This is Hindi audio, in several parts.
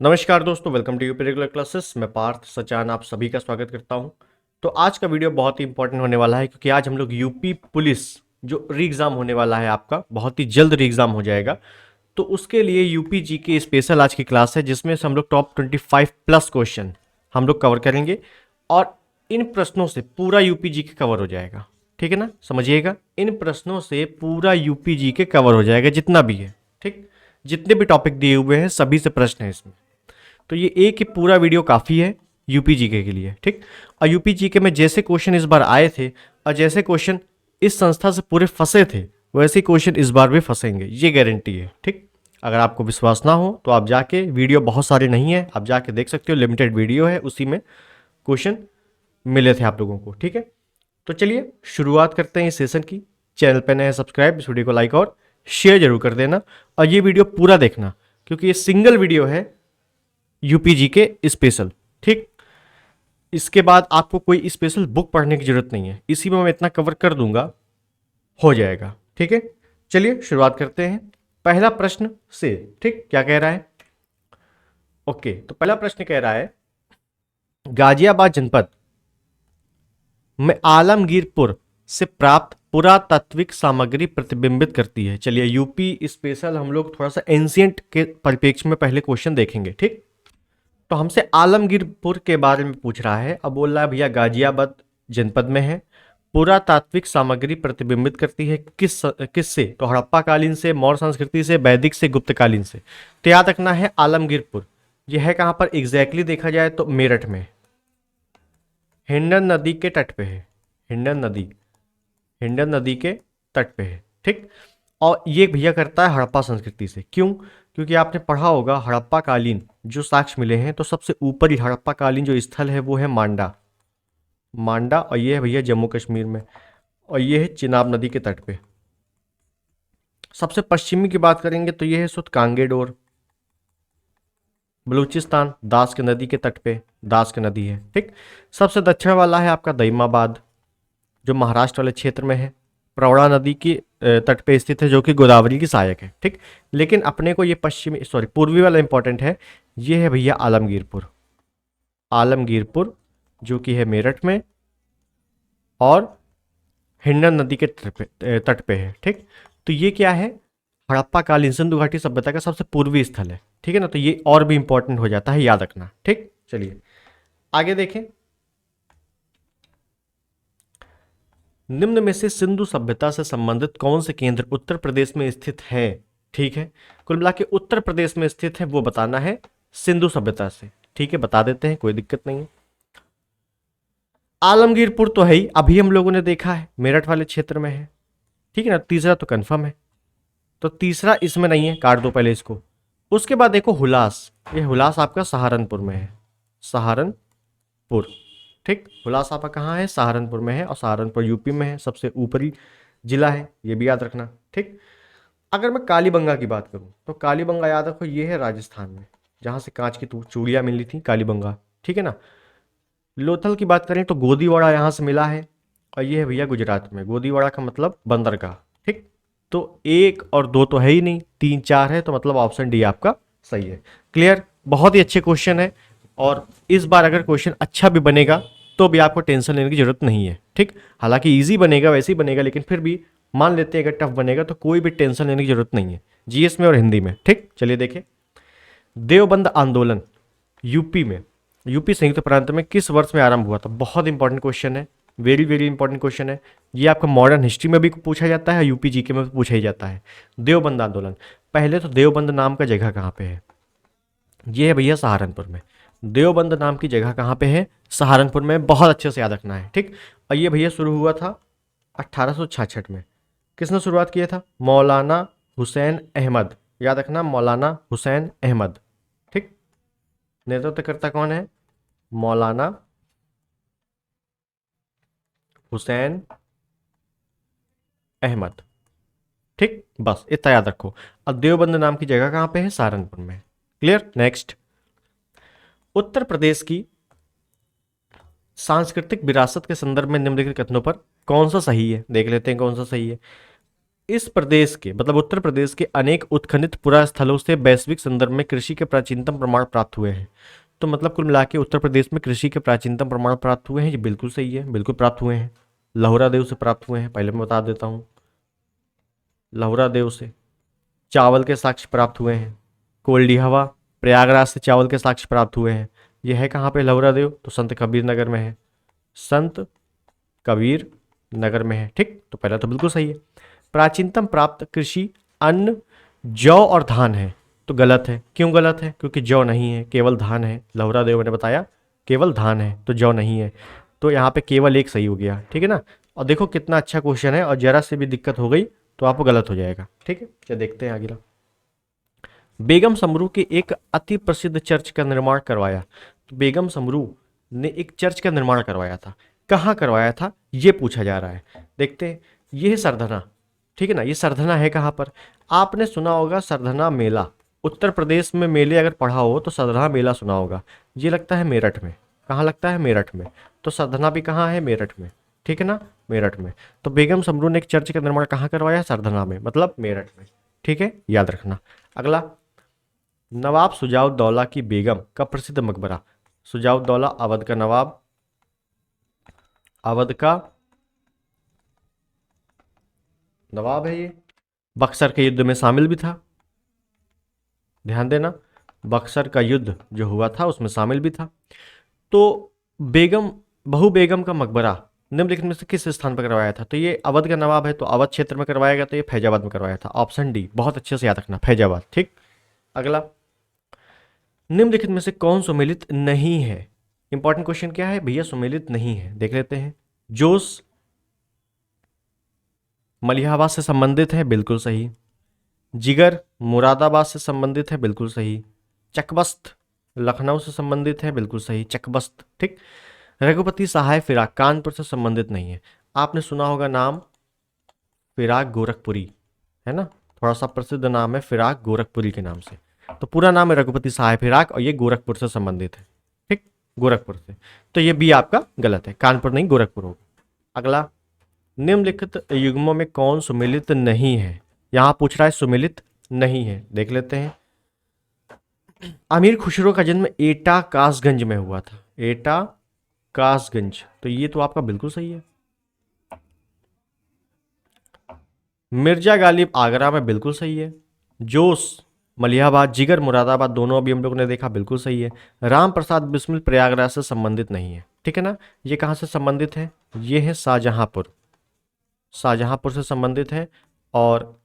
नमस्कार दोस्तों, welcome to UP regular classes. मैं पार्थ सचान आप सभी का स्वागत करता हूं। तो आज का वीडियो बहुत ही इंपॉर्टेंट होने वाला है क्योंकि आज हम लोग यूपी पुलिस जो री एग्ज़ाम होने वाला है, आपका बहुत ही जल्द री एग्ज़ाम हो जाएगा। तो उसके लिए यूपी जी के स्पेशल आज की क्लास है जिसमें से हम लोग टॉप 25 प्लस क्वेश्चन हम लोग कवर करेंगे और इन प्रश्नों से पूरा यूपी जी के कवर हो जाएगा। ठीक है ना, समझिएगा, इन प्रश्नों से पूरा यूपी जी के कवर हो जाएगा जितना भी है। ठीक, जितने भी टॉपिक दिए हुए हैं सभी से प्रश्न है इसमें। तो ये एक ही पूरा वीडियो काफ़ी है यूपी जीके के लिए। ठीक, और यूपी जीके में जैसे क्वेश्चन इस बार आए थे और जैसे क्वेश्चन इस संस्था से पूरे फंसे थे वैसे क्वेश्चन इस बार भी फंसेंगे, ये गारंटी है। ठीक, अगर आपको विश्वास ना हो तो आप जाके, वीडियो बहुत सारे नहीं है, आप जाके देख सकते हो, लिमिटेड वीडियो है, उसी में क्वेश्चन मिले थे आप लोगों को। ठीक है, तो चलिए शुरुआत करते हैं इस सेशन की। चैनल पे नए हैं सब्सक्राइब, इस वीडियो को लाइक और शेयर जरूर कर देना और ये वीडियो पूरा देखना क्योंकि ये सिंगल वीडियो है यूपी जी के स्पेशल। ठीक, इसके बाद आपको कोई स्पेशल बुक पढ़ने की जरूरत नहीं है, इसी में मैं इतना कवर कर दूंगा, हो जाएगा। ठीक है, चलिए शुरुआत करते हैं पहला प्रश्न से। ठीक, क्या कह रहा है? ओके, तो पहला प्रश्न कह रहा है गाजियाबाद जनपद में आलमगीरपुर से प्राप्त पुरातात्विक सामग्री प्रतिबिंबित करती है। चलिए यूपी स्पेशल हम लोग थोड़ा सा एंशियंट के परिप्रेक्ष्य में पहले क्वेश्चन देखेंगे। ठीक, तो हमसे आलमगीरपुर के बारे में पूछ रहा है। अब बोल रहा है भैया गाजियाबाद जनपद में है, पुरातात्विक सामग्री प्रतिबिंबित करती है किससे? तो हड़प्पा कालीन से, मौर्य संस्कृति से, वैदिक से, गुप्त कालीन से। तो याद रखना है आलमगीरपुर यह है कहां पर एग्जैक्टली देखा जाए तो मेरठ में, हिंडन नदी के तट पे है। हिंडन नदी के तट पे है। ठीक, और ये भैया करता है हड़प्पा संस्कृति से। क्यों? क्योंकि आपने पढ़ा होगा हड़प्पा कालीन जो साक्ष्य मिले हैं तो सबसे ऊपरी हड़प्पा कालीन जो स्थल है वो है मांडा और ये है भैया जम्मू कश्मीर में, और ये है चिनाब नदी के तट पे। सबसे पश्चिमी की बात करेंगे तो ये है सुत कांगेडोर, बलूचिस्तान, दास के नदी के तट पे, दास की नदी है। ठीक, सबसे दक्षिण वाला है आपका दईमाबाद जो महाराष्ट्र वाले क्षेत्र में है, प्रवरा नदी की तट पे स्थित है जो कि गोदावरी की सहायक है। ठीक, लेकिन अपने को ये पूर्वी वाला इंपॉर्टेंट है। ये है भैया आलमगीरपुर जो कि है मेरठ में और हिंडन नदी के तट पे है। ठीक, तो ये क्या है? हड़प्पा कालीन सिंधु घाटी सभ्यता का सबसे पूर्वी स्थल है। ठीक है ना, तो ये और भी इंपॉर्टेंट हो जाता है, याद रखना। ठीक, चलिए आगे देखें। निम्न में से सिंधु सभ्यता से संबंधित कौन से केंद्र उत्तर प्रदेश में स्थित है? ठीक है, कुल मिला के उत्तर प्रदेश में स्थित है वो बताना है सिंधु सभ्यता से। ठीक है, बता देते हैं, कोई दिक्कत नहीं है। आलमगीरपुर तो है ही, अभी हम लोगों ने देखा है मेरठ वाले क्षेत्र में है। ठीक है ना, तीसरा तो कंफर्म है, तो तीसरा इसमें नहीं है, काट दो पहले इसको। उसके बाद देखो हुलास, ये हुलास आपका सहारनपुर में है, सहारनपुर। ठीक, हुलास आपका कहाँ है? सहारनपुर में है और सहारनपुर यूपी में है, सबसे ऊपरी जिला है, ये भी याद रखना। ठीक, अगर मैं कालीबंगा की बात करूं तो कालीबंगा याद रखो ये है राजस्थान में, जहां से कांच की चूड़ियां मिली थी, कालीबंगा। ठीक है ना, लोथल की बात करें तो गोदीवाड़ा यहां से मिला है और ये है भैया गुजरात में, गोदीवाड़ा का मतलब बंदरगाह। ठीक, तो एक और दो तो है ही नहीं, तीन चार है, तो मतलब ऑप्शन डी आपका सही है। क्लियर, बहुत ही अच्छे क्वेश्चन है और इस बार अगर क्वेश्चन अच्छा भी बनेगा तो भी आपको टेंशन लेने की जरूरत नहीं है। ठीक, हालांकि इजी बनेगा, वैसे ही बनेगा, लेकिन फिर भी मान लेते हैं अगर टफ बनेगा तो कोई भी टेंशन लेने की जरूरत नहीं है, जीएस में और हिंदी में। ठीक, चलिए देखें। देवबंद आंदोलन यूपी संयुक्त प्रांत में किस वर्ष में आरंभ हुआ था? बहुत इंपॉर्टेंट क्वेश्चन है, वेरी वेरी इंपॉर्टेंट क्वेश्चन है। ये आपका मॉडर्न हिस्ट्री में भी पूछा जाता है, यूपी जीके में भी पूछा ही जाता है। देवबंद आंदोलन, पहले तो देवबंद नाम का जगह कहाँ पे है? ये है भैया सहारनपुर में। देवबंद नाम की जगह कहाँ पे है? सहारनपुर में, बहुत अच्छे से याद रखना है। ठीक, और ये भैया शुरू हुआ था 1866 में। किसने शुरुआत किया था? मौलाना हुसैन अहमद, याद रखना, मौलाना हुसैन अहमद। ठीक, नेतृत्वकर्ता कौन है? मौलाना हुसैन अहमद। ठीक, बस इतना याद रखो। अब देवबंद नाम की जगह कहां पे है? सहारनपुर में। Clear, next. उत्तर प्रदेश की सांस्कृतिक विरासत के संदर्भ में निम्नलिखित कथनों पर कौन सा सही है? देख लेते हैं कौन सा सही है। इस प्रदेश के मतलब उत्तर प्रदेश के अनेक उत्खनित पुरास्थलों से वैश्विक संदर्भ में कृषि के प्राचीनतम प्रमाण प्राप्त हुए हैं। तो मतलब कुल मिला के उत्तर प्रदेश में कृषि के प्राचीनतम प्रमाण प्राप्त हुए हैं, ये बिल्कुल सही है, बिल्कुल प्राप्त हुए हैं। लहुरा देव से प्राप्त हुए हैं, पहले मैं बता देता हूँ। लहुरा देव से चावल के साक्ष्य प्राप्त हुए हैं। कोल्डी हवा, प्रयागराज से चावल के साक्ष्य प्राप्त हुए हैं। यह है कहाँ पे लहुरा देव? तो संत कबीर नगर में है, संत कबीर नगर में है। ठीक, तो पहला तो बिल्कुल सही है। प्राचीनतम प्राप्त कृषि अन्न जौ और धान है, तो गलत है। क्यों गलत है? क्योंकि जौ नहीं है, केवल धान है। लहुरा देव ने बताया केवल धान है, तो जौ नहीं है। तो यहाँ पे केवल एक सही हो गया, ठीक है ना। और देखो कितना अच्छा क्वेश्चन है, और जरा से भी दिक्कत हो गई तो आपको गलत हो जाएगा। ठीक है, चलिए देखते हैं अगला। बेगम समरू के एक अति प्रसिद्ध चर्च का निर्माण करवाया। तो बेगम समरू ने एक चर्च का निर्माण करवाया था, कहाँ करवाया था ये पूछा जा रहा है। देखते हैं, ये है सरधना, ठीक है ना। ये सरधना है कहाँ पर? आपने सुना होगा सरधना मेला, उत्तर प्रदेश में मेले अगर पढ़ा हो तो सरधना मेला सुना होगा। ये लगता है मेरठ में। कहाँ लगता है? मेरठ में। तो सरधना भी कहाँ है? मेरठ में, ठीक है ना, मेरठ में। तो बेगम समरू ने एक चर्च का निर्माण कहाँ करवाया? सरधना में, मतलब मेरठ में। ठीक है, याद रखना। अगला, नवाब सुजाउद्दौला की बेगम का प्रसिद्ध मकबरा। सुजाउद्दौला अवध का नवाब, अवध का नवाब है ये। बक्सर के युद्ध में शामिल भी था, ध्यान देना, बक्सर का युद्ध जो हुआ था उसमें शामिल भी था। तो बेगम, बहू बेगम का मकबरा निम्नलिखित में से किस स्थान पर करवाया था? तो ये अवध का नवाब है, तो अवध क्षेत्र में करवाया गया, तो ये फैजाबाद में करवाया था। ऑप्शन डी, बहुत अच्छे से याद रखना, फैजाबाद। ठीक, अगला, निम्नलिखित में से कौन सुमेलित नहीं है? इंपॉर्टेंट क्वेश्चन क्या है भैया? सुमेलित नहीं है, देख लेते हैं। जोश मलिहाबाद से संबंधित है, बिल्कुल सही। जिगर मुरादाबाद से संबंधित है, बिल्कुल सही। चकबस्त लखनऊ से संबंधित है, बिल्कुल सही, चकबस्त। ठीक, रघुपति सहाय फिराक कानपुर से संबंधित नहीं है। आपने सुना होगा नाम फिराक गोरखपुरी, है ना, थोड़ा सा प्रसिद्ध नाम है फिराक गोरखपुरी के नाम से। तो पूरा नाम है रघुपति सहाय फिराक, और ये गोरखपुर से संबंधित है। ठीक, गोरखपुर से। तो ये भी आपका गलत है, कानपुर नहीं गोरखपुर होगा। अगला, निम्नलिखित युग्मों में कौन सुमेलित नहीं है? यहां पूछ रहा है सुमेलित नहीं है, देख लेते हैं। अमीर खुसरो का जन्म एटा कासगंज में हुआ था, एटा कासगंज, तो ये तो आपका बिल्कुल सही है। मिर्जा गालिब आगरा में, बिल्कुल सही है। जोश मलिहाबाद, जिगर मुरादाबाद, दोनों अभी हम लोग ने देखा, बिल्कुल सही है। राम प्रसाद बिस्मिल प्रयागराज से संबंधित नहीं है, ठीक है ना। ये कहाँ से संबंधित है? ये है शाहजहांपुर, शाहजहांपुर से संबंधित है। और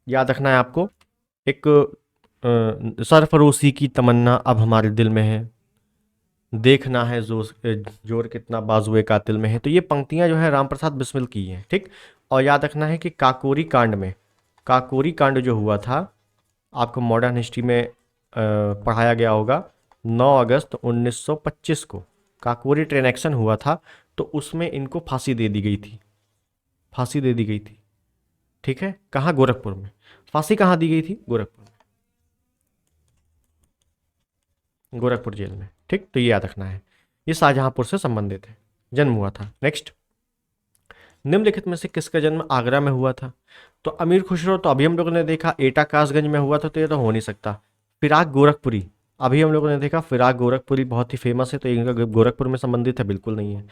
याद रखना है आपको, एक सरफरोशी की तमन्ना अब हमारे दिल में है, देखना है जोर कितना बाजुए कातिल में है। तो ये पंक्तियां जो है राम प्रसाद बिस्मिल की हैं। ठीक, और याद रखना है कि काकोरी कांड में, काकोरी कांड जो हुआ था आपको मॉडर्न हिस्ट्री में पढ़ाया गया होगा, 9 अगस्त 1925 को काकोरी ट्रेन एक्शन हुआ था, तो उसमें इनको फांसी दे दी गई थी, फांसी दे दी गई थी। ठीक है, कहाँ? गोरखपुर में। फांसी कहाँ दी गई थी? गोरखपुर में, गोरखपुर जेल में। ठीक, तो ये याद रखना है, ये शाहजहांपुर से संबंधित है, जन्म हुआ था। नेक्स्ट, निम्नलिखित में से किसका जन्म आगरा में हुआ था? तो अमीर खुसरो तो अभी हम लोगों ने देखा एटा कासगंज में हुआ था, तो ये तो हो नहीं सकता। फिराक गोरखपुरी, अभी हम लोगों ने देखा फिराक गोरखपुरी बहुत ही फेमस है, तो इनका गोरखपुर में संबंधित है, बिल्कुल नहीं है।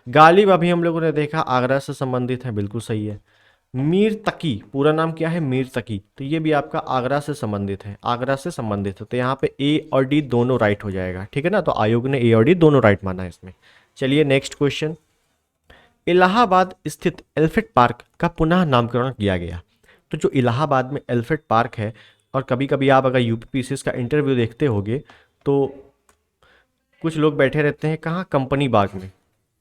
गालिब अभी हम लोगों ने देखा आगरा से संबंधित है, बिल्कुल सही है। मीर तकी, पूरा नाम क्या है? मीर तकी, तो ये भी आपका आगरा से संबंधित है, आगरा से संबंधित है। तो यहाँ पे ए और डी दोनों राइट हो जाएगा, ठीक है ना। तो आयोग ने ए और डी दोनों राइट माना है इसमें। चलिए नेक्स्ट क्वेश्चन, इलाहाबाद स्थित एलिफेंट पार्क का पुनः नामकरण किया गया। तो जो इलाहाबाद में एलिफेंट पार्क है, और कभी कभी आप अगर यूपीपीसीएस का इंटरव्यू देखते होगे तो कुछ लोग बैठे रहते हैं कहाँ? कंपनी बाग में,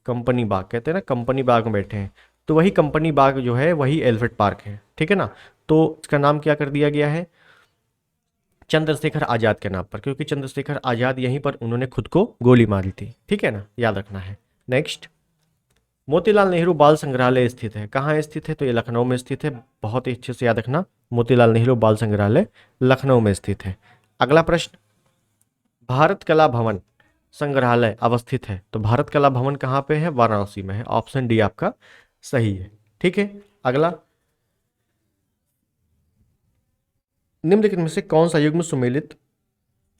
कंपनी बाग कहते हैं ना, कंपनी बाग में बैठे हैं, तो वही कंपनी बाग जो है वही एलिफेंट पार्क है, ठीक है ना। तो इसका नाम क्या कर दिया गया है? चंद्रशेखर आज़ाद के नाम पर, क्योंकि चंद्रशेखर आज़ाद यहीं पर उन्होंने खुद को गोली मारी थी, ठीक है ना, याद रखना है। नेक्स्ट, मोतीलाल नेहरू बाल संग्रहालय स्थित है, कहाँ स्थित है? तो ये लखनऊ में स्थित है, बहुत ही अच्छे से याद रखना, मोतीलाल नेहरू बाल संग्रहालय लखनऊ में स्थित है। अगला प्रश्न, भारत कला भवन संग्रहालय अवस्थित है, तो भारत कला भवन कहाँ पे है? वाराणसी में है, ऑप्शन डी आपका सही है। ठीक है, अगला, निम्नलिखित में से कौन सा युग्म सुमेलित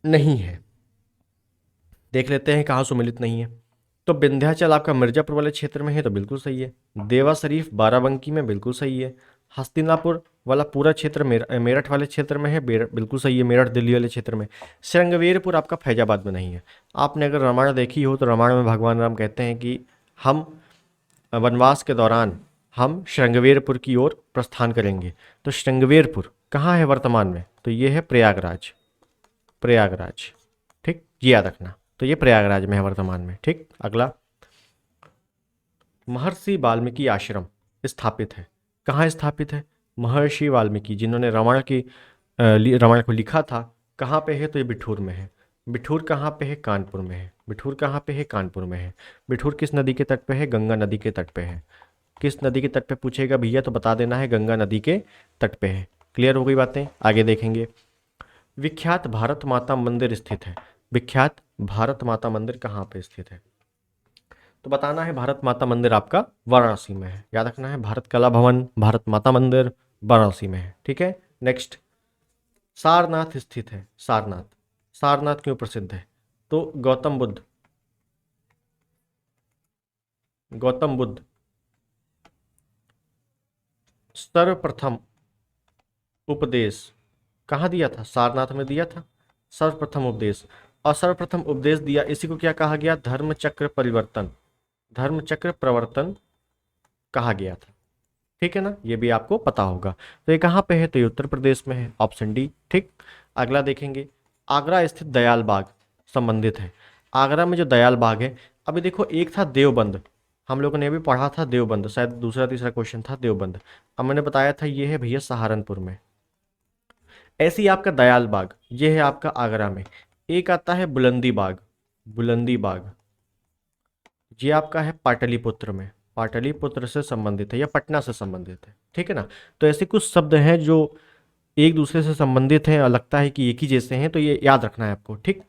नहीं है? देख लेते हैं कहाँ सुमेलित नहीं है। तो विंध्याचल आपका मिर्जापुर वाले क्षेत्र में है, तो बिल्कुल सही है। देवा शरीफ बाराबंकी में, बिल्कुल सही है। हस्तिनापुर वाला पूरा क्षेत्र मेरठ वाले क्षेत्र में है, बिल्कुल सही है, मेरठ दिल्ली वाले क्षेत्र में। श्रृंगवेरपुर आपका फैजाबाद में नहीं है। आपने अगर रामायण देखी हो तो रामायण में भगवान राम कहते हैं कि हम वनवास के दौरान हम श्रृंगवेरपुर की ओर प्रस्थान करेंगे। तो श्रृंगवेरपुर कहाँ है वर्तमान में? तो ये है प्रयागराज, प्रयागराज, ठीक, ये याद रखना। तो ये प्रयागराज में है वर्तमान में, ठीक। अगला, महर्षि वाल्मीकि आश्रम स्थापित है, कहाँ स्थापित है? महर्षि वाल्मीकि जिन्होंने रामायण को लिखा था, कहाँ पे है? तो ये बिठूर में है। बिठूर कहाँ पे है? कानपुर में है। बिठूर कहाँ पे है? कानपुर में है। बिठूर किस नदी के तट पे है? गंगा नदी के तट पे है। किस नदी के तट पे पूछेगा भैया तो बता देना है गंगा नदी के तट पे है। क्लियर हो गई बातें? आगे देखेंगे। विख्यात भारत माता मंदिर स्थित है, विख्यात भारत माता मंदिर कहाँ पे स्थित है? तो बताना है भारत माता मंदिर आपका वाराणसी में है, याद रखना है। भारत कला भवन, भारत माता मंदिर वाराणसी में है, ठीक है। नेक्स्ट, सारनाथ स्थित है, सारनाथ, सारनाथ क्यों प्रसिद्ध है? तो गौतम बुद्ध, गौतम बुद्ध सर्वप्रथम उपदेश कहाँ दिया था? सारनाथ में दिया था, सर्वप्रथम उपदेश। और सर्वप्रथम उपदेश दिया, इसी को क्या कहा गया? धर्म चक्र परिवर्तन, धर्म चक्र प्रवर्तन कहा गया था, ठीक है ना। ये भी आपको पता होगा। तो ये कहाँ पे है? तो ये उत्तर प्रदेश में है, ऑप्शन डी, ठीक। अगला देखेंगे, आगरा स्थित दयाल बाग संबंधित है। आगरा में जो दयाल बाग है, अभी देखो एक था देवबंद, हम लोगों ने अभी पढ़ा था देवबंद, शायद दूसरा तीसरा क्वेश्चन था देवबंद। अब मैंने बताया था ये है भैया सहारनपुर में। ऐसे ही आपका दयाल बाग ये है आपका आगरा में। एक आता है बुलंदी बाग, बुलंदी बाग ये आपका है पाटलिपुत्र में, पाटलिपुत्र से संबंधित है या पटना से संबंधित है, ठीक है ना। तो ऐसे कुछ शब्द हैं जो एक दूसरे से संबंधित हैं और लगता है कि एक ही जैसे हैं, तो ये याद रखना है आपको, ठीक।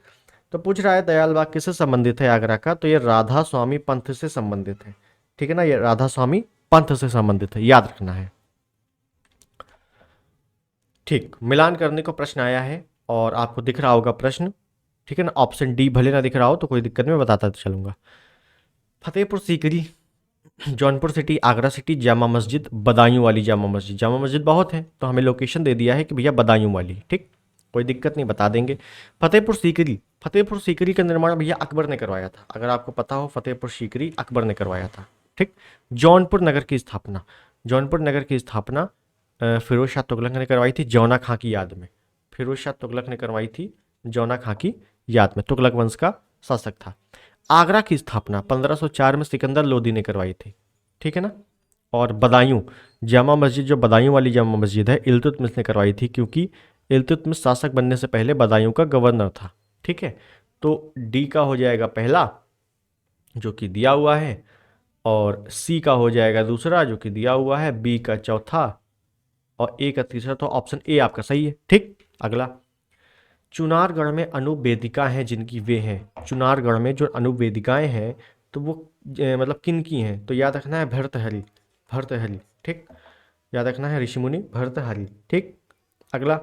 तो पूछ रहा है दयाल बाग किससे संबंधित है आगरा का? तो ये राधा स्वामी पंथ से संबंधित है, ठीक है ना। ये राधा स्वामी पंथ से संबंधित है, याद रखना है, ठीक। मिलान करने को प्रश्न आया है और आपको दिख रहा होगा प्रश्न, ठीक है ना। ऑप्शन डी भले ना दिख रहा हो तो कोई दिक्कत नहीं, मैं बताता चलूंगा। फतेहपुर सीकरी, जौनपुर सिटी, आगरा सिटी, जामा मस्जिद, बदायूं वाली जामा मस्जिद। जामा मस्जिद बहुत है तो हमें लोकेशन दे दिया है कि भैया बदायूं वाली, ठीक, कोई दिक्कत नहीं, बता देंगे। फतेहपुर सीकरी, फतेहपुर सीकरी का निर्माण भैया अकबर ने करवाया था, अगर आपको पता हो फतेहपुर सीकरी अकबर ने करवाया था, ठीक। जौनपुर नगर की स्थापना, जौनपुर नगर की स्थापना फिरोज शाह तुगलक ने करवाई थी जौना खां की याद में। फिरोज शाह तुगलक ने करवाई थी जौना खां की याद में, तुगलक वंश का शासक था। आगरा की स्थापना 1504 में सिकंदर लोदी ने करवाई थी, ठीक है ना। और बदायूं जामा मस्जिद, जो बदायूं वाली जामा मस्जिद है, इल्तुतमिश ने करवाई थी, क्योंकि इल्तुतमिश शासक बनने से पहले बदायूं का गवर्नर था, ठीक है। तो डी का हो जाएगा पहला जो कि दिया हुआ है, और सी का हो जाएगा दूसरा जो कि दिया हुआ है, बी का चौथा और ए का तीसरा। तो ऑप्शन ए आपका सही है, ठीक। अगला, चुनारगढ़ में अनूप वेदिका हैं जिनकी वे हैं, चुनारगढ़ में जो अनूप वेदिकाएं हैं तो वो मतलब किन की हैं? तो याद रखना है भर्तहरि, भर्तहरि, ठीक, याद रखना है ऋषिमुनि भर्तहरि, ठीक। अगला,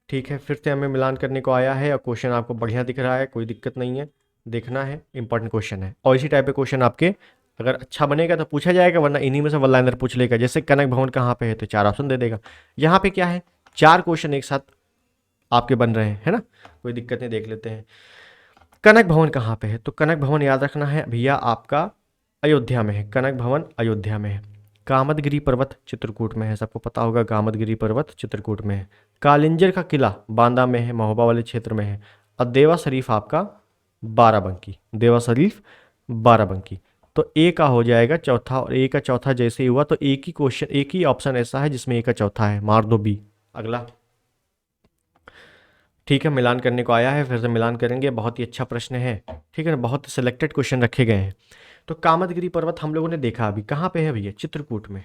ठीक है, फिर से हमें मिलान करने को आया है और क्वेश्चन आपको बढ़िया दिख रहा है, कोई दिक्कत नहीं है, देखना है, इंपॉर्टेंट क्वेश्चन है। और इसी टाइप के क्वेश्चन आपके अगर अच्छा बनेगा तो पूछा जाएगा, वरना इन्हीं में से वन लाइनर पूछ लेगा। जैसे कनक भवन कहाँ पे है तो 4 ऑप्शन दे देगा। यहाँ पे क्या है, 4 क्वेश्चन एक साथ आपके बन रहे हैं, है ना, कोई दिक्कत नहीं, देख लेते हैं। कनक भवन कहाँ पे है? तो कनक भवन याद रखना है भैया आपका अयोध्या में है, कनक भवन अयोध्या में है। कामदगिरी पर्वत चित्रकूट में है, सबको पता होगा कामदगिरी पर्वत चित्रकूट में है। कालिंजर का किला बांदा में है, महोबा वाले क्षेत्र में है। और देवा शरीफ आपका बाराबंकी, देवा शरीफ बाराबंकी। तो ए का हो जाएगा चौथा, और ए का चौथा जैसे ही हुआ तो एक ही क्वेश्चन, एक ही ऑप्शन ऐसा है जिसमें ए का चौथा है, मार दो बी। अगला, ठीक है, मिलान करने को आया है, फिर से मिलान करेंगे, बहुत ही अच्छा प्रश्न है, ठीक है ना, बहुत सिलेक्टेड क्वेश्चन रखे गए हैं। तो कामदगिरी पर्वत हम लोगों ने देखा अभी कहाँ पे है भैया? चित्रकूट में।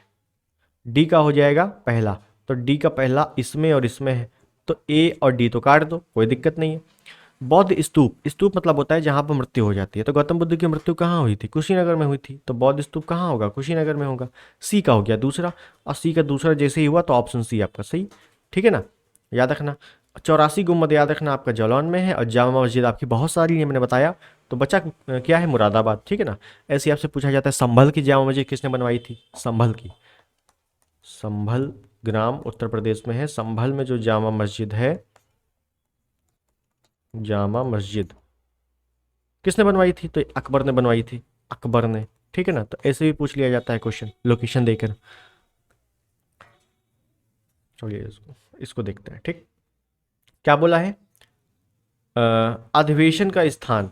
डी का हो जाएगा पहला, तो डी का पहला इसमें और इसमें है, तो ए और डी तो काट दो, कोई दिक्कत नहीं है। बौद्ध स्तूप, स्तूप मतलब होता है जहां पर मृत्यु हो जाती है। तो गौतम बुद्ध की मृत्यु कहाँ हुई थी? कुशीनगर में हुई थी। तो बौद्ध स्तूप कहाँ होगा? कुशीनगर में होगा। सी का हो गया दूसरा, और सी का दूसरा जैसे ही हुआ तो ऑप्शन सी आपका सही। ठीक है ना, याद रखना। 84 गुम्बद याद रखना आपका जालौन में है, और जामा मस्जिद आपकी बहुत सारी है, मैंने बताया। तो बचा क्या है? मुरादाबाद। ठीक है ना। ऐसे ही आपसे पूछा जाता है संभल की जामा मस्जिद किसने बनवाई थी? संभल की, संभल ग्राम उत्तर प्रदेश में है। संभल में जो जामा मस्जिद है, जामा मस्जिद किसने बनवाई थी? तो अकबर ने बनवाई थी, अकबर ने। ठीक है ना। तो ऐसे भी पूछ लिया जाता है क्वेश्चन लोकेशन देकर। चलिए इसको इसको देखते हैं। ठीक, क्या बोला है? अधिवेशन का स्थान।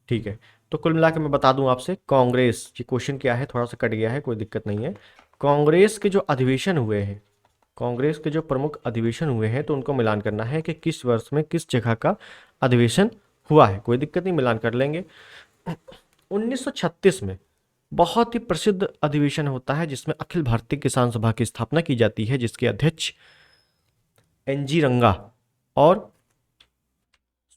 ठीक है, तो कुल मिला के मैं बता दूं आपसे, कांग्रेस, ये क्वेश्चन क्या है, थोड़ा सा कट गया है, कोई दिक्कत नहीं है। कांग्रेस के जो अधिवेशन हुए हैं, कांग्रेस के जो प्रमुख अधिवेशन हुए हैं, तो उनको मिलान करना है कि किस वर्ष में किस जगह का अधिवेशन हुआ है। कोई दिक्कत नहीं, मिलान कर लेंगे। 1936 में बहुत ही प्रसिद्ध अधिवेशन होता है जिसमें अखिल भारतीय किसान सभा की स्थापना की जाती है, जिसके अध्यक्ष एनजी रंगा और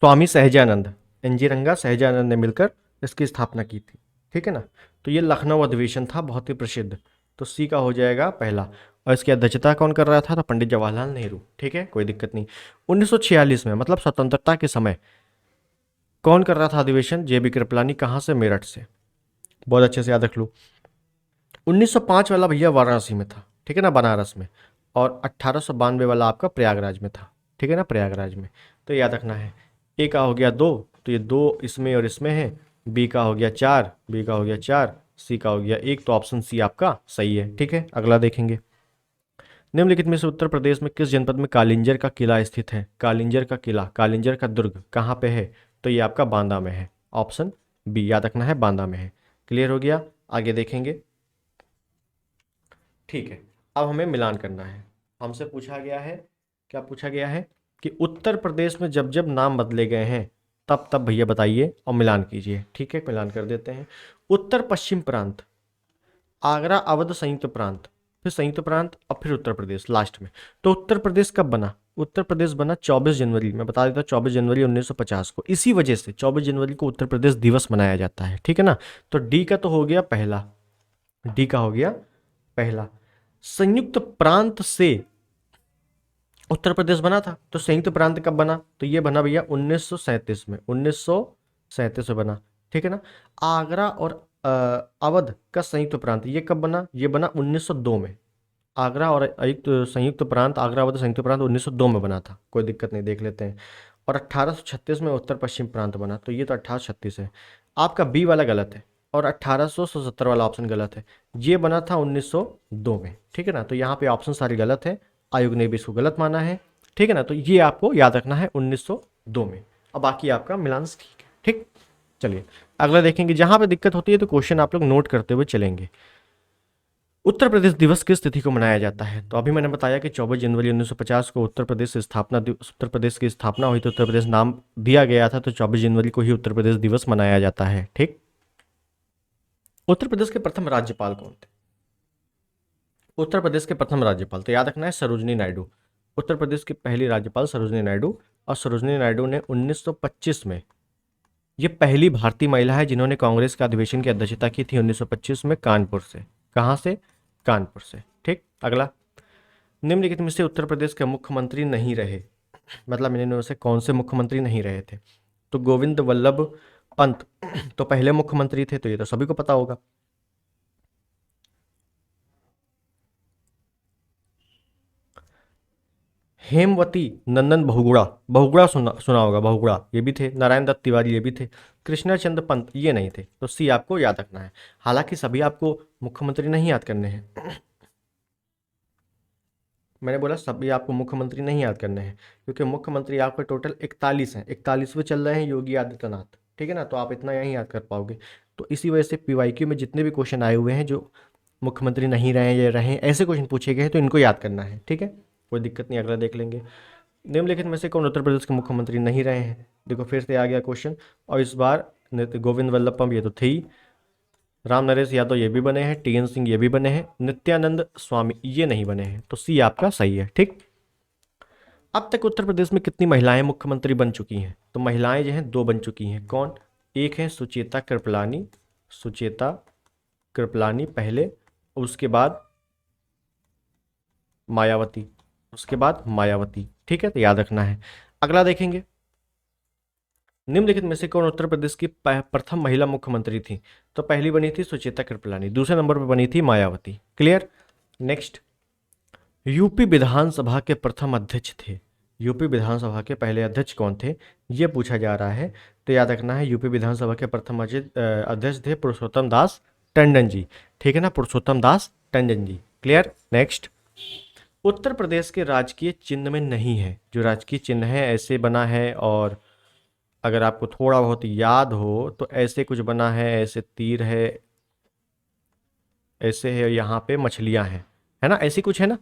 स्वामी सहजानंद, एनजी रंगा सहजानंद ने मिलकर इसकी स्थापना की थी। ठीक है ना। तो ये लखनऊ अधिवेशन था, बहुत ही प्रसिद्ध। तो सी का हो जाएगा पहला। और इसकी अध्यक्षता कौन कर रहा था? तो पंडित जवाहरलाल नेहरू। ठीक है, कोई दिक्कत नहीं। 1946 में मतलब स्वतंत्रता के समय कौन कर रहा था अधिवेशन? जेबी कृपलानी। कहाँ से? मेरठ से। बहुत अच्छे से याद रख लो। 1905 वाला भैया वाराणसी में था। ठीक है ना, बनारस में। और 1892 वाला आपका प्रयागराज में था। ठीक है ना, प्रयागराज में। तो याद रखना है। ए का हो गया 2, तो ये 2 इसमें और इसमें है। बी का हो गया 4, बी का हो गया 4, सी का हो गया 1, तो ऑप्शन सी आपका सही है। ठीक है, अगला देखेंगे। निम्नलिखित में से उत्तर प्रदेश में किस जनपद में कालिंजर का किला स्थित है? कालिंजर का किला, कालिंजर का दुर्ग कहाँ पे है? तो ये आपका बांदा में है। ऑप्शन बी याद रखना है, बांदा में है। क्लियर हो गया, आगे देखेंगे। ठीक है, अब हमें मिलान करना है। हमसे पूछा गया है, क्या पूछा गया है कि उत्तर प्रदेश में जब जब नाम बदले गए हैं तब तब भैया बताइए और मिलान कीजिए। ठीक है, मिलान कर देते हैं। उत्तर पश्चिम प्रांत, आगरा अवध संयुक्त प्रांत, फिर संयुक्त प्रांत और फिर उत्तर प्रदेश लास्ट में। तो उत्तर प्रदेश कब बना? उत्तर प्रदेश बना 24 जनवरी, मैं बता देता हूँ 24 जनवरी 1950 को। इसी वजह से 24 जनवरी को उत्तर प्रदेश दिवस मनाया जाता है। ठीक है ना। तो डी का तो हो गया पहला, डी का हो गया पहला। संयुक्त प्रांत से उत्तर प्रदेश बना था, तो संयुक्त प्रांत कब बना? तो ये बना भैया 1937 में, 1937 में बना। ठीक है ना। आगरा और अवध का संयुक्त प्रांत ये कब बना? ये बना 1902 में। आगरा और संयुक्त प्रांत, आगरा अवध संयुक्त प्रांत 1902 में बना था। कोई दिक्कत नहीं, देख लेते हैं। और 1836 में उत्तर पश्चिम प्रांत बना, तो ये तो 1836 है। आपका बी वाला गलत है, और 1870 वाला ऑप्शन गलत है। ये बना था 1902 में। ठीक है ना। तो यहाँ पे ऑप्शन सारे गलत है, आयोग ने भी इसको गलत माना है। ठीक है ना। तो ये आपको याद रखना है 1902 में, और बाकी आपका मिलान ठीक है। ठीक, चलिए अगला देखेंगे। जहां पे दिक्कत होती है तो क्वेश्चन आप लोग नोट करते हुए चलेंगे। उत्तर प्रदेश दिवस किस तिथि को मनाया जाता है? तो अभी मैंने बताया कि 24 जनवरी 1950 को उत्तर प्रदेश उत्तर प्रदेश की स्थापना हुई, तो उत्तर प्रदेश नाम दिया गया था, तो 24 जनवरी को ही उत्तर प्रदेश दिवस मनाया जाता है। ठीक, उत्तर प्रदेश के प्रथम राज्यपाल कौन थे? उत्तर प्रदेश के प्रथम राज्यपाल तो याद रखना है सरोजनी नायडू। उत्तर प्रदेश की पहली राज्यपाल सरोजनी नायडू, और सरोजनी नायडू ने 1925 में, ये पहली भारतीय महिला है जिन्होंने कांग्रेस के अधिवेशन की अध्यक्षता की थी 1925 में, कानपुर से। कहाँ से? कानपुर से। ठीक, अगला। निम्नलिखित में से उत्तर प्रदेश के मुख्यमंत्री नहीं रहे, मतलब इन्होंने से कौन से मुख्यमंत्री नहीं रहे थे? तो गोविंद वल्लभ पंत तो पहले मुख्यमंत्री थे, तो ये तो सभी को पता होगा। हेमवती नंदन बहुगुणा, बहुगुणा सुना होगा, बहुगुणा ये भी थे। नारायण दत्त तिवारी ये भी थे। कृष्णा चंद्र पंत ये नहीं थे। तो सी आपको याद रखना है। हालांकि सभी आपको मुख्यमंत्री नहीं याद करने हैं, मैंने बोला सभी आपको मुख्यमंत्री नहीं याद करने हैं, क्योंकि मुख्यमंत्री आपके टोटल 41 हैं, 41वें चल रहे हैं योगी आदित्यनाथ। ठीक है ना। तो आप इतना यहीं याद कर पाओगे। तो इसी वजह से पीवाईक्यू में जितने भी क्वेश्चन आए हुए हैं जो मुख्यमंत्री नहीं रहे या रहे हैं, ऐसे क्वेश्चन पूछे गए हैं, तो इनको याद करना है। ठीक है, कोई दिक्कत नहीं, अगला देख लेंगे। निम्नलिखित में से कौन उत्तर प्रदेश के मुख्यमंत्री नहीं रहे हैं? देखो फिर से आ गया क्वेश्चन, और इस बार गोविंद वल्लभ पंत ये तो थे ही, राम नरेश यादव ये भी बने हैं, टीएन सिंह ये भी बने हैं, नित्यानंद स्वामी ये नहीं बने हैं। तो सी आपका सही है। ठीक, अब तक उत्तर प्रदेश में कितनी महिलाएं मुख्यमंत्री बन चुकी हैं? तो महिलाएं जो हैं 2 बन चुकी हैं। कौन? एक है सुचेता कृपलानी, सुचेता कृपलानी पहले, उसके बाद मायावती, उसके बाद मायावती। ठीक है, तो याद रखना है। अगला देखेंगे, निम्नलिखित में से कौन उत्तर प्रदेश की प्रथम महिला मुख्यमंत्री थी? तो पहली बनी थी सुचेता कृपलानी, दूसरे नंबर पर बनी थी मायावती। क्लियर। नेक्स्ट, यूपी विधानसभा के प्रथम अध्यक्ष थे? यूपी विधानसभा के पहले अध्यक्ष कौन थे, ये पूछा जा रहा है। तो याद रखना है, यूपी विधानसभा के प्रथम अध्यक्ष थे पुरुषोत्तम दास टंडन जी। ठीक है ना, पुरुषोत्तम दास टंडन जी। क्लियर। नेक्स्ट, उत्तर प्रदेश के राजकीय चिन्ह में नहीं है, जो राजकीय चिन्ह है ऐसे बना है, और अगर आपको थोड़ा बहुत याद हो तो ऐसे कुछ बना है, ऐसे तीर है, ऐसे है, यहाँ पे मछलियां हैं, है ना, ऐसी कुछ है ना,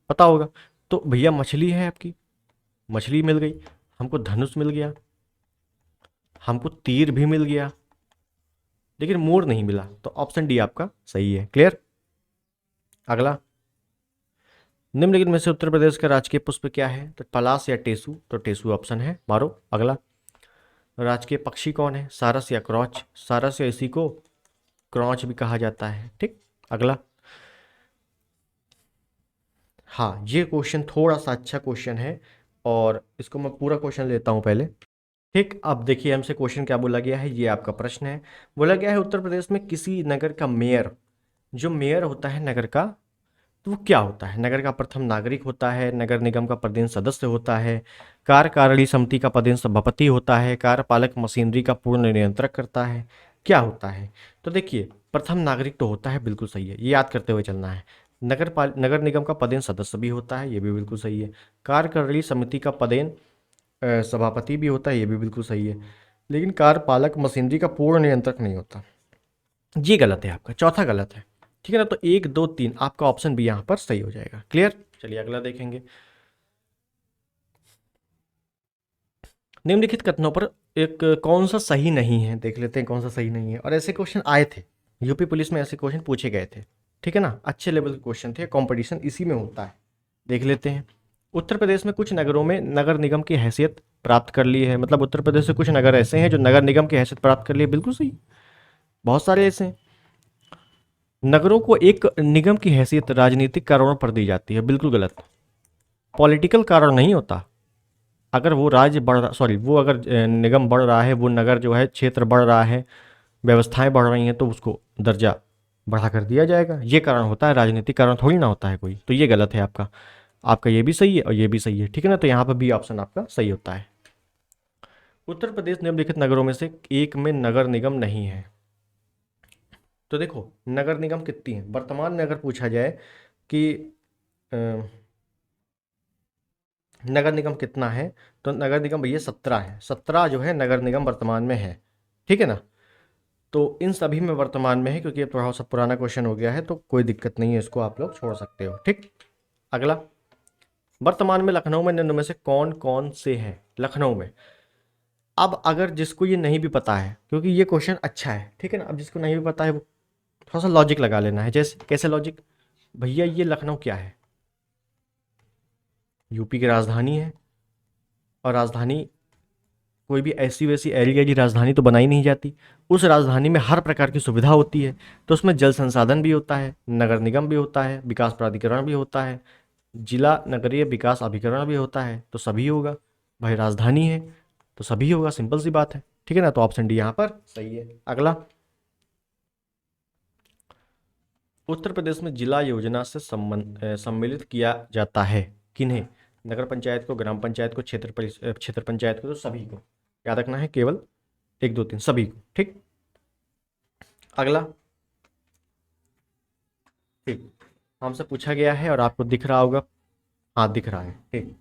पता होगा। तो भैया मछली है आपकी, मछली मिल गई, हमको धनुष मिल गया, हमको तीर भी मिल गया, लेकिन मोर नहीं मिला, तो ऑप्शन डी आपका सही है। क्लियर। अगला, निम्नलिखित में से उत्तर प्रदेश का राजकीय पुष्प क्या है? तो पलाश या टेसू? तो टेसू ऑप्शन है, मारो। अगला, राजकीय पक्षी कौन है? सारस या क्रॉच? सारस या इसी को क्रॉच भी कहा जाता है। ठीक। अगला, हाँ ये क्वेश्चन थोड़ा सा अच्छा क्वेश्चन है, और इसको मैं पूरा क्वेश्चन लेता हूं पहले। ठीक, अब देखिए हमसे क्वेश्चन क्या बोला गया है, ये आपका प्रश्न है। बोला गया है उत्तर प्रदेश में किसी नगर का मेयर, जो मेयर होता है नगर का, तो वो क्या होता है? नगर का प्रथम नागरिक होता है, नगर निगम का पदेन सदस्य होता है, कार्यकारिणी समिति का पदेन सभापति होता है, कार्यपालक मशीनरी का पूर्ण नियंत्रक करता है, क्या होता है? तो देखिए, प्रथम नागरिक तो होता है, बिल्कुल सही है, ये याद करते हुए चलना है। नगर निगम का पदेन सदस्य भी होता है, ये भी बिल्कुल सही है। कार्यकारिणी समिति का पदेन सभापति भी होता है, ये भी बिल्कुल सही है। लेकिन कार्यपालक मशीनरी का पूर्ण नियंत्रक नहीं होता, ये गलत है आपका, चौथा गलत है। ठीक है ना, तो 1 2 3 आपका ऑप्शन भी यहां पर सही हो जाएगा। क्लियर। चलिए अगला देखेंगे, निम्नलिखित कथनों पर एक कौन सा सही नहीं है, देख लेते हैं कौन सा सही नहीं है। और ऐसे क्वेश्चन आए थे यूपी पुलिस में, ऐसे क्वेश्चन पूछे गए थे। ठीक है ना, अच्छे लेवल के क्वेश्चन थे, कंपटीशन इसी में होता है। देख लेते हैं, उत्तर प्रदेश में कुछ नगरों में नगर निगम की हैसियत प्राप्त कर ली है, मतलब उत्तर प्रदेश से कुछ नगर ऐसे हैं जो नगर निगम की हैसियत प्राप्त कर लिए, बिल्कुल सही। बहुत सारे ऐसे हैं। नगरों को एक निगम की हैसियत राजनीतिक कारणों पर दी जाती है, बिल्कुल गलत। पॉलिटिकल कारण नहीं होता। अगर वो राज्य बढ़ रहा, सॉरी, वो अगर निगम बढ़ रहा है, वो नगर जो है क्षेत्र बढ़ रहा है, व्यवस्थाएं बढ़ रही हैं, तो उसको दर्जा बढ़ा कर दिया जाएगा, ये कारण होता है, राजनीतिक कारण थोड़ी ना होता है कोई। तो ये गलत है आपका, आपका ये भी सही है और ये भी सही है। ठीक है ना, तो यहाँ पर बी ऑप्शन आपका सही होता है। उत्तर प्रदेश निम्नलिखित नगरों में से एक में नगर निगम नहीं है। तो देखो, नगर निगम कितनी है वर्तमान में, अगर पूछा जाए कि अ, नगर निगम कितना है, तो नगर निगम भैया 17 है, 17 जो है नगर निगम वर्तमान में है। ठीक है ना, तो इन सभी में वर्तमान में है, क्योंकि ये थोड़ा सा पुराना क्वेश्चन हो गया है, तो कोई दिक्कत नहीं है, इसको आप लोग छोड़ सकते हो। ठीक। अगला, वर्तमान में लखनऊ में निम्न में से कौन कौन से हैं लखनऊ में? अब अगर जिसको ये नहीं भी पता है, क्योंकि ये क्वेश्चन अच्छा है, ठीक है ना, अब जिसको नहीं भी पता है वो थोड़ा सा लॉजिक लगा लेना है। जैसे कैसे लॉजिक? भैया ये लखनऊ क्या है? यूपी की राजधानी है, और राजधानी कोई भी ऐसी वैसी एरिया की राजधानी तो बनाई नहीं जाती। उस राजधानी में हर प्रकार की सुविधा होती है, तो उसमें जल संसाधन भी होता है, नगर निगम भी होता है, विकास प्राधिकरण भी होता है, जिला नगरीय विकास अभिकरण भी होता है, तो सभी होगा। भाई राजधानी है तो सभी होगा, सिंपल सी बात है। ठीक है ना, तो ऑप्शन डी यहाँ पर सही है। अगला, उत्तर प्रदेश में जिला योजना से सम्मिलित किया जाता है किन्हें? नगर पंचायत को, ग्राम पंचायत को, क्षेत्र पंचायत को, तो सभी को। याद रखना है, केवल 1 2 3 सभी को। ठीक। अगला, ठीक, हमसे पूछा गया है और आपको दिख रहा होगा, हाँ दिख रहा है। ठीक,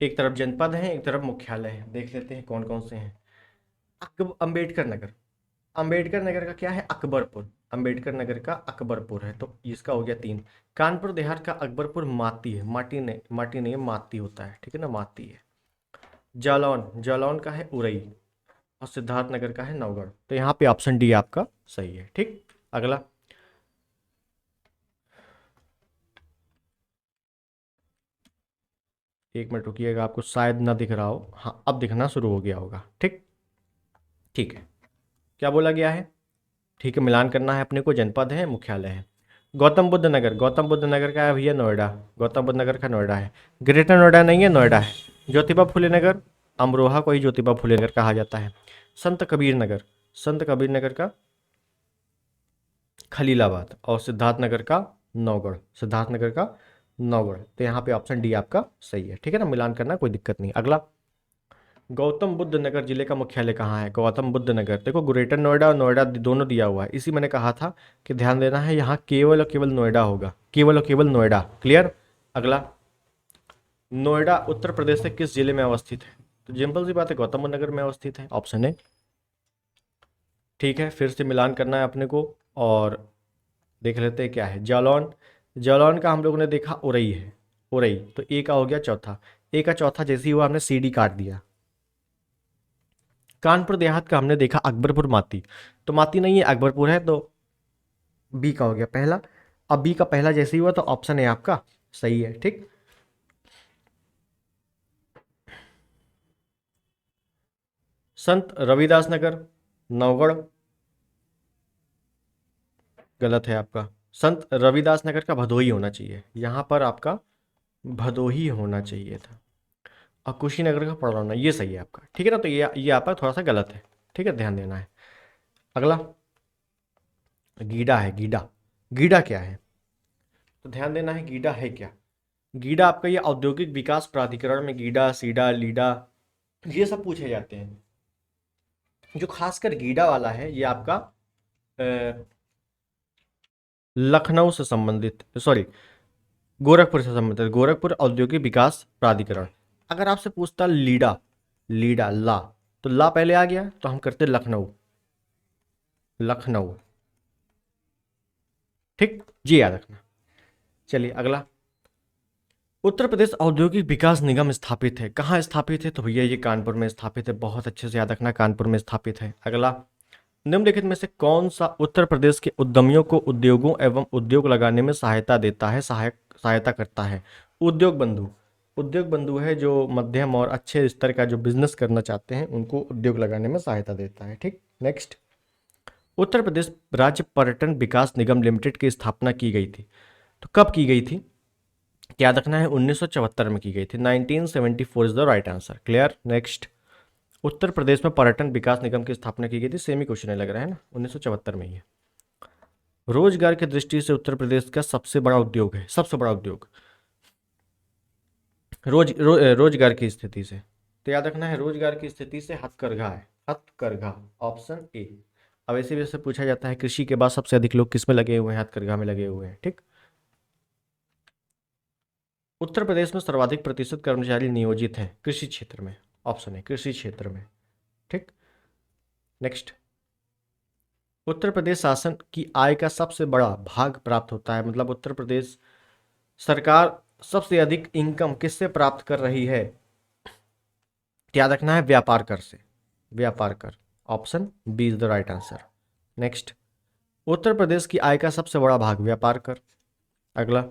एक तरफ जनपद है, एक तरफ मुख्यालय है, देख लेते हैं कौन कौन से हैं। अंबेडकर नगर, अंबेडकर नगर का क्या है? अकबरपुर, अंबेडकर नगर का अकबरपुर है, तो इसका हो गया 3। कानपुर देहात का अकबरपुर माती है, माटी नहीं है, माती होता है। ठीक है ना, माती है। जालौन, जालौन का है उरई, और सिद्धार्थनगर का है नवगढ़, तो यहाँ पे ऑप्शन डी आपका सही है। ठीक। अगला, एक मिनट रुकिएगा, आपको शायद ना दिख रहा हो, हाँ अब दिखना शुरू हो गया होगा। ठीक, ठीक है। क्या बोला गया है? ठीक है, मिलान करना है अपने को। जनपद है, मुख्यालय है। गौतम बुद्ध नगर, गौतम बुद्ध नगर का है भैया नोएडा, गौतम बुद्ध नगर का नोएडा है। ग्रेटर नोएडा नहीं है, नोएडा है। ज्योतिबा फुले नगर, अमरोहा को ही ज्योतिबा फुले नगर कहा जाता है। संत कबीर नगर, संत कबीर नगर का खलीलाबाद, और सिद्धार्थ नगर का नौगढ़, सिद्धार्थ नगर का नौगढ़। तो यहाँ पे ऑप्शन डी आपका सही है। ठीक है ना, मिलान करना कोई दिक्कत नहीं। अगला, गौतम बुद्ध नगर जिले का मुख्यालय कहाँ है? गौतम बुद्ध नगर, देखो ग्रेटर नोएडा और नोएडा दोनों दिया हुआ है, इसी मैंने कहा था कि ध्यान देना है, यहाँ केवल और केवल नोएडा होगा, केवल और केवल नोएडा। क्लियर? अगला, नोएडा उत्तर प्रदेश से किस जिले में अवस्थित है? तो सिंपल सी बात है, गौतम बुद्ध नगर में अवस्थित है, ऑप्शन है। ठीक है, फिर से मिलान करना है अपने को, और देख लेते हैं क्या है। जालौन, जालौन का हम लोगों ने देखा उरई है, उरई, तो ए का हो गया चौथा। ए का चौथा जैसे ही हुआ हमने सी डी काट दिया। कानपुर देहात का हमने देखा अकबरपुर माती, तो माती नहीं है, अकबरपुर है, तो बी का हो गया पहला। अब बी का पहला जैसे ही हुआ तो ऑप्शन है आपका सही है। ठीक, संत रविदास नगर नवगढ़, गलत है आपका। संत रविदास नगर का भदोही होना चाहिए, यहां पर आपका भदोही होना चाहिए था। और कुशीनगर का पड़रौना, ये सही है आपका। ठीक है ना, तो ये आपका थोड़ा सा गलत है। ठीक है, ध्यान देना है। अगला, गीडा है, गीडा, गीडा क्या है? तो ध्यान देना है, गीडा है क्या? गीडा आपका ये औद्योगिक विकास प्राधिकरण में गीडा, सीडा, लीडा, ये सब पूछे जाते हैं। जो खासकर गीडा वाला है ये आपका लखनऊ से संबंधित, सॉरी गोरखपुर से संबंधित, गोरखपुर औद्योगिक विकास प्राधिकरण। अगर आपसे पूछता लीडा, लीडा ला, तो ला पहले आ गया, तो हम करते लखनऊ, लखनऊ। ठीक, जी याद रखना। चलिए अगला, उत्तर प्रदेश औद्योगिक विकास निगम स्थापित है, कहाँ स्थापित है? तो भैया ये कानपुर में स्थापित है, बहुत अच्छे से याद रखना, कानपुर में स्थापित है। अगला, निम्नलिखित में से कौन सा उत्तर प्रदेश के उद्यमियों को उद्योगों एवं उद्योग लगाने में सहायता देता है, सहायता करता है? उद्योग बंधु, उद्योग बंधु है जो मध्यम और अच्छे स्तर का जो बिजनेस करना चाहते हैं उनको उद्योग लगाने में सहायता देता है। ठीक, नेक्स्ट, उत्तर प्रदेश राज्य पर्यटन विकास निगम लिमिटेड की स्थापना की गई थी, तो कब की गई थी? याद रखना है 1974 में की गई थी, 1974 is the right answer. Clear? Next, Uttar Pradesh में पर्यटन विकास निगम की स्थापना की गई थी, सेम ही क्वेश्चन लग रहा है ना, 1974 में ही है। रोजगार की दृष्टि से उत्तर प्रदेश का सबसे बड़ा उद्योग है, सबसे बड़ा उद्योग रोजगार की स्थिति से, तो याद रखना है रोजगार की स्थिति से हथकरघा है, हथकरघा, ऑप्शन ए। अब ऐसे वैसे पूछा जाता है कृषि के बाद सबसे अधिक लोग किस में लगे हुए हैं? हथकरघा में लगे हुए हैं। ठीक, उत्तर प्रदेश में सर्वाधिक प्रतिशत कर्मचारी नियोजित हैं कृषि क्षेत्र में, ऑप्शन है कृषि क्षेत्र में। ठीक, नेक्स्ट, उत्तर प्रदेश शासन की आय का सबसे बड़ा भाग प्राप्त होता है, मतलब उत्तर प्रदेश सरकार सबसे अधिक इनकम किससे प्राप्त कर रही है? याद रखना है व्यापार कर से, व्यापार कर, option B is the right answer. Next, Uttar Pradesh की आय का सबसे बड़ा भाग व्यापार कर। अगला,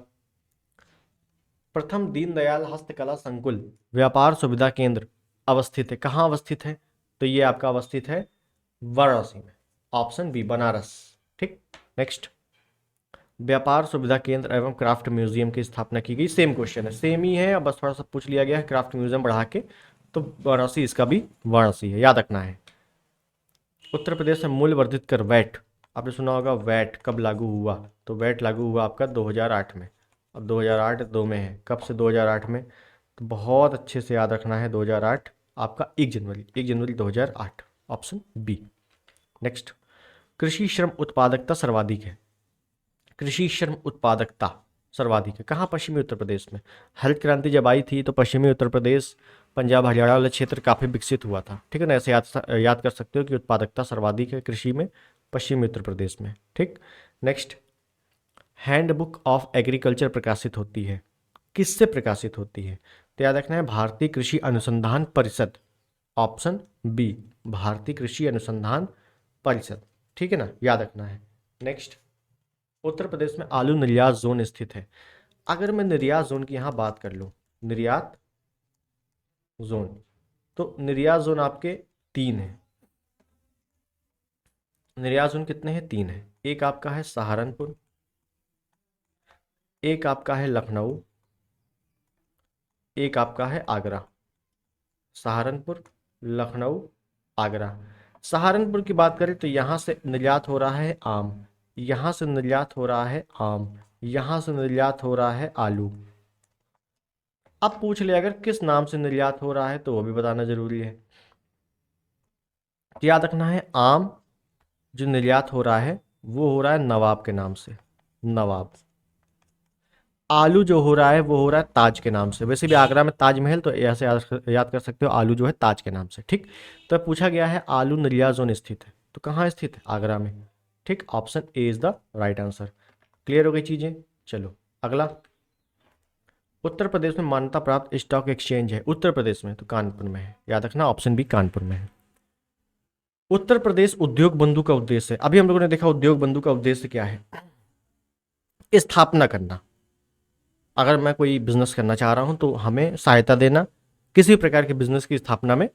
प्रथम दीनदयाल हस्तकला संकुल व्यापार सुविधा केंद्र अवस्थित है, कहाँ अवस्थित है? तो ये आपका अवस्थित है वाराणसी में, ऑप्शन बी बनारस। ठीक, नेक्स्ट, व्यापार सुविधा केंद्र एवं क्राफ्ट म्यूजियम की स्थापना की गई, सेम क्वेश्चन है, सेम ही है, बस थोड़ा सा पूछ लिया गया है क्राफ्ट म्यूजियम बढ़ा के, तो वाराणसी, इसका भी वाराणसी है, याद रखना है। उत्तर प्रदेश में मूल्य वर्धित कर वैट, आपने सुना होगा वैट कब लागू हुआ? तो वैट लागू हुआ आपका 2008 में, अब 2008 दो में है, कब से 2008 में? तो बहुत अच्छे से याद रखना है 2008 आपका 1 जनवरी, 1 जनवरी 2008, ऑप्शन बी। नेक्स्ट, कृषि श्रम उत्पादकता सर्वाधिक है, कृषि श्रम उत्पादकता सर्वाधिक है कहाँ? पश्चिमी उत्तर प्रदेश में। हरित क्रांति जब आई थी तो पश्चिमी उत्तर प्रदेश, पंजाब हरियाणा वाला क्षेत्र काफ़ी विकसित हुआ था। ठीक है ना, ऐसे याद कर सकते हो कि उत्पादकता सर्वाधिक है कृषि में पश्चिमी उत्तर प्रदेश में। ठीक, नेक्स्ट, हैंडबुक ऑफ एग्रीकल्चर प्रकाशित होती है, किससे प्रकाशित होती है? तो याद रखना है भारतीय कृषि अनुसंधान परिषद, ऑप्शन बी भारतीय कृषि अनुसंधान परिषद। ठीक है ना, याद रखना है। नेक्स्ट, उत्तर प्रदेश में आलू निर्यात जोन स्थित है, अगर मैं निर्यात जोन की यहाँ बात कर लूँ, निर्यात जोन। तो निर्यात जोन आपके 3 है। निर्यात जोन कितने हैं? 3 है। एक आपका है सहारनपुर, एक आपका है लखनऊ, एक आपका है आगरा। सहारनपुर, लखनऊ, आगरा। सहारनपुर की बात करें तो यहाँ से निर्यात हो रहा है आम, यहाँ से निर्यात हो रहा है आम, यहाँ से निर्यात हो रहा है आलू। अब पूछ ले अगर किस नाम से निर्यात हो रहा है तो वो भी बताना जरूरी है। तो याद रखना है आम जो निर्यात हो रहा है वो हो रहा है नवाब के नाम से, नवाब। आलू जो हो रहा है वो हो रहा है ताज के नाम से। वैसे भी आगरा में ताजमहल, तो ऐसे याद कर सकते हो आलू जो है ताज के नाम से। ठीक, तो पूछा गया है आलू निर्यात जोन स्थित है, तो कहाँ स्थित है? आगरा में। ठीक, option A is the right answer. Clear हो गई चीजें? चलो अगला। उत्तर प्रदेश में मान्यता प्राप्त स्टॉक एक्सचेंज है उत्तर प्रदेश में, तो कानपुर में है। याद रखना ऑप्शन बी कानपुर में है। उत्तर प्रदेश उद्योग बंधु का उद्देश्य है, अभी हम लोगों ने देखा उद्योग बंधु का उद्देश्य क्या है? स्थापना करना। अगर मैं कोई बिजनेस करना चाह रहा हूं तो हमें सहायता देना, किसी प्रकार के बिजनेस की स्थापना में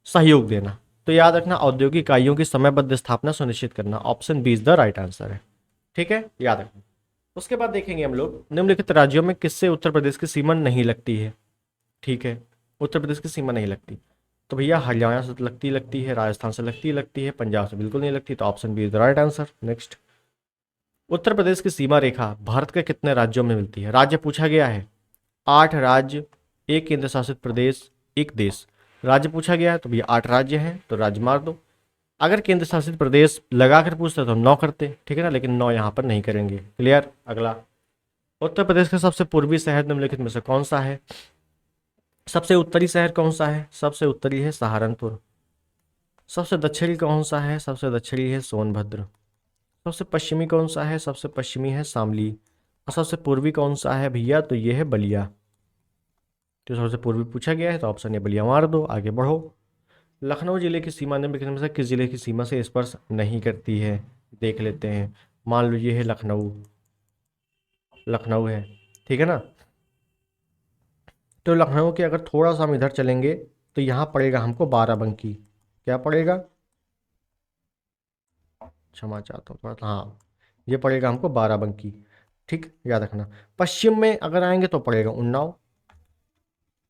सहयोग देना। तो याद रखना औद्योगिक इकाइयों की समयबद्ध स्थापना सुनिश्चित करना। Option B is the right answer है। ठीक है, याद रखना। उसके बाद देखेंगे हम लोग निम्नलिखित राज्यों में किससे उत्तर प्रदेश की सीमा नहीं लगती है। ठीक है, उत्तर प्रदेश की सीमा नहीं लगती, तो भैया हरियाणा से लगती लगती है, राजस्थान से लगती है, पंजाब से बिल्कुल नहीं लगती, तो option B is the right answer. Next, Uttar Pradesh की सीमा रेखा भारत के कितने राज्यों में मिलती है? राज्य पूछा गया है, 8 राज्य, एक केंद्र शासित प्रदेश, एक देश। राज्य पूछा गया है तो भैया 8 राज्य हैं, तो राज्य मार दो। अगर केंद्र शासित प्रदेश लगा कर पूछते तो 9 करते, ठीक है ना, लेकिन 9 यहाँ पर नहीं करेंगे। क्लियर? अगला, उत्तर प्रदेश का सबसे पूर्वी शहर निम्नलिखित में से कौन सा है? सबसे उत्तरी शहर कौन सा है? सबसे उत्तरी है सहारनपुर। सबसे दक्षिणी कौन सा है? सबसे दक्षिणी है सोनभद्र। सबसे पश्चिमी कौन सा है? सबसे पश्चिमी है शामली। और सबसे पूर्वी कौन सा है भैया? तो ये है बलिया। तो सबसे पूर्वी पूछा गया है तो ऑप्शन ए बलिया मार दो, आगे बढ़ो। लखनऊ जिले की सीमा निम्नलिखित में से किस जिले की सीमा से स्पर्श नहीं करती है? देख लेते हैं। मान लो ये है लखनऊ, लखनऊ है, ठीक है ना। तो लखनऊ के अगर थोड़ा सा हम इधर चलेंगे तो यहाँ पड़ेगा हमको बाराबंकी। क्या पड़ेगा? क्षमा चाहता हूँ थोड़ा सा, हाँ, ये पड़ेगा हमको बाराबंकी। ठीक, याद रखना। पश्चिम में अगर आएंगे तो पड़ेगा उन्नाव,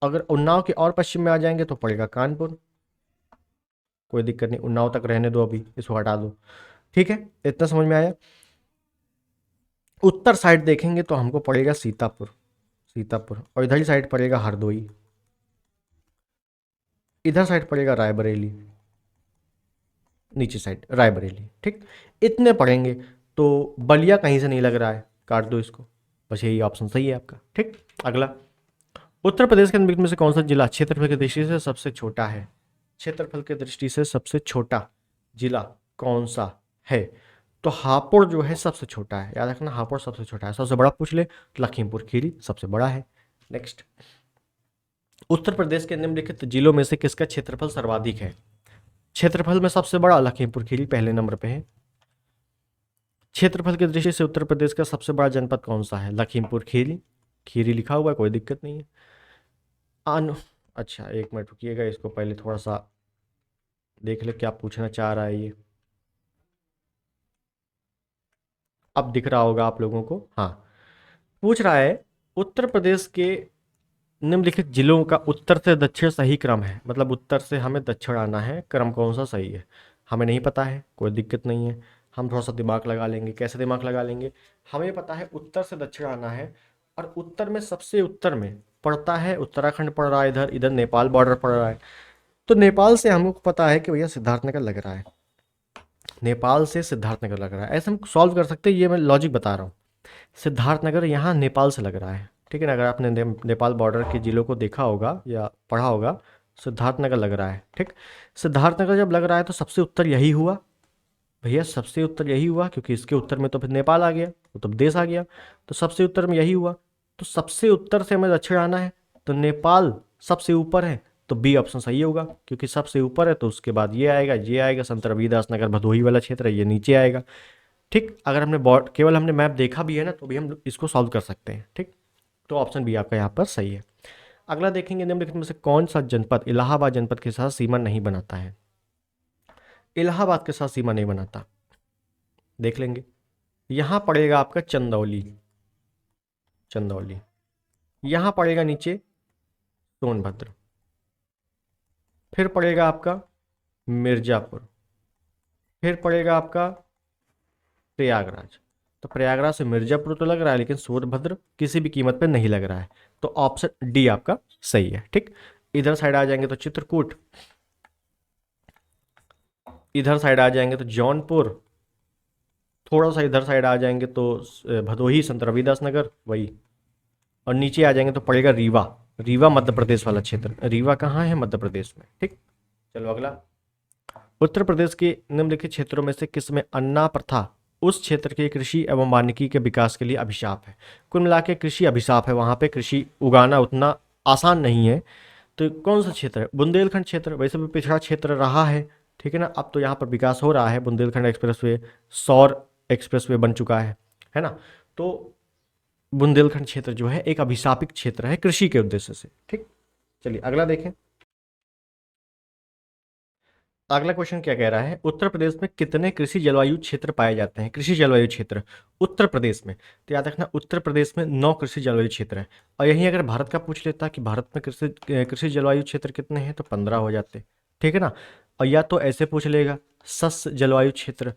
अगर उन्नाव के और पश्चिम में आ जाएंगे तो पड़ेगा कानपुर। कोई दिक्कत नहीं, उन्नाव तक रहने दो, अभी इसको हटा दो। ठीक है, इतना समझ में आया। उत्तर साइड देखेंगे तो हमको पड़ेगा सीतापुर, सीतापुर, और इधर ही साइड पड़ेगा हरदोई, इधर साइड पड़ेगा रायबरेली, नीचे साइड रायबरेली। ठीक, इतने पड़ेंगे। तो बलिया कहीं से नहीं लग रहा है, काट दो इसको, बस यही ऑप्शन सही है आपका। ठीक, अगला, उत्तर प्रदेश के निम्नलिखित में से कौन सा जिला क्षेत्रफल की दृष्टि से सबसे छोटा है? क्षेत्रफल की दृष्टि से सबसे छोटा जिला कौन सा है? तो हापुड़ जो है सबसे छोटा है। याद रखना हापुड़ सबसे छोटा है। सबसे बड़ा पूछ ले तो लखीमपुर खीरी सबसे बड़ा है। नेक्स्ट, उत्तर प्रदेश के निम्नलिखित जिलों में से किसका क्षेत्रफल सर्वाधिक है? क्षेत्रफल में सबसे बड़ा लखीमपुर खीरी पहले नंबर पे है। क्षेत्रफल की दृष्टि से उत्तर प्रदेश का सबसे बड़ा जनपद कौन सा है? लखीमपुर खीरी, खीरी लिखा हुआ है, कोई दिक्कत नहीं है। अनु अच्छा एक मिनट रुकिएगा, इसको पहले थोड़ा सा देख ले क्या पूछना चाह रहा है ये। अब दिख रहा होगा आप लोगों को, हाँ। पूछ रहा है उत्तर प्रदेश के निम्नलिखित जिलों का उत्तर से दक्षिण सही क्रम है, मतलब उत्तर से हमें दक्षिण आना है, क्रम कौन सा सही है? हमें नहीं पता है, कोई दिक्कत नहीं है, हम थोड़ा सा दिमाग लगा लेंगे। कैसे दिमाग लगा लेंगे? हमें पता है उत्तर से दक्षिण आना है, और उत्तर में सबसे उत्तर में पड़ता है उत्तराखंड पड़ रहा है, इधर इधर नेपाल बॉर्डर पड़ रहा है। तो नेपाल से हमको पता है कि भैया सिद्धार्थनगर लग रहा है, नेपाल से सिद्धार्थनगर लग रहा है। ऐसे हम सॉल्व कर सकते हैं, ये मैं लॉजिक बता रहा हूँ। सिद्धार्थनगर यहाँ नेपाल से लग रहा है, ठीक है ना। अगर आपने नेपाल बॉर्डर के जिलों को देखा होगा या पढ़ा होगा, सिद्धार्थनगर लग रहा है। ठीक, सिद्धार्थनगर जब लग रहा है तो सबसे उत्तर यही हुआ भैया, सबसे उत्तर यही हुआ, क्योंकि इसके उत्तर में तो फिर नेपाल आ गया, तो तब देश आ गया, तो सबसे उत्तर में यही हुआ। तो सबसे उत्तर से हमें दक्षिण आना है, तो नेपाल सबसे ऊपर है, तो बी ऑप्शन सही होगा, क्योंकि सबसे ऊपर है तो उसके बाद ये आएगा संत रविदास नगर भदोही वाला क्षेत्र है, ये नीचे आएगा। ठीक, अगर हमने केवल हमने मैप देखा भी है ना तो भी हम इसको सॉल्व कर सकते हैं। ठीक, तो ऑप्शन बी आपका यहाँ पर सही है। अगला देखेंगे निम्नलिखित में से कौन सा जनपद इलाहाबाद जनपद के साथ सीमा नहीं बनाता है। इलाहाबाद के साथ सीमा नहीं बनाता, देख लेंगे। यहां पड़ेगा आपका चंदौली, चंदौली। यहां पड़ेगा नीचे सोनभद्र, फिर पड़ेगा आपका मिर्जापुर, फिर पड़ेगा आपका प्रयागराज। तो प्रयागराज से मिर्जापुर तो लग रहा है, लेकिन सोनभद्र किसी भी कीमत पे नहीं लग रहा है, तो ऑप्शन डी आपका सही है। ठीक, इधर साइड आ जाएंगे तो चित्रकूट, इधर साइड आ जाएंगे तो जौनपुर, थोड़ा सा इधर साइड आ जाएंगे तो भदोही संत रविदास नगर वही, और नीचे आ जाएंगे तो पड़ेगा रीवा। रीवा मध्य प्रदेश वाला क्षेत्र, रीवा कहाँ है? मध्य प्रदेश में। ठीक, चलो अगला। उत्तर प्रदेश के निम्नलिखित क्षेत्रों में से किसमें अन्ना प्रथा उस क्षेत्र के कृषि एवं वानिकी के विकास के लिए अभिशाप है? कुल मिला के कृषि अभिशाप है, वहां पे कृषि उगाना उतना आसान नहीं है। तो कौन सा क्षेत्र है? बुंदेलखंड क्षेत्र। वैसे भी पिछड़ा क्षेत्र रहा है, ठीक है ना। अब तो यहाँ पर विकास हो रहा है, बुंदेलखंड एक्सप्रेसवे, सौर एक्सप्रेसवे बन चुका है ना। तो बुंदेलखंड क्षेत्र जो है एक अभिशापित क्षेत्र है कृषि के उद्देश्य से। ठीक, चलिए अगला देखें। अगला क्वेश्चन क्या कह रहा है? उत्तर प्रदेश में कितने कृषि जलवायु क्षेत्र पाए जाते हैं? कृषि जलवायु क्षेत्र उत्तर प्रदेश में, तो याद रखना उत्तर प्रदेश में 9 कृषि जलवायु क्षेत्र है। और यही अगर भारत का पूछ लेता कि भारत में कृषि जलवायु क्षेत्र कितने हैं, तो 15 हो जाते, ठीक है ना। और या तो ऐसे पूछ लेगा सस्य जलवायु क्षेत्र,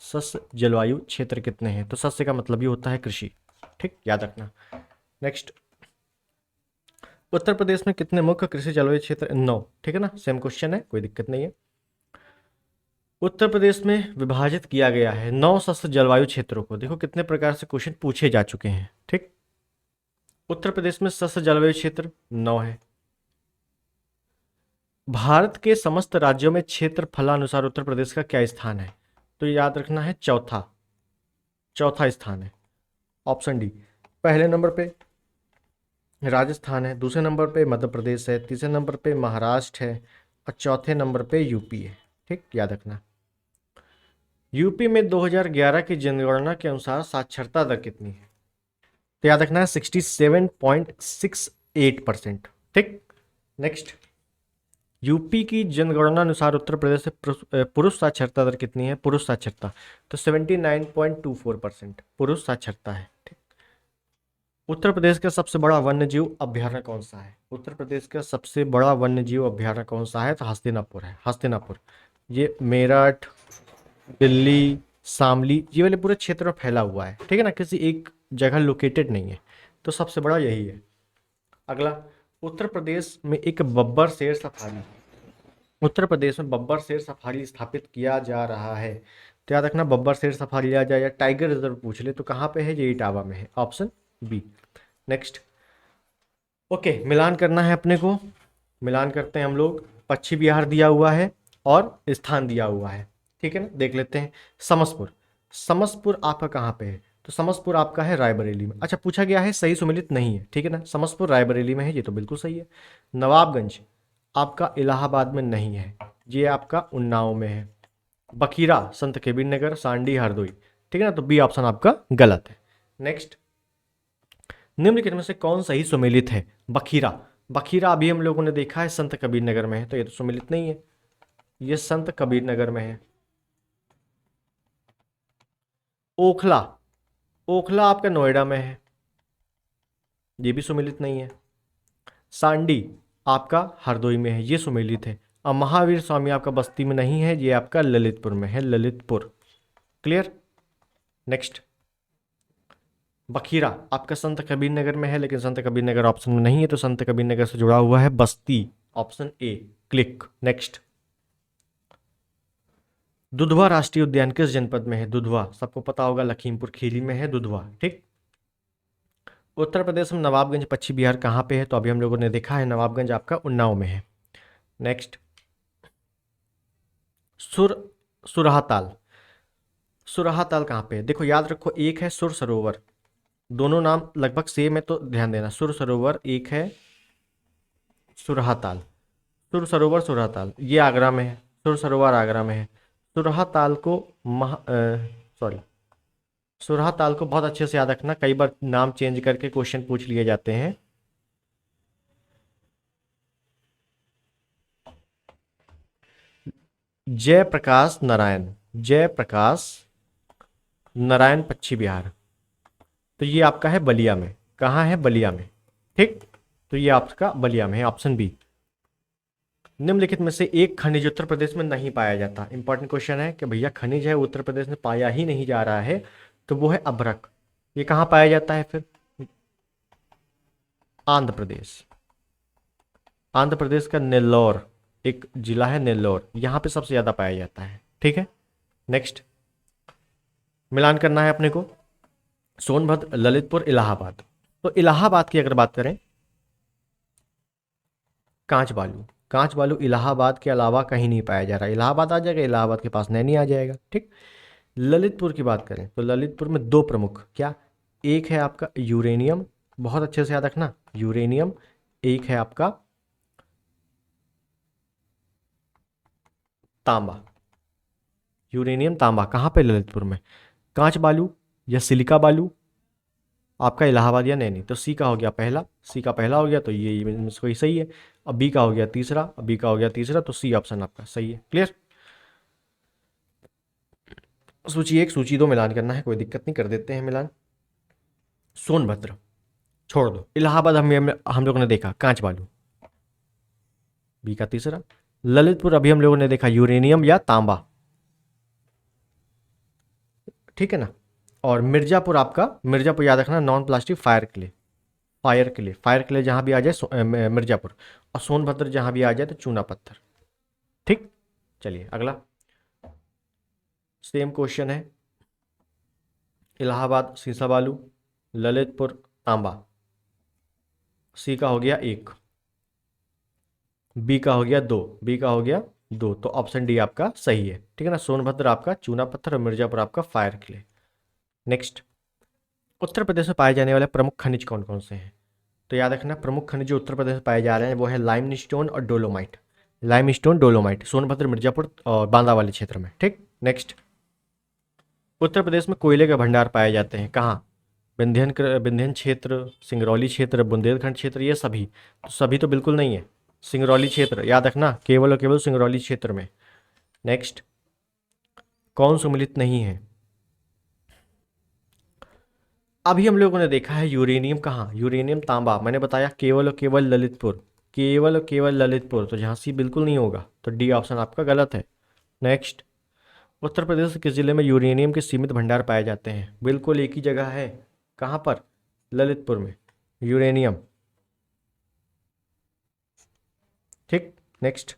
सस्य जलवायु क्षेत्र कितने हैं, तो सस्य का मतलब ये होता है कृषि। ठीक, याद रखना। नेक्स्ट, उत्तर प्रदेश में कितने मुख्य कृषि जलवायु क्षेत्र? 9, ठीक है ना। सेम क्वेश्चन है, कोई दिक्कत नहीं है। उत्तर प्रदेश में विभाजित किया गया है 9 सस्य जलवायु क्षेत्रों को। देखो कितने प्रकार से क्वेश्चन पूछे जा चुके हैं। ठीक, उत्तर प्रदेश में सस्य जलवायु क्षेत्र 9 है। भारत के समस्त राज्यों में क्षेत्र फलानुसार उत्तर प्रदेश का क्या स्थान है? तो याद रखना है चौथा, चौथा स्थान है, ऑप्शन डी। पहले नंबर पे राजस्थान है, दूसरे नंबर पे मध्य प्रदेश है, तीसरे नंबर पे महाराष्ट्र है, और चौथे नंबर पे यूपी है। ठीक, याद रखना। यूपी में 2011 की जनगणना के अनुसार साक्षरता दर कितनी है? तो याद रखना है 67.68%। ठीक, नेक्स्ट, यूपी की जनगणना अनुसार उत्तर प्रदेश से पुरुष साक्षरता दर कितनी है? पुरुष साक्षरता तो 79.24% पुरुष साक्षरता है। ठीक, उत्तर प्रदेश का सबसे बड़ा वन्यजीव अभ्यारण्य कौन सा है? उत्तर प्रदेश का सबसे बड़ा वन्यजीव अभ्यारण्य कौन सा है? तो हस्तिनापुर है, हस्तिनापुर। ये मेरठ, दिल्ली, शामली, ये वाले पूरे क्षेत्र में फैला हुआ है, ठीक है ना, किसी एक जगह लोकेटेड नहीं है, तो सबसे बड़ा यही है। अगला, उत्तर प्रदेश में एक बब्बर शेर सफारी, उत्तर प्रदेश में बब्बर शेर सफारी स्थापित किया जा रहा है। तो याद रखना बब्बर शेर सफारी लिया जाए या टाइगर रिजर्व पूछ ले तो कहाँ पे है? ये इटावा में है, ऑप्शन बी। नेक्स्ट, ओके, मिलान करना है अपने को, मिलान करते हैं हम लोग। पश्चिम बिहार दिया हुआ है और स्थान दिया हुआ है, ठीक है ना। देख लेते हैं समसपुर, समसपुर आपका कहाँ पे है? तो समसपुर आपका है रायबरेली में। अच्छा, पूछा गया है सही सुमेलित नहीं है, ठीक है ना। समसपुर रायबरेली में है, ये तो बिल्कुल सही है। नवाबगंज आपका इलाहाबाद में नहीं है, ये आपका उन्नाव में है। बखीरा संत कबीर नगर, सांडी, हरदोई, ठीक है ना, तो बी ऑप्शन आपका गलत है। नेक्स्ट, निम्नलिखित में से कौन सही सुमेलित है? बखीरा, बखीरा अभी हम लोगों ने देखा है संत कबीर नगर में है, तो ये तो सुमेलित नहीं है, ये संत कबीर नगर में है। ओखला, ओखला आपका नोएडा में है, ये भी सुमेलित नहीं है। सांडी आपका हरदोई में है, ये सुमेलित है। और महावीर स्वामी आपका बस्ती में नहीं है, ये आपका ललितपुर में है, ललितपुर। क्लियर। नेक्स्ट, बखीरा आपका संत कबीर नगर में है, लेकिन संत कबीर नगर ऑप्शन में नहीं है, तो संत कबीर नगर से जुड़ा हुआ है बस्ती, option A, click. Next, Dudhwa राष्ट्रीय उद्यान किस जनपद में है? दुधवा सबको पता होगा, लखीमपुर खीरी में है दुधवा। ठीक, उत्तर प्रदेश में नवाबगंज पश्चिम बिहार कहाँ पे है? तो अभी हम लोगों ने देखा है नवाबगंज आपका उन्नाव में है। नेक्स्ट, सुरहाताल, सुरहाताल कहाँ पे है? देखो याद रखो, एक है सुर सरोवर, दोनों नाम लगभग सेम है, तो ध्यान देना। सुर सरोवर एक है, सुरहाताल, सुर सरोवर सुरहाताल, ये आगरा में है, सुर सरोवर आगरा में है। सुरहाताल को सुरहाताल को बहुत अच्छे से याद रखना, कई बार नाम चेंज करके क्वेश्चन पूछ लिए जाते हैं। जयप्रकाश नारायण, जयप्रकाश नारायण पक्षी विहार, तो ये आपका है बलिया में। कहाँ है? बलिया में। ठीक, तो ये आपका बलिया में है, ऑप्शन बी। निम्नलिखित में से एक खनिज उत्तर प्रदेश में नहीं पाया जाता। इंपॉर्टेंट क्वेश्चन है कि भैया खनिज है उत्तर प्रदेश में पाया ही नहीं जा रहा है, तो वो है अभ्रक। ये कहाँ पाया जाता है फिर? आंध्र प्रदेश। आंध्र प्रदेश का नेल्लोर एक जिला है, नेल्लोर, यहां पे सबसे ज्यादा पाया जाता है। ठीक है, नेक्स्ट मिलान करना है अपने को। सोनभद्र, ललितपुर, इलाहाबाद। तो इलाहाबाद की अगर बात करें, कांच बालू, कांच बालू इलाहाबाद के अलावा कहीं नहीं पाया जा रहा। इलाहाबाद आ जाएगा, इलाहाबाद के पास नैनी आ जाएगा। ठीक, ललितपुर की बात करें तो ललितपुर में दो प्रमुख, क्या? एक है आपका यूरेनियम, बहुत अच्छे से याद रखना, यूरेनियम। एक है आपका तांबा, यूरेनियम तांबा। कहाँ पे? ललितपुर में। कांच बालू या सिलिका बालू आपका इलाहाबाद या नैनी। तो सी का हो गया पहला, सी का पहला हो गया, तो ये इसको सही है। अब बी का हो गया तीसरा, अब बी का हो गया तीसरा, तो सी ऑप्शन आपका सही है। क्लियर? सूची एक सूची दो मिलान करना है, कोई दिक्कत नहीं, कर देते हैं मिलान। सोनभद्र छोड़ दो, इलाहाबाद हम लोगों ने देखा कांच बालू, बी का तीसरा। ललितपुर अभी हम लोगों ने देखा यूरेनियम या तांबा, ठीक है ना। और मिर्जापुर आपका, मिर्जापुर याद रखना नॉन प्लास्टिक फायर के लिए, फायर के लिए, फायर के लिए जहां भी आ जाए मिर्जापुर। और सोनभद्र जहां भी आ जाए तो चूना पत्थर। ठीक, चलिए अगला सेम क्वेश्चन है। इलाहाबाद सीसा बालू, ललितपुर तांबा। सी का हो गया एक, बी का हो गया दो, बी का हो गया दो, तो ऑप्शन डी आपका सही है। ठीक है ना, सोनभद्र आपका चूना पत्थर और मिर्जापुर आपका फायर के लिए। नेक्स्ट, उत्तर प्रदेश में पाए जाने वाले प्रमुख खनिज कौन कौन से हैं? तो याद रखना प्रमुख खनिज जो उत्तर प्रदेश में पाए जा रहे हैं वो है लाइमस्टोन और dolomite. Limestone, dolomite, Sonbhadra, Mirzapur और बांदा वाले क्षेत्र में। ठीक, नेक्स्ट, उत्तर प्रदेश में कोयले के भंडार पाए जाते हैं कहाँ? विंध्यन क्षेत्र, सिंगरौली क्षेत्र, बुंदेलखंड क्षेत्र, ये सभी। तो सभी तो बिल्कुल नहीं है, सिंगरौली क्षेत्र याद रखना, केवल और केवल सिंगरौली क्षेत्र में। नेक्स्ट, कौन सम्मिलित नहीं है? अभी हम लोगों ने देखा है यूरेनियम कहाँ? यूरेनियम तांबा, मैंने बताया केवल और केवल ललितपुर, केवल और केवल ललितपुर, तो झांसी बिल्कुल नहीं होगा, तो डी ऑप्शन आपका गलत है। नेक्स्ट, उत्तर प्रदेश के जिले में यूरेनियम के सीमित भंडार पाए जाते हैं? बिल्कुल एक ही जगह है, कहाँ पर? ललितपुर में यूरेनियम। ठीक, नेक्स्ट,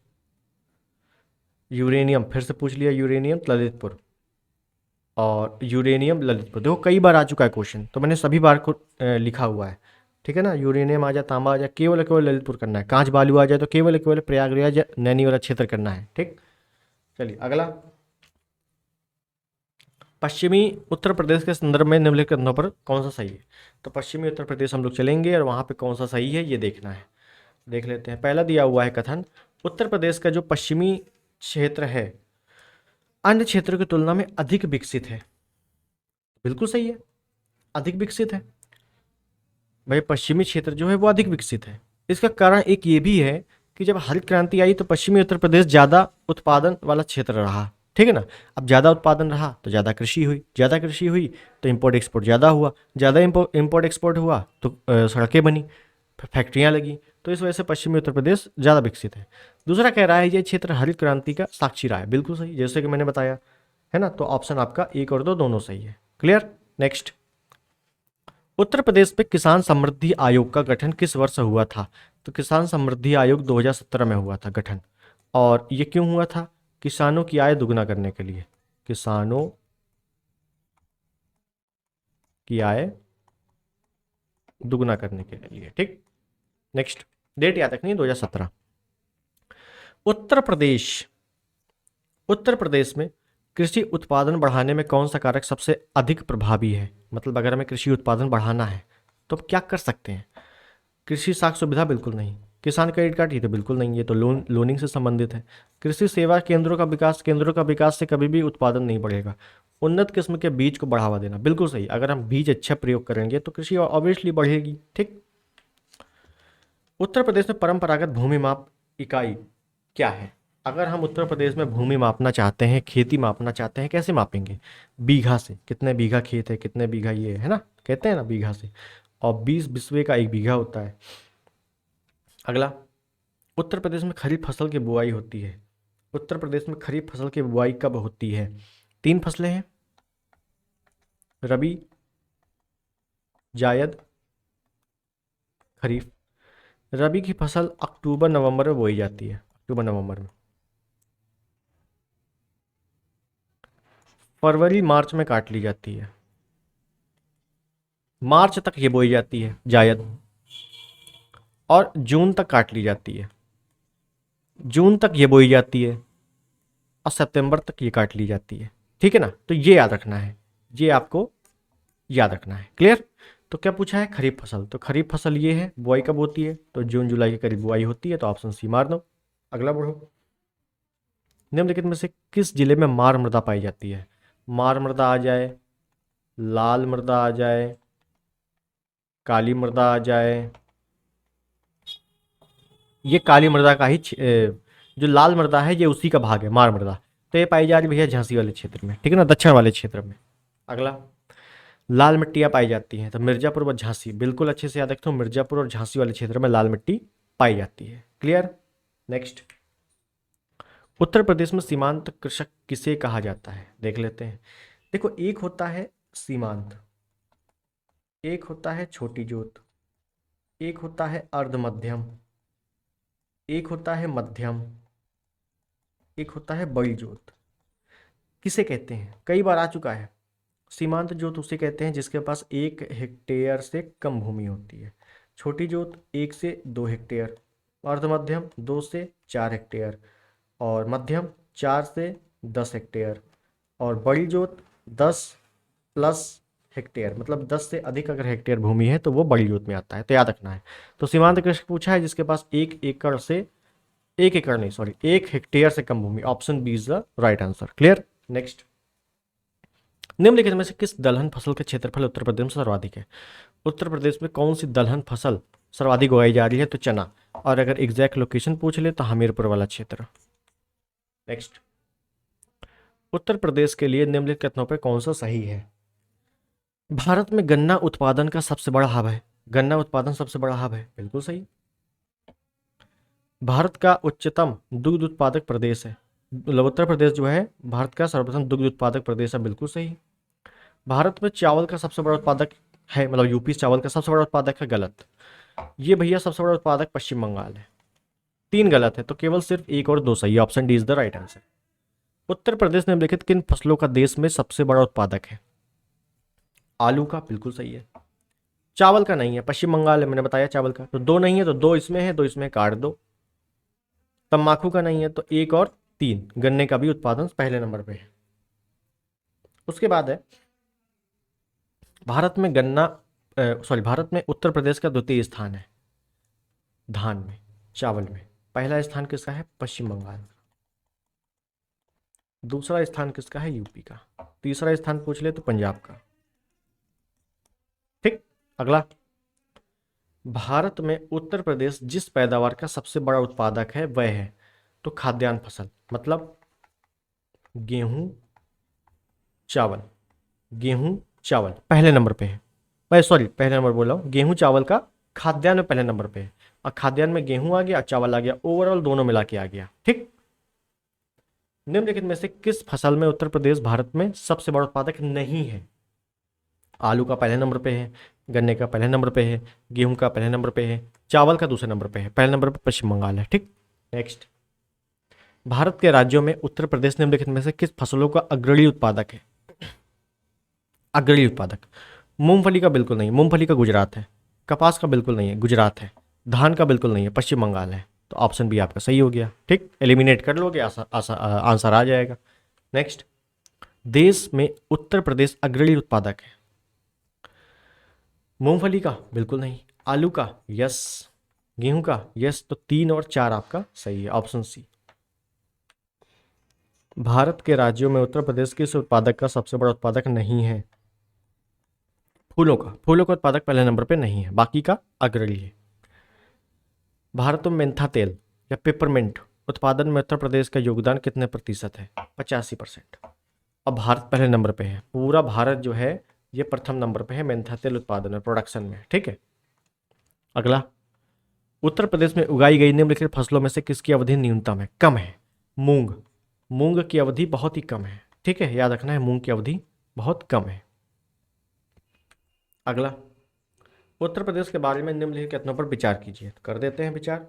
यूरेनियम फिर से पूछ लिया, यूरेनियम ललितपुर और यूरेनियम ललितपुर। देखो कई बार आ चुका है क्वेश्चन, तो मैंने सभी बार को लिखा हुआ है। ठीक है ना, यूरेनियम आ जाए, तांबा आ जाए, केवल और केवल ललितपुर करना है। कांच बालू आ जाए तो केवल और केवल प्रयागराज या नैनी वाला क्षेत्र करना है। ठीक, चलिए अगला, पश्चिमी उत्तर प्रदेश के संदर्भ में निम्नलिखित कथनों पर कौन सा सही है? तो पश्चिमी उत्तर प्रदेश हम लोग चलेंगे और वहाँ पे कौन सा सही है ये देखना है। देख लेते हैं, पहला दिया हुआ है कथन, उत्तर प्रदेश का जो पश्चिमी क्षेत्र है अन्य क्षेत्रों की तुलना में अधिक विकसित है। बिल्कुल सही है, अधिक विकसित है भाई, पश्चिमी क्षेत्र जो है वो अधिक विकसित है। इसका कारण एक ये भी है कि जब हरित क्रांति आई तो पश्चिमी उत्तर प्रदेश ज़्यादा उत्पादन वाला क्षेत्र रहा। ठीक है ना, अब ज़्यादा उत्पादन रहा तो ज़्यादा कृषि हुई, ज़्यादा कृषि हुई तो इम्पोर्ट एक्सपोर्ट ज़्यादा हुआ, ज़्यादा इम्पोर्ट एक्सपोर्ट हुआ तो सड़कें बनी, फैक्ट्रियाँ लगी, तो इस वजह से पश्चिमी उत्तर प्रदेश ज़्यादा विकसित है। दूसरा कह रहा है ये क्षेत्र हरित क्रांति का साक्षी रहा है। बिल्कुल सही, जैसे कि मैंने बताया है ना, तो ऑप्शन आपका एक और दो दोनों सही है। क्लियर? नेक्स्ट, उत्तर प्रदेश में किसान समृद्धि आयोग का गठन किस वर्ष हुआ था? तो किसान समृद्धि आयोग 2017 में हुआ था गठन। और ये क्यों हुआ था? किसानों की आय दुगना करने के लिए, किसानों की आय दुगना करने के लिए। ठीक, नेक्स्ट, डेट याद रखनी है 2017। उत्तर प्रदेश, उत्तर प्रदेश में कृषि उत्पादन बढ़ाने में कौन सा कारक सबसे अधिक प्रभावी है? मतलब अगर हमें कृषि उत्पादन बढ़ाना है तो हम क्या कर सकते हैं? कृषि साख सुविधा बिल्कुल नहीं, किसान क्रेडिट कार्ड ये तो बिल्कुल नहीं, ये तो लोनिंग से संबंधित है। कृषि सेवा केंद्रों का विकास, केंद्रों का विकास से कभी भी उत्पादन नहीं बढ़ेगा। उन्नत किस्म के बीज को बढ़ावा देना, बिल्कुल सही, अगर हम बीज अच्छा प्रयोग करेंगे तो कृषि ऑब्वियसली बढ़ेगी। ठीक, उत्तर प्रदेश में परंपरागत भूमि माप इकाई क्या है? अगर हम उत्तर प्रदेश में भूमि मापना चाहते हैं, खेती मापना चाहते हैं, कैसे मापेंगे? बीघा से, कितने बीघा खेत है, कितने बीघा ये है ना, कहते हैं ना बीघा से, और 20 बिस्वे का 1 बीघा होता है। अगला, उत्तर प्रदेश में खरीफ फसल की बुआई होती है। उत्तर प्रदेश में खरीफ फसल की बुआई कब होती है? 3 फसलें हैं, रबी, जायद, खरीफ। रबी की फसल अक्टूबर नवंबर में बोई जाती है, अक्टूबर नवंबर में। फरवरी मार्च में काट ली जाती है, मार्च तक ये बोई जाती है जायद, और जून तक काट ली जाती है, जून तक ये बोई जाती है, और सितंबर तक ये काट ली जाती है। ठीक है ना, तो ये याद रखना है, ये आपको याद रखना है। क्लियर? तो क्या पूछा है? खरीफ फसल। तो खरीफ फसल ये है, बुआई कब होती है? तो जून जुलाई के करीब बुआई होती है, तो ऑप्शन सी मार दो। अगला बढ़ो। निम्नलिखित में से किस जिले में मार मृदा पाई जाती है? मार मृदा आ जाए, लाल मृदा आ जाए, काली मृदा आ जाए। ये काली मृदा का ही जो लाल मृदा है ये उसी का भाग है, मार मृदा। तो ये पाई जा रही भैया झांसी वाले क्षेत्र में, ठीक है ना, दक्षिण वाले क्षेत्र में। अगला, लाल मिट्टियाँ पाई जाती हैं, तो मिर्जापुर व झांसी, बिल्कुल अच्छे से याद रखो, मिर्जापुर और झांसी वाले क्षेत्र में लाल मिट्टी पाई जाती है। क्लियर? नेक्स्ट, उत्तर प्रदेश में सीमांत कृषक किसे कहा जाता है? देख लेते हैं। देखो, एक होता है सीमांत, एक होता है छोटी जोत, एक होता है अर्ध मध्यम, एक होता है मध्यम, एक होता है बड़ी जोत। किसे कहते हैं? कई बार आ चुका है। सीमांत जोत उसे कहते हैं जिसके पास 1 हेक्टेयर से कम भूमि होती है। छोटी जोत 1 से 2 हेक्टेयर, अर्ध मध्यम 2 से 4 हेक्टेयर, और मध्यम 4 से 10 हेक्टेयर, और बड़ी जोत 10 प्लस हेक्टेयर, मतलब 10 से अधिक अगर हेक्टेयर भूमि है तो वो बड़ी जोत में आता है, तो याद रखना है। तो सीमांत कृषक पूछा है जिसके पास 1 एकड़ से, 1 एकड़ नहीं सॉरी, 1 हेक्टेयर से कम भूमि। Option B is the right answer. Clear? Next, निम्नलिखित में से किस दलहन फसल का क्षेत्रफल उत्तर प्रदेश में सर्वाधिक है? उत्तर प्रदेश में कौन सी दलहन फसल सर्वाधिक उगाई जा रही है? तो चना, और अगर एग्जैक्ट लोकेशन पूछ ले तो हमीरपुर वाला क्षेत्र। नेक्स्ट, उत्तर प्रदेश के लिए निम्नलिखित कथनों पर कौन सा सही है? भारत में गन्ना उत्पादन का सबसे बड़ा हब है। गन्ना उत्पादन सबसे बड़ा हब है, बिल्कुल सही। भारत का उच्चतम दुग्ध उत्पादक प्रदेश है, मतलब उत्तर प्रदेश जो है भारत का सर्वप्रथम दुग्ध उत्पादक प्रदेश है, बिल्कुल सही। भारत में चावल का सबसे बड़ा उत्पादक है, मतलब यूपी चावल का सबसे बड़ा उत्पादक है, गलत। ये भैया सबसे बड़ा उत्पादक पश्चिम बंगाल है। 3 गलत है, तो केवल सिर्फ 1 और 2 सही। Option D is the right answer. Uttar Pradesh निम्नलिखित किन फसलों का देश में सबसे बड़ा उत्पादक है? आलू का, बिल्कुल सही है। चावल का नहीं है, पश्चिम बंगाल है, मैंने बताया चावल का। तो 2 नहीं है तो 2 इसमें है, 2 इसमें काट दो। तम्बाकू का नहीं है तो 1 और 3। गन्ने का भी उत्पादन पहले नंबर पे है। उसके बाद है, भारत में गन्ना भारत में उत्तर प्रदेश का द्वितीय स्थान है धान में, चावल में। पहला स्थान किसका है? पश्चिम बंगाल का। दूसरा स्थान किसका है? यूपी का। तीसरा स्थान पूछ ले तो पंजाब का। ठीक। अगला, भारत में उत्तर प्रदेश जिस पैदावार का सबसे बड़ा उत्पादक है वह है, तो खाद्यान्न फसल, मतलब गेहूं चावल। गेहूं चावल पहले नंबर पे है, मैं सॉरी पहले नंबर बोल रहा हूँ, गेहूं चावल का खाद्यान्न में पहले नंबर पे है। और खाद्यान्न में गेहूं आ गया, चावल आ गया, ओवरऑल दोनों मिला के आ गया। ठीक। निम्नलिखित में से किस फसल में उत्तर प्रदेश भारत में सबसे बड़ा उत्पादक नहीं है? आलू का पहले नंबर पे है, गन्ने का पहले नंबर पे है, गेहूं का पहले नंबर पे है, चावल का दूसरे नंबर पे है, पहले नंबर पे पश्चिम बंगाल है। ठीक। नेक्स्ट, भारत के राज्यों में उत्तर प्रदेश निम्नलिखित में से किस फसलों का अग्रणी उत्पादक है? अग्रणी उत्पादक, मूंगफली का बिल्कुल नहीं, मूंगफली का गुजरात है। कपास का बिल्कुल नहीं है, गुजरात है। धान का बिल्कुल नहीं है, पश्चिम बंगाल है। तो ऑप्शन बी आपका सही हो गया। ठीक, एलिमिनेट कर लोगे, आंसर आ जाएगा। नेक्स्ट, देश में उत्तर प्रदेश अग्रणी उत्पादक है। मूंगफली का बिल्कुल नहीं, आलू का यस, गेहूं का यस, तो 3 और 4 आपका सही है, ऑप्शन सी। भारत के राज्यों में उत्तर प्रदेश किस उत्पादक का सबसे बड़ा उत्पादक नहीं है? फूलों का, फूलों का उत्पादक पहले नंबर पे नहीं है, बाकी का अग्रणी है। भारत में मेंथा तेल या पेपरमिंट उत्पादन में उत्तर प्रदेश का योगदान कितने प्रतिशत है? 85%। अब भारत पहले नंबर पे है, पूरा भारत जो है ये प्रथम नंबर पे है मेंथा तेल उत्पादन में, प्रोडक्शन में। ठीक है, अगला, उत्तर प्रदेश में उगाई गई निम्नलिखित फसलों में से किसकी अवधि न्यूनतम है, कम है? मूंग। मूंग की अवधि बहुत ही कम है। ठीक है, याद रखना है, मूंग की अवधि बहुत कम है। अगला, उत्तर प्रदेश के बारे में निम्नलिखित कथनों पर विचार कीजिए। कर देते हैं विचार।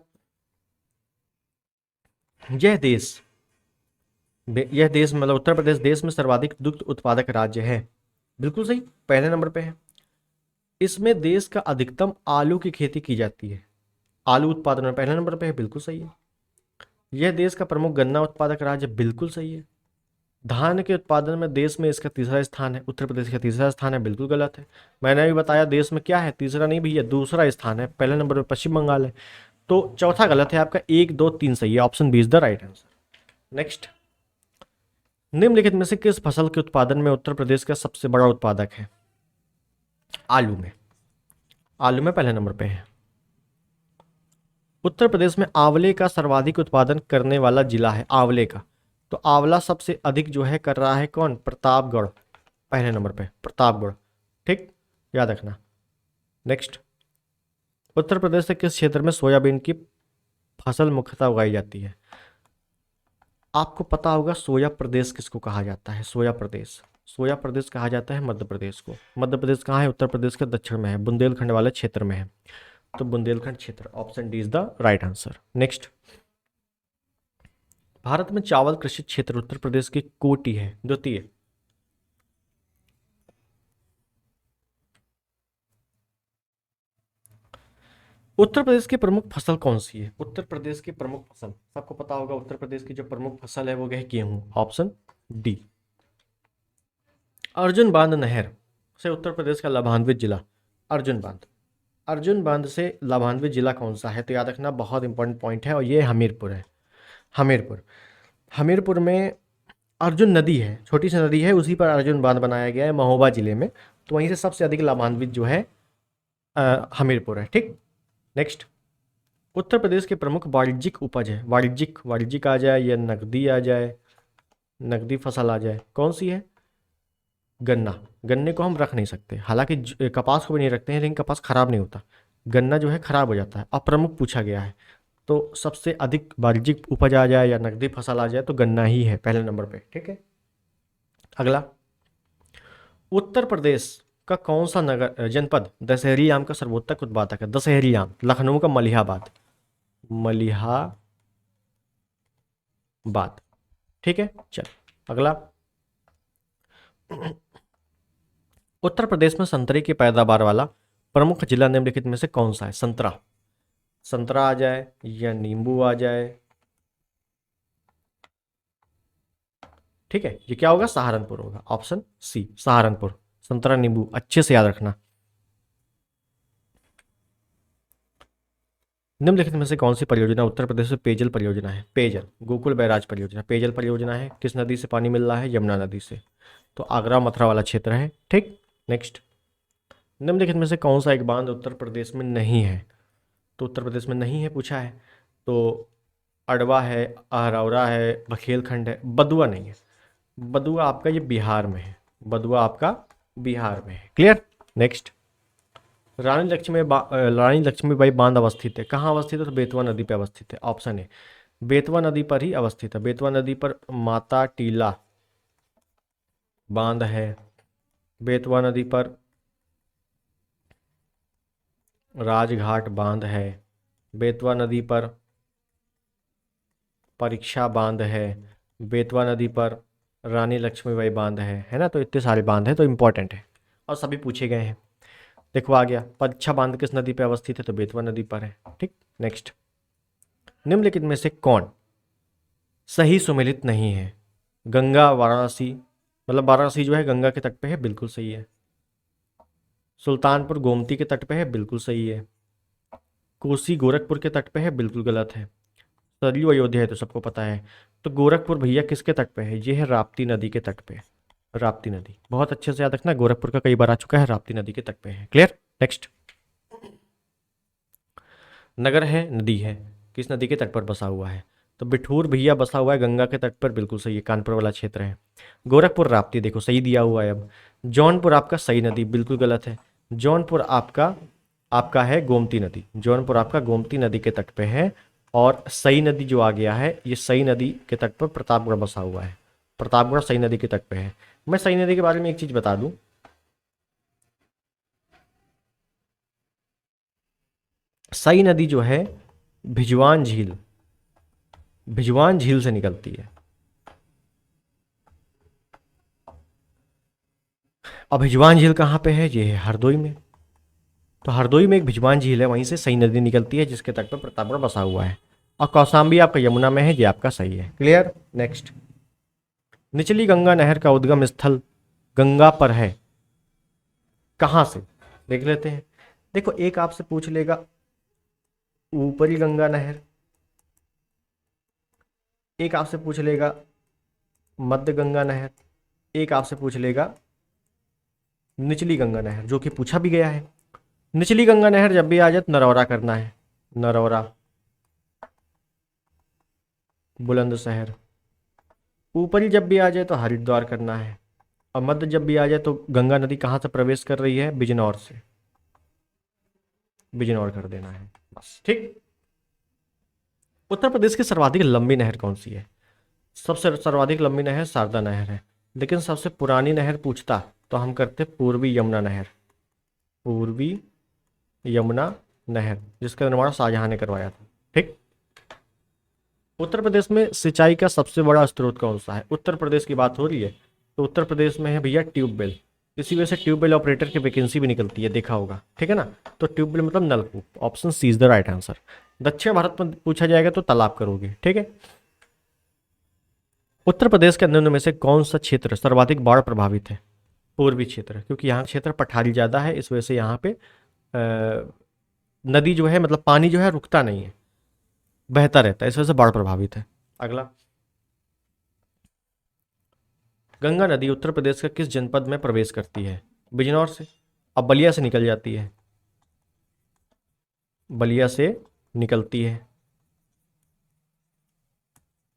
यह देश मतलब उत्तर प्रदेश देश में सर्वाधिक दुग्ध उत्पादक राज्य है। बिल्कुल सही, पहले नंबर पे है। इसमें देश का अधिकतम आलू की खेती की जाती है। आलू उत्पादन में पहले नंबर पे है। बिल्कुल सही है। यह देश का प्रमुख गन्ना उत्पादक राज्य। बिल्कुल सही है। धान के उत्पादन में देश में इसका तीसरा स्थान है। उत्तर प्रदेश का तीसरा स्थान है। बिल्कुल गलत है। मैंने अभी बताया देश में क्या है, तीसरा नहीं भैया, दूसरा स्थान है। पहले नंबर पर पश्चिम बंगाल है। तो चौथा गलत है आपका। 1 2 3 सही है। Option B is the right answer. Next, निम्नलिखित में से किस फसल के उत्पादन में उत्तर प्रदेश का सबसे बड़ा उत्पादक है? आलू में। आलू में पहले नंबर पे है। उत्तर प्रदेश में आंवले का सर्वाधिक उत्पादन करने वाला जिला है। आंवले का, तो आंवला सबसे अधिक जो है कर रहा है कौन? प्रतापगढ़, पहले नंबर पे प्रतापगढ़। ठीक, याद रखना। नेक्स्ट, उत्तर प्रदेश के किस क्षेत्र में सोयाबीन की फसल मुख्यतः उगाई जाती है? आपको पता होगा सोया प्रदेश किसको कहा जाता है? सोया प्रदेश, सोया प्रदेश कहा जाता है मध्य प्रदेश को। मध्य प्रदेश कहाँ है? उत्तर प्रदेश के दक्षिण में है, बुंदेलखंड वाले क्षेत्र में है। तो बुंदेलखंड क्षेत्र, option D is the right answer. Next, Bharat में चावल कृषि क्षेत्र उत्तर प्रदेश की कोटि है, द्वितीय। उत्तर प्रदेश की प्रमुख फसल कौन सी है? उत्तर प्रदेश की प्रमुख फसल सबको पता होगा। उत्तर प्रदेश की जो प्रमुख फसल है वो है गेहूं, ऑप्शन डी। अर्जुन बांध नहर से उत्तर प्रदेश का लाभान्वित जिला, अर्जुन बांध। अर्जुन बांध से लाभान्वित जिला कौन सा है? तो याद रखना, बहुत इंपॉर्टेंट पॉइंट है, और ये हमीरपुर है। हमीरपुर, हमीरपुर में अर्जुन नदी है, छोटी सी नदी है, उसी पर अर्जुन बांध बनाया गया है महोबा जिले में। तो वहीं से सबसे अधिक लाभान्वित जो है हमीरपुर है। ठीक, नेक्स्ट, उत्तर प्रदेश के प्रमुख वाणिज्यिक उपज है। वाणिज्यिक आ जाए या नकदी आ जाए, नकदी फसल आ जाए, कौन सी है? गन्ना। गन्ने को हम रख नहीं सकते, हालांकि कपास को भी नहीं रखते हैं, लेकिन कपास खराब नहीं होता। गन्ना जो है खराब हो जाता है। अब प्रमुख पूछा गया है, तो सबसे अधिक वाणिज्यिक उपज आ जाए या नकदी फसल आ जाए तो गन्ना ही है पहले नंबर पे। ठीक है, अगला, उत्तर प्रदेश का कौन सा नगर जनपद दशहरी आम का सर्वोत्तम उत्पादक है? दशहरी आम, लखनऊ का मलिहाबाद, मलिहाबाद। ठीक है, चल अगला, उत्तर प्रदेश में संतरे की पैदावार वाला प्रमुख जिला निम्नलिखित में से कौन सा है? संतरा, संतरा आ जाए या नींबू आ जाए। ठीक है, ये क्या होगा? सहारनपुर होगा, ऑप्शन सी सहारनपुर। संतरा नींबू अच्छे से याद रखना। निम्नलिखित में से कौन सी परियोजना उत्तर प्रदेश में पेयजल परियोजना है? पेयजल, गोकुल बैराज परियोजना पेयजल परियोजना है। किस नदी से पानी मिल रहा है? यमुना नदी से। तो आगरा मथुरा वाला क्षेत्र है। ठीक, नेक्स्ट, निम्नलिखित में से कौन सा एक बांध उत्तर प्रदेश में नहीं है? तो उत्तर प्रदेश में नहीं है पूछा है, तो अडवा है, अहरौरा है, बखेलखंड है, बदुआ नहीं है। बदुआ आपका ये बिहार में है, बदुआ आपका बिहार में है। क्लियर, नेक्स्ट, रानी लक्ष्मीबाई बांध अवस्थित है, कहाँ अवस्थित है? तो बेतवा नदी पर अवस्थित है, ऑप्शन ए बेतवा नदी पर ही अवस्थित है। बेतवा नदी पर माता टीला बांध है, बेतवा नदी पर राजघाट बांध है, बेतवा नदी पर परीक्षा बांध है, बेतवा नदी पर रानी लक्ष्मीबाई बांध है ना। तो इतने सारे बांध हैं, तो इम्पोर्टेंट है और सभी पूछे गए हैं। देखो आ गया, परीक्षा बांध किस नदी पर अवस्थित है? तो बेतवा नदी पर है। ठीक, नेक्स्ट, निम्नलिखित में से कौन सही सुमेलित नहीं है? गंगा वाराणसी, मतलब वाराणसी जो है गंगा के तट पे है, बिल्कुल सही है। सुल्तानपुर गोमती के तट पे है, बिल्कुल सही है। कोसी गोरखपुर के तट पे है, बिल्कुल गलत है। सरयू अयोध्या है तो सबको पता है। तो गोरखपुर भैया किसके तट पे है? ये है राप्ती नदी के तट पे। राप्ती नदी बहुत अच्छे से याद रखना, गोरखपुर का कई बार आ चुका है, राप्ती नदी के तट पे है। क्लियर, नेक्स्ट, नगर है, नदी है, किस नदी के तट पर बसा हुआ है? तो बिठूर भैया बसा हुआ है गंगा के तट पर, बिल्कुल सही है, कानपुर वाला क्षेत्र है। गोरखपुर राप्ती, देखो सही दिया हुआ है। अब जौनपुर आपका सही नदी, बिल्कुल गलत है। जौनपुर आपका आपका है गोमती नदी, जौनपुर आपका गोमती नदी के तट पे है। और सई नदी जो आ गया है, ये सई नदी के तट पर प्रतापगढ़ बसा हुआ है, प्रतापगढ़ सई नदी के तट पे है। मैं सई नदी के बारे में एक चीज बता दूं, सई नदी जो है भिजवान झील, भिजवान झील से निकलती है। और भिजवान झील कहाँ पे है? ये है हरदोई में। तो हरदोई में एक भिजवान झील है, वहीं से सई नदी निकलती है जिसके तट पर प्रतापगढ़ बसा हुआ है। और कौशाम्बी आपका यमुना में है, ये आपका सही है। क्लियर? नेक्स्ट, निचली गंगा नहर का उद्गम स्थल गंगा पर है, कहाँ से? देख लेते हैं। देखो एक आपसे पूछ लेगा ऊपरी गंगा नहर, एक आपसे पूछ लेगा मध्य गंगा नहर, एक आपसे पूछ लेगा निचली गंगा नहर, जो कि पूछा भी गया है। निचली गंगा नहर जब भी आ जाए तो नरौरा करना है, नरौरा, बुलंदशहर। ऊपरी जब भी आ जाए तो हरिद्वार करना है। और मध्य जब भी आ जाए तो गंगा नदी कहाँ से प्रवेश कर रही है? बिजनौर से, बिजनौर कर देना है बस। ठीक। उत्तर प्रदेश की सर्वाधिक लंबी नहर कौन सी है? सबसे सर्वाधिक लंबी नहर शारदा नहर है, लेकिन सबसे पुरानी नहर पूछता तो हम करते पूर्वी यमुना नहर, पूर्वी यमुना नहर, जिसका निर्माण शाहजहां ने करवाया था। ठीक। उत्तर प्रदेश में सिंचाई का सबसे बड़ा स्रोत कौन सा है? उत्तर प्रदेश की बात हो रही है तो उत्तर प्रदेश में है भैया ट्यूबवेल। इसी वजह से ट्यूबवेल ऑपरेटर की वैकेंसी भी निकलती है, देखा होगा। ठीक है ना? तो ट्यूबवेल मतलब नलकूप। Option C is the right answer. दक्षिण भारत में पूछा जाएगा तो तालाब करोगे। ठीक है। उत्तर प्रदेश के निम्न में से कौन सा क्षेत्र सर्वाधिक बाढ़ प्रभावित है? पूर्वी क्षेत्र, क्योंकि यहाँ क्षेत्र पठारी ज़्यादा है, इस वजह से यहाँ पे नदी जो है, मतलब पानी जो है रुकता नहीं है, बहता रहता है, इस वजह से बाढ़ प्रभावित है। अगला, गंगा नदी उत्तर प्रदेश का किस जनपद में प्रवेश करती है? बिजनौर से। अब बलिया से निकल जाती है, बलिया से निकलती है,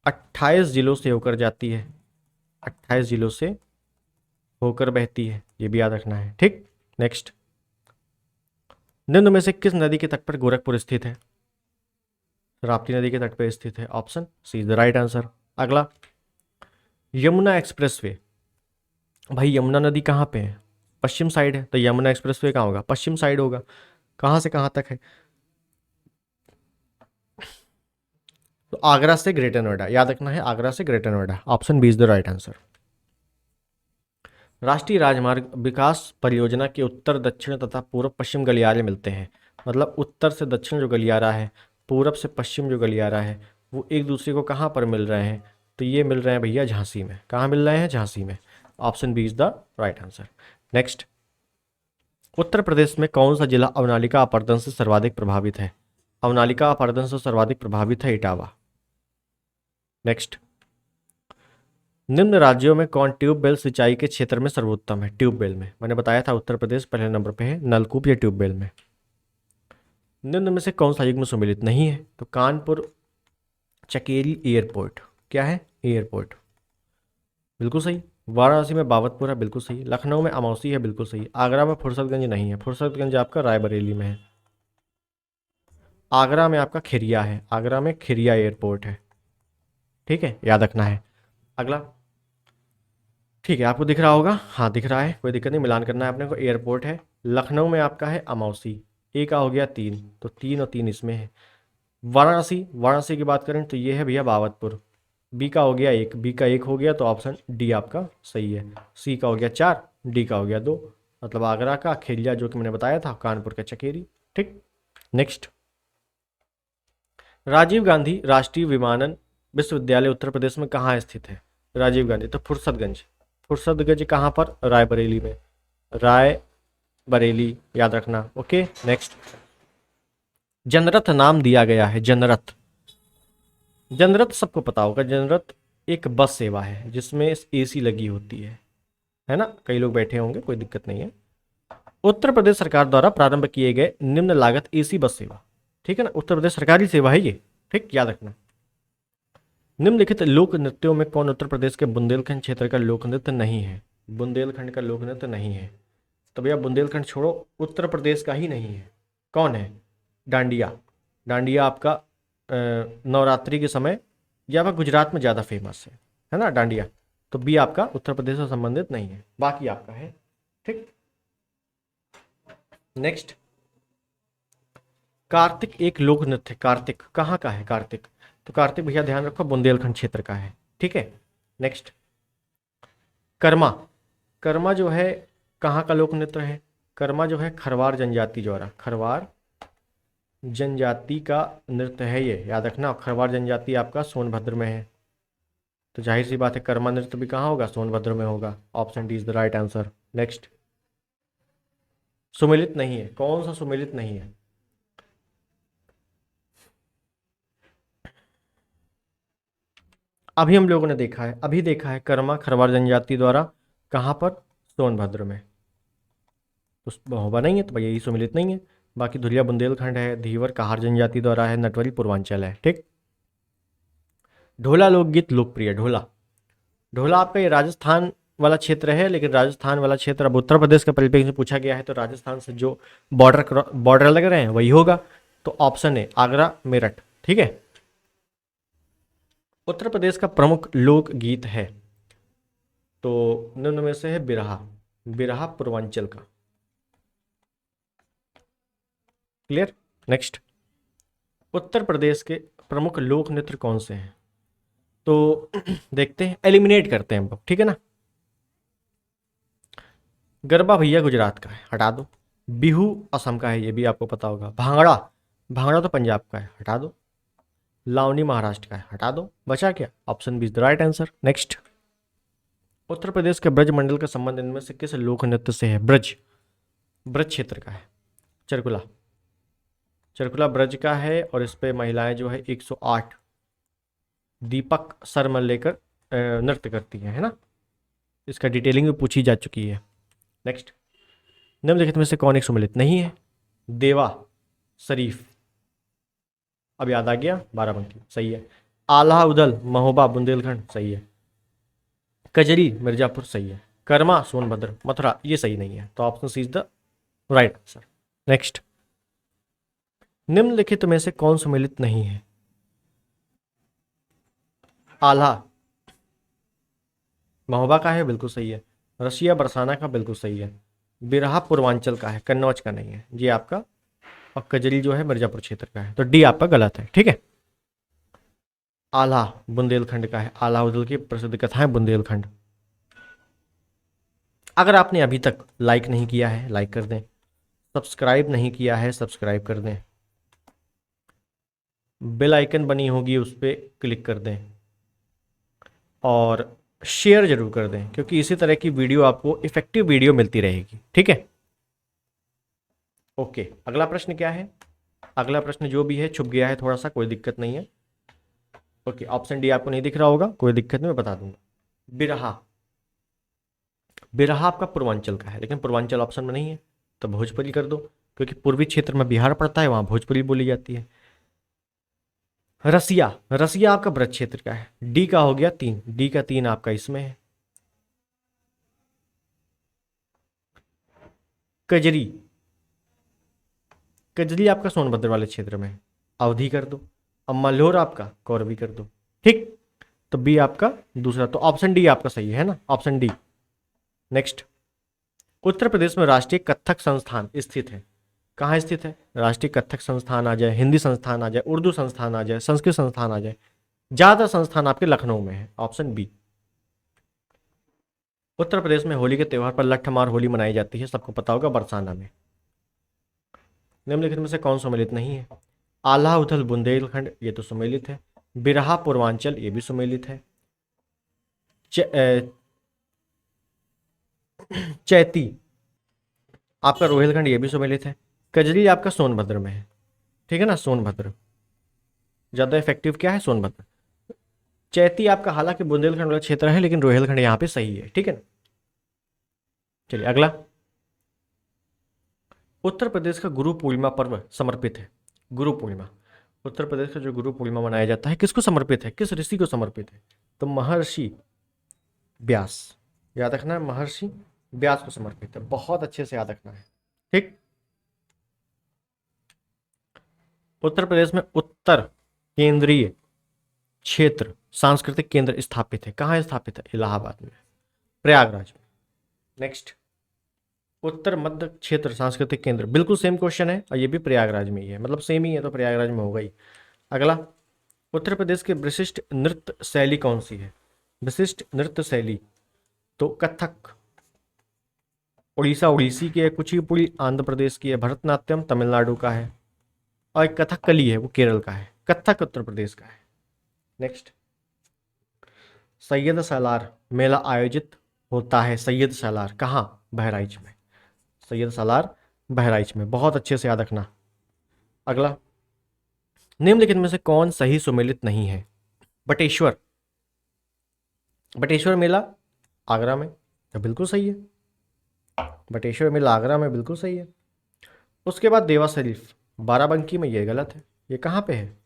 28 जिलों से होकर जाती है, 28 जिलों से होकर बहती है, ये भी याद रखना है। ठीक। नेक्स्ट, निम्न में से किस नदी के तट पर गोरखपुर स्थित है? राप्ती नदी के तट पर स्थित है। Option C is the right answer. अगला, यमुना एक्सप्रेसवे, भाई यमुना नदी कहाँ पे है? पश्चिम साइड है, तो यमुना एक्सप्रेसवे कहाँ होगा? पश्चिम साइड होगा। कहाँ से कहाँ तक है? तो आगरा से ग्रेटर नोएडा, याद रखना है, आगरा से Greater Noida. Option B is the right answer. राष्ट्रीय राजमार्ग विकास परियोजना के उत्तर दक्षिण तथा पूर्व पश्चिम गलियारे मिलते हैं, मतलब उत्तर से दक्षिण जो गलियारा है, पूरब से पश्चिम जो गलियारा है, वो एक दूसरे को कहाँ पर मिल रहे हैं? तो ये मिल रहे हैं भैया झांसी में। कहाँ मिल रहे हैं? झांसी में। Option B is the right answer. Next, Uttar Pradesh में कौन सा जिला अवनालिका अपरदन से सर्वाधिक प्रभावित है? अवनालिका अपरदन से सर्वाधिक प्रभावित है इटावा। नेक्स्ट, निम्न राज्यों में कौन ट्यूबवेल सिंचाई के क्षेत्र में सर्वोत्तम है? ट्यूबवेल में मैंने बताया था उत्तर प्रदेश पहले नंबर पे है, नलकूप या ट्यूबवेल में। निम्न में से कौन सा युग्म सम्मिलित नहीं है? तो कानपुर चकेरी एयरपोर्ट, क्या है? एयरपोर्ट, बिल्कुल सही। वाराणसी में बावतपुर है, बिल्कुल सही। लखनऊ में अमौसी है, बिल्कुल सही। आगरा में फुर्सतगंज नहीं है, फुर्सतगंज आपका रायबरेली में है। आगरा में आपका खिरिया है, आगरा में खिरिया एयरपोर्ट है। ठीक है, याद रखना है। अगला, ठीक है, आपको दिख रहा होगा, हाँ दिख रहा है, कोई दिक्कत नहीं, मिलान करना है अपने को। एयरपोर्ट है लखनऊ में आपका है अमौसी, ए का हो गया 3, तो 3 और 3 इसमें है। वाराणसी, वाराणसी की बात करें तो ये है भैया बावतपुर, बी का हो गया 1, बी का 1 हो गया, तो ऑप्शन डी आपका सही है। सी का हो गया 4, डी का हो गया 2, मतलब आगरा का खिरिया जो कि मैंने बताया था, कानपुर का चकेरी। ठीक। नेक्स्ट, राजीव गांधी राष्ट्रीय विमानन विश्वविद्यालय उत्तर प्रदेश में कहाँ स्थित है? राजीव गांधी, तो फुर्सतगंज, फुर्सतगंज कहाँ पर? रायबरेली में, रायबरेली, याद रखना। ओके। नेक्स्ट, जनरथ नाम दिया गया है, जनरथ, जनरथ सबको पता होगा, जनरथ एक बस सेवा है जिसमें एसी लगी होती है ना? कई लोग बैठे होंगे, कोई दिक्कत नहीं है। उत्तर प्रदेश सरकार द्वारा प्रारंभ किए गए निम्न लागत एसी बस सेवा, ठीक है ना? उत्तर प्रदेश सरकारी सेवा है ये, ठीक, याद रखना। निम्नलिखित लोक नृत्यों में कौन उत्तर प्रदेश के बुंदेलखंड क्षेत्र का लोक नृत्य नहीं है? बुंदेलखंड का लोक नृत्य नहीं है तो भैया बुंदेलखंड छोड़ो, उत्तर प्रदेश का ही नहीं है। कौन है? डांडिया। डांडिया आपका नवरात्रि के समय या वह गुजरात में ज़्यादा फेमस है ना डांडिया। तो बी आपका उत्तर प्रदेश से संबंधित नहीं है, बाकी आपका है। ठीक, नेक्स्ट, कार्तिक एक लोक नृत्य। कार्तिक कहाँ का है? कार्तिक, तो कार्तिक भैया ध्यान रखो बुंदेलखंड क्षेत्र का है। ठीक है, नेक्स्ट, कर्मा। कर्मा जो है कहाँ का लोक नृत्य है? कर्मा जो है खरवार जनजाति द्वारा, खरवार जनजाति का नृत्य है ये, याद रखना। खरवार जनजाति आपका सोनभद्र में है, तो जाहिर सी बात है कर्मा नृत्य भी कहाँ होगा? सोनभद्र में होगा। Option D is the right answer. Next, सुमेलित नहीं है। कौन सा सुमेलित नहीं है? अभी हम लोगों ने देखा है, अभी देखा है कर्मा खरवार जनजाति द्वारा, कहाँ पर? सोनभद्र में। तो होगा नहीं है, तो भाई यही सुमेलित नहीं है। बाकी धुलिया बुंदेलखंड है, धीवर कहार जनजाति द्वारा है, नटवरी पूर्वांचल है। ठीक, ढोला लोकगीत लोकप्रिय। ढोला, ढोला आपका ये राजस्थान वाला क्षेत्र है, लेकिन राजस्थान वाला क्षेत्र अब उत्तर प्रदेश के परिप्रेक्ष्य में पूछा गया है, तो राजस्थान से जो बॉर्डर लग रहे हैं वही होगा। तो ऑप्शन है आगरा मेरठ। ठीक है, उत्तर प्रदेश का प्रमुख लोकगीत है, तो निम्न में से है बिरहा। बिरहा पूर्वांचल का। क्लियर, नेक्स्ट, उत्तर प्रदेश के प्रमुख लोक नृत्य कौन से हैं? तो देखते हैं, एलिमिनेट करते हैं हम लोग। ठीक है ना, गरबा भैया गुजरात का है, हटा दो। बिहू असम का है, ये भी आपको पता होगा। भांगड़ा, भांगड़ा तो पंजाब का है, हटा दो। लावनी महाराष्ट्र का है, हटा दो। बचा क्या? Option B is the right answer. Next, Uttar Pradesh के ब्रज मंडल का संबंध इनमें से किस लोक नृत्य से है? ब्रज, ब्रज क्षेत्र का है। चरकुला, चरकुला ब्रज का है, और इस पे महिलाएं जो है 108 दीपक सर में लेकर नृत्य करती हैं, है ना। इसका डिटेलिंग भी पूछी जा चुकी है। नेक्स्ट, निम्नलिखित में से कौन एक सुमेलित नहीं है? देवा शरीफ, अब याद आ गया, बाराबंकी, सही है। आल्हा उदल महोबा बुंदेलखंड, सही है। कजरी मिर्जापुर, सही है। कर्मा सोनभद्र, मथुरा, ये सही नहीं है, तो option C is the right answer. Next, निम्नलिखित में से कौन सुमेलित नहीं है? आल्हा महोबा का है, बिल्कुल सही है। रसिया बरसाना का, बिल्कुल सही है। बिरहा पूर्वांचल का है, कन्नौज का नहीं है ये आपका। और कजरी जो है मिर्जापुर क्षेत्र का है, तो डी आपका गलत है। ठीक है, आल्हा बुंदेलखंड का है। आल्हा उदल की प्रसिद्ध कथाएं बुंदेलखंड। अगर आपने अभी तक लाइक नहीं किया है, लाइक कर दें। सब्सक्राइब नहीं किया है, सब्सक्राइब कर दें। बेल आइकन बनी होगी, उस पर क्लिक कर दें, और शेयर जरूर कर दें, क्योंकि इसी तरह की वीडियो आपको इफेक्टिव वीडियो मिलती रहेगी। ठीक है, ओके, अगला प्रश्न क्या है? अगला प्रश्न जो भी है छुप गया है थोड़ा सा, कोई दिक्कत नहीं है। ओके, ऑप्शन डी आपको नहीं दिख रहा होगा, कोई दिक्कत नहीं, मैं बता दूंगा। बिरहा, बिरहा आपका पूर्वांचल का है, लेकिन पूर्वांचल ऑप्शन में नहीं है, तो भोजपुरी कर दो, क्योंकि पूर्वी क्षेत्र में बिहार पड़ता है, वहां भोजपुरी बोली जाती है। रसिया, रसिया आपका ब्रज क्षेत्र का है। डी का हो गया 3, डी का 3 आपका इसमें है। कजरी, कजरी आपका सोनभद्र वाले क्षेत्र में है, अवधि कर दो। अब मल्होर आपका कौरवी कर दो। ठीक, तो बी आपका दूसरा, तो ऑप्शन डी आपका सही है ना, option D. Next, Uttar Pradesh में राष्ट्रीय कथक संस्थान स्थित है, कहाँ स्थित है? राष्ट्रीय कथक संस्थान आ जाए, हिंदी संस्थान आ जाए, उर्दू संस्थान आ जाए, संस्कृत संस्थान आ जाए, ज्यादा संस्थान आपके लखनऊ में है, ऑप्शन बी। उत्तर प्रदेश में होली के त्यौहार पर लट्ठमार होली मनाई जाती है, सबको पता होगा, बरसाना में। निम्नलिखित में से कौन सुमेलित नहीं है? आल्हा उथल बुंदेलखंड, ये तो सुमेलित है। बिरहा पूर्वांचल, ये भी सुमेलित है। चैती आपका रोहिलखंड, ये भी सुमेलित है। कजरी आपका सोनभद्र में है, ठीक है ना, सोनभद्र ज्यादा इफेक्टिव क्या है? सोनभद्र। चैती आपका हालांकि बुंदेलखंड वाला क्षेत्र है, लेकिन रोहिलखंड यहाँ पे सही है। ठीक है ना, चलिए अगला। उत्तर प्रदेश का गुरु पूर्णिमा पर्व समर्पित है, गुरु पूर्णिमा। उत्तर प्रदेश का जो गुरु पूर्णिमा मनाया जाता है किसको समर्पित है, किस ऋषि को समर्पित है? तो महर्षि व्यास, याद रखना है, महर्षि व्यास को समर्पित है, बहुत अच्छे से याद रखना है। ठीक। उत्तर प्रदेश में उत्तर केंद्रीय क्षेत्र सांस्कृतिक केंद्र स्थापित है, कहाँ स्थापित है? इलाहाबाद में, प्रयागराज में। नेक्स्ट, उत्तर मध्य क्षेत्र सांस्कृतिक केंद्र, बिल्कुल सेम क्वेश्चन है और ये भी प्रयागराज में ही है, मतलब सेम ही है तो प्रयागराज में होगा ही। अगला, उत्तर प्रदेश की विशिष्ट नृत्य शैली कौन सी है? विशिष्ट नृत्य शैली, तो कथक उड़ीसा उड़ीसी की है, कुचिपुड़ी आंध्र प्रदेश की है, भरतनाट्यम तमिलनाडु का है, और एक कथकली है वो केरल का है, कथक उत्तर प्रदेश का है। नेक्स्ट, सैयद सालार मेला आयोजित होता है, सैयद सालार कहाँ? बहराइच में, सैयद सालार बहराइच में, बहुत अच्छे से याद रखना। अगला, निम्नलिखित में से कौन सही सुमेलित नहीं है? बटेश्वर, बटेश्वर मेला आगरा में, तो बिल्कुल सही है, बटेश्वर मेला आगरा में, बिल्कुल सही है। उसके बाद देवा शरीफ बाराबंकी में, ये गलत है, ये कहाँ पे है?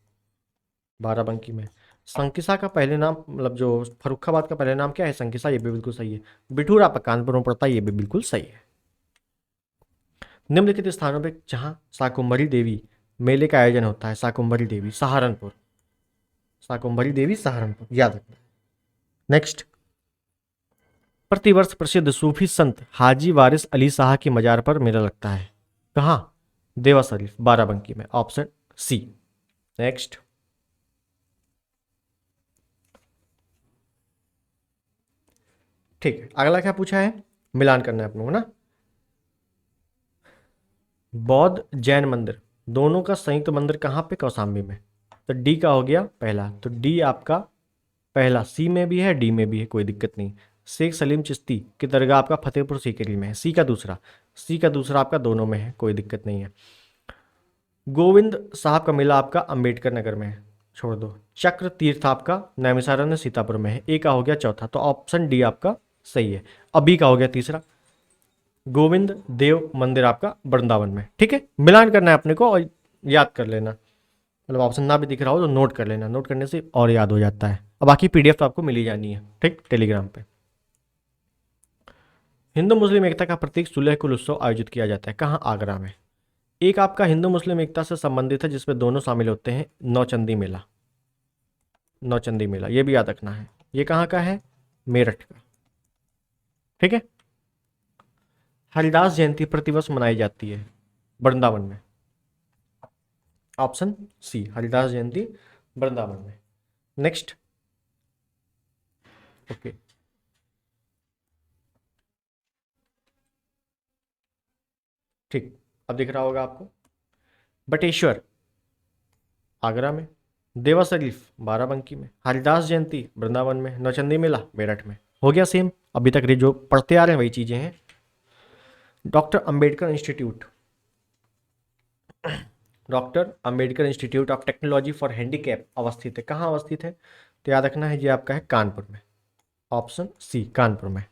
बाराबंकी में। संकिसा का पहले नाम, मतलब जो फर्रुखाबाद का पहले नाम क्या है? संकिसा, ये भी बिल्कुल सही है। बिठूर आपका कानपुर में पड़ता है, ये भी बिल्कुल सही है। निम्नलिखित स्थानों पे जहां शाकुंभरी देवी मेले का आयोजन होता है, शाकुंभरी देवी सहारनपुर, शाकुंभरी देवी सहारनपुर, याद रखना। नेक्स्ट, प्रतिवर्ष प्रसिद्ध सूफी संत हाजी वारिस अली शाह की मजार पर मेला लगता है, कहाँ? देवा शरीफ बाराबंकी में, ऑप्शन सी। नेक्स्ट, ठीक है, अगला क्या पूछा है? मिलान करना है अपनों को ना। बौद्ध जैन मंदिर दोनों का संयुक्त मंदिर कहाँ पे? कौशाम्बी में, तो डी का हो गया पहला, तो डी आपका पहला, सी में भी है डी में भी है, कोई दिक्कत नहीं। शेख सलीम चिश्ती की दरगाह आपका फतेहपुर सीकरी में है, सी का दूसरा, सी का दूसरा आपका दोनों में है, कोई दिक्कत नहीं है। गोविंद साहब का मेला आपका अंबेडकर नगर में है, छोड़ दो। चक्र तीर्थ आपका नैमिषारण्य सीतापुर में है, ए का हो गया चौथा, तो ऑप्शन डी आपका सही है। अब बी का हो गया तीसरा, गोविंद देव मंदिर आपका वृंदावन में। ठीक है, मिलान करना है अपने को और याद कर लेना, मतलब ऑप्शन ना भी दिख रहा हो तो नोट कर लेना, नोट करने से और याद हो जाता है। और बाकी पीडीएफ तो आपको मिल ही जानी है, ठीक, टेलीग्राम पे। हिंदू मुस्लिम एकता का प्रतीक सुलह कुल उत्सव आयोजित किया जाता है, कहाँ? आगरा में। एक आपका हिंदू मुस्लिम एकता से संबंधित है जिसमें दोनों शामिल होते हैं, नौचंदी मेला, नौचंदी मेला, ये भी याद रखना है। ये कहाँ का है? मेरठ का। ठीक है। हरिदास जयंती प्रतिवर्ष मनाई जाती है, वृंदावन में, ऑप्शन सी, हरिदास जयंती वृंदावन में। नेक्स्ट, ओके, ठीक, अब दिख रहा होगा आपको। बटेश्वर आगरा में, देवा शरीफ बाराबंकी में, हरिदास जयंती वृंदावन में, नौचंदी मेला मेरठ में। हो गया सेम, अभी तक जो पढ़ते आ रहे हैं वही चीजें हैं। Doctor Ambedkar institute, doctor Ambedkar institute of technology for handicap अवस्थित है, कहाँ अवस्थित है? तो याद रखना है, ये आपका है कानपुर में, ऑप्शन सी, कानपुर में।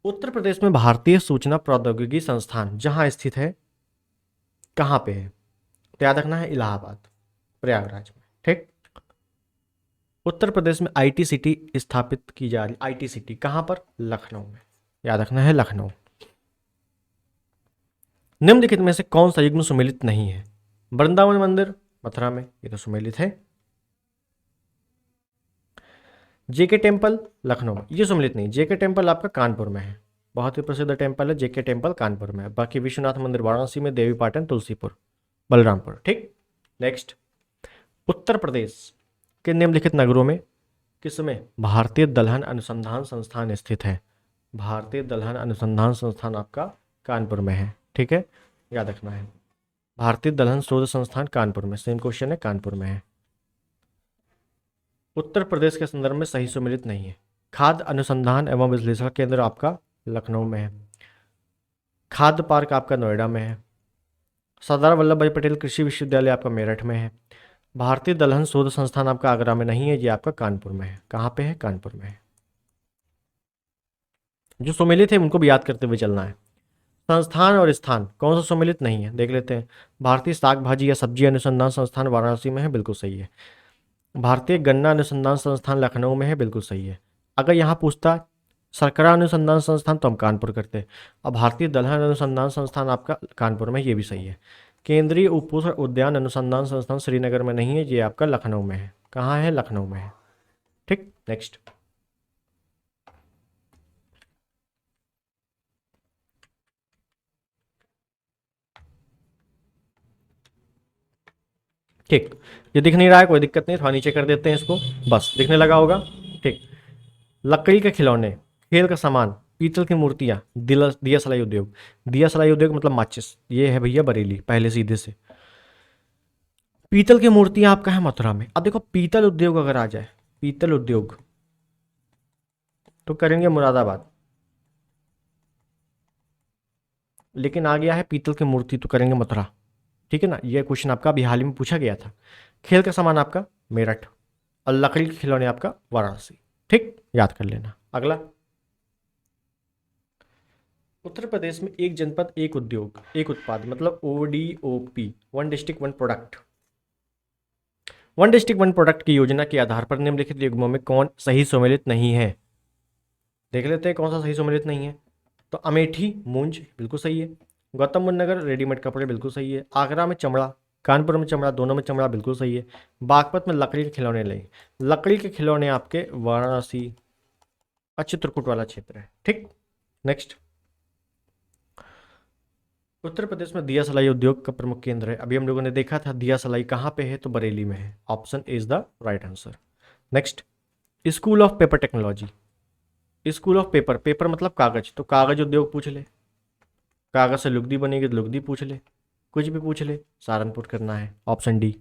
उत्तर प्रदेश में भारतीय सूचना प्रौद्योगिकी संस्थान जहां स्थित है, कहाँ पे है? तो याद रखना है, इलाहाबाद, प्रयागराज में। ठीक। उत्तर प्रदेश में आईटी सिटी स्थापित की जा रही, आईटी सिटी कहाँ पर? लखनऊ में, याद रखना है, लखनऊ। निम्नलिखित में से कौन सा युग्म सुमेलित नहीं है? वृंदावन मंदिर मथुरा में, ये तो सुमेलित है। जेके टेम्पल लखनऊ में, ये सुमेलित नहीं। जेके टेम्पल आपका कानपुर में है, बहुत ही प्रसिद्ध टेम्पल है जेके टेम्पल, कानपुर में है। बाकी विश्वनाथ मंदिर वाराणसी में, देवी पाटन, तुलसीपुर, बलरामपुर। ठीक। नेक्स्ट, उत्तर प्रदेश के निम्नलिखित नगरों में किसमें भारतीय दलहन अनुसंधान संस्थान स्थित है? भारतीय दलहन अनुसंधान संस्थान आपका कानपुर में है। ठीक है, याद रखना है, भारतीय दलहन शोध संस्थान कानपुर में, सेम क्वेश्चन है, कानपुर में है। उत्तर प्रदेश के संदर्भ में सही सुमेलित नहीं है। खाद्य अनुसंधान एवं विश्लेषण केंद्र आपका लखनऊ में है, खाद्य पार्क आपका नोएडा में है, सरदार वल्लभ भाई पटेल कृषि विश्वविद्यालय आपका मेरठ में है, भारतीय दलहन शोध संस्थान आपका आगरा में नहीं है, ये आपका कानपुर में है। कहाँ पे है? कानपुर में है। जो सुमेलित है उनको भी याद करते हुए चलना है। संस्थान और स्थान कौन सा सम्मिलित नहीं है, देख लेते हैं। भारतीय शाक भाजी या सब्जी अनुसंधान संस्थान वाराणसी में है, बिल्कुल सही है। भारतीय गन्ना अनुसंधान संस्थान लखनऊ में है, बिल्कुल सही है। अगर यहाँ पूछता सरकरा अनुसंधान संस्थान तो हम कानपुर करते। और भारतीय दलहन अनुसंधान संस्थान आपका कानपुर में, ये भी सही है। केंद्रीय उप उद्यान अनुसंधान संस्थान श्रीनगर में नहीं है, ये आपका लखनऊ में है। कहाँ है? लखनऊ में है। ठीक, नेक्स्ट। ठीक, ये दिख नहीं रहा है, कोई दिक्कत नहीं, थोड़ा नीचे कर देते हैं इसको, बस दिखने लगा होगा। ठीक, लकड़ी के खिलौने, खेल का सामान, पीतल की मूर्तियां, दिया सलाई उद्योग। दिया सलाई उद्योग मतलब माचिस, ये है भैया बरेली, पहले सीधे से। पीतल की मूर्तियां आपका है मथुरा में। अब देखो पीतल उद्योग अगर आ जाए, पीतल उद्योग तो करेंगे मुरादाबाद, लेकिन आ गया है पीतल की मूर्ति तो करेंगे मथुरा। ठीक है ना, ये क्वेश्चन आपका अभी हाल ही में पूछा गया था। खेल का सामान आपका मेरठ, और लकड़ी के खिलौने आपका वाराणसी। ठीक, याद कर लेना। अगला, उत्तर प्रदेश में एक जनपद एक उद्योग एक उत्पाद मतलब ODOP, one district one product. One district one product की योजना के आधार पर निम्नलिखित युग्मों में कौन सही सम्मिलित नहीं है, देख लेते हैं कौन सा सही सम्मिलित नहीं है। तो अमेठी मूंज बिल्कुल सही है। गौतम बुद्ध नगर रेडीमेड कपड़े बिल्कुल सही है। आगरा में चमड़ा, कानपुर में चमड़ा, दोनों में चमड़ा बिल्कुल सही है। बागपत में लकड़ी के खिलौने ले, लकड़ी के खिलौने आपके वाराणसी और चित्रकूट वाला क्षेत्र है। ठीक, नेक्स्ट। उत्तर प्रदेश में दिया सलाई उद्योग का प्रमुख केंद्र है। अभी हम लोगों ने देखा था दिया सलाई कहाँ पे है, तो बरेली में है। Option is the right answer. Next, school of paper technology. School of paper, paper मतलब कागज, तो कागज उद्योग पूछ ले, कागज से लुगदी बनेगी तो लुगदी पूछ ले, कुछ भी पूछ ले, सहारनपुर करना है। Option D.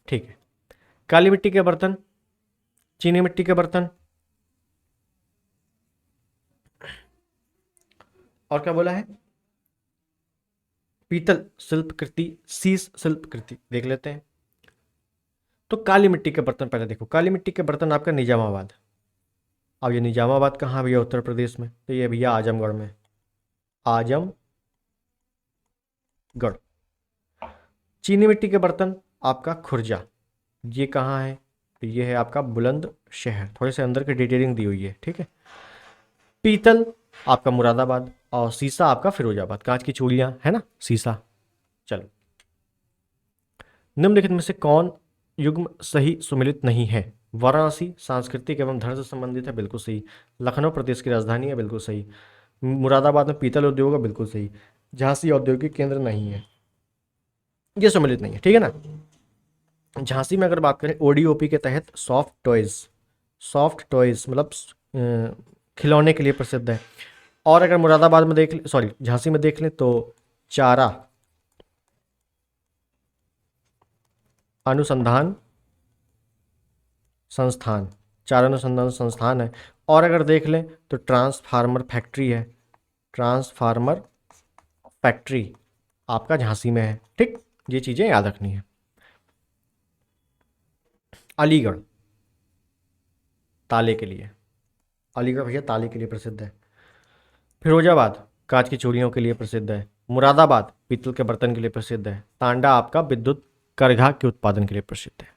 ठीक है, काली मिट्टी के बर्तन, चीनी मिट्टी के बर्तन, और क्या बोला है, पीतल शिल्प कृति, शीश शिल्प कृति, देख लेते हैं। तो काली मिट्टी के बर्तन पहले देखो, काली मिट्टी के बर्तन आपका निजामाबाद। अब ये निजामाबाद कहाँ भैया? उत्तर प्रदेश में, तो ये भैया आजमगढ़ में, आजमगढ़। चीनी मिट्टी के बर्तन आपका खुर्जा, ये कहाँ है? तो ये है आपका बुलंदशहर, थोड़े से अंदर की डिटेलिंग दी हुई है। ठीक है, पीतल आपका मुरादाबाद, और सीसा आपका फिरोजाबाद, कांच की चूड़ियां है ना, सीसा। चलो, निम्नलिखित में से कौन युग्म सही सुमिलित नहीं है? वाराणसी सांस्कृतिक एवं धर्म से संबंधित है, बिल्कुल सही। लखनऊ प्रदेश की राजधानी है, बिल्कुल सही। मुरादाबाद में पीतल उद्योग है, बिल्कुल सही। झांसी औद्योगिक केंद्र नहीं है, ये सम्मिलित नहीं है। ठीक है ना। झांसी में अगर बात करें ODOP के तहत सॉफ्ट टॉयज, सॉफ्ट टॉयज मतलब खिलौने के लिए प्रसिद्ध है। और अगर मुरादाबाद में देख ले, सॉरी झांसी में देख लें तो चारा अनुसंधान संस्थान, चारा अनुसंधान संस्थान है। और अगर देख लें तो ट्रांसफार्मर फैक्ट्री है, ट्रांसफार्मर फैक्ट्री आपका झांसी में है। ठीक, ये चीज़ें याद रखनी है। अलीगढ़ ताले के लिए, अलीगढ़ भैया ताले के लिए प्रसिद्ध है। फिरोजाबाद कांच की चूड़ियों के लिए प्रसिद्ध है। मुरादाबाद पीतल के बर्तन के लिए प्रसिद्ध है। तांडा आपका विद्युत करघा के उत्पादन के लिए प्रसिद्ध है।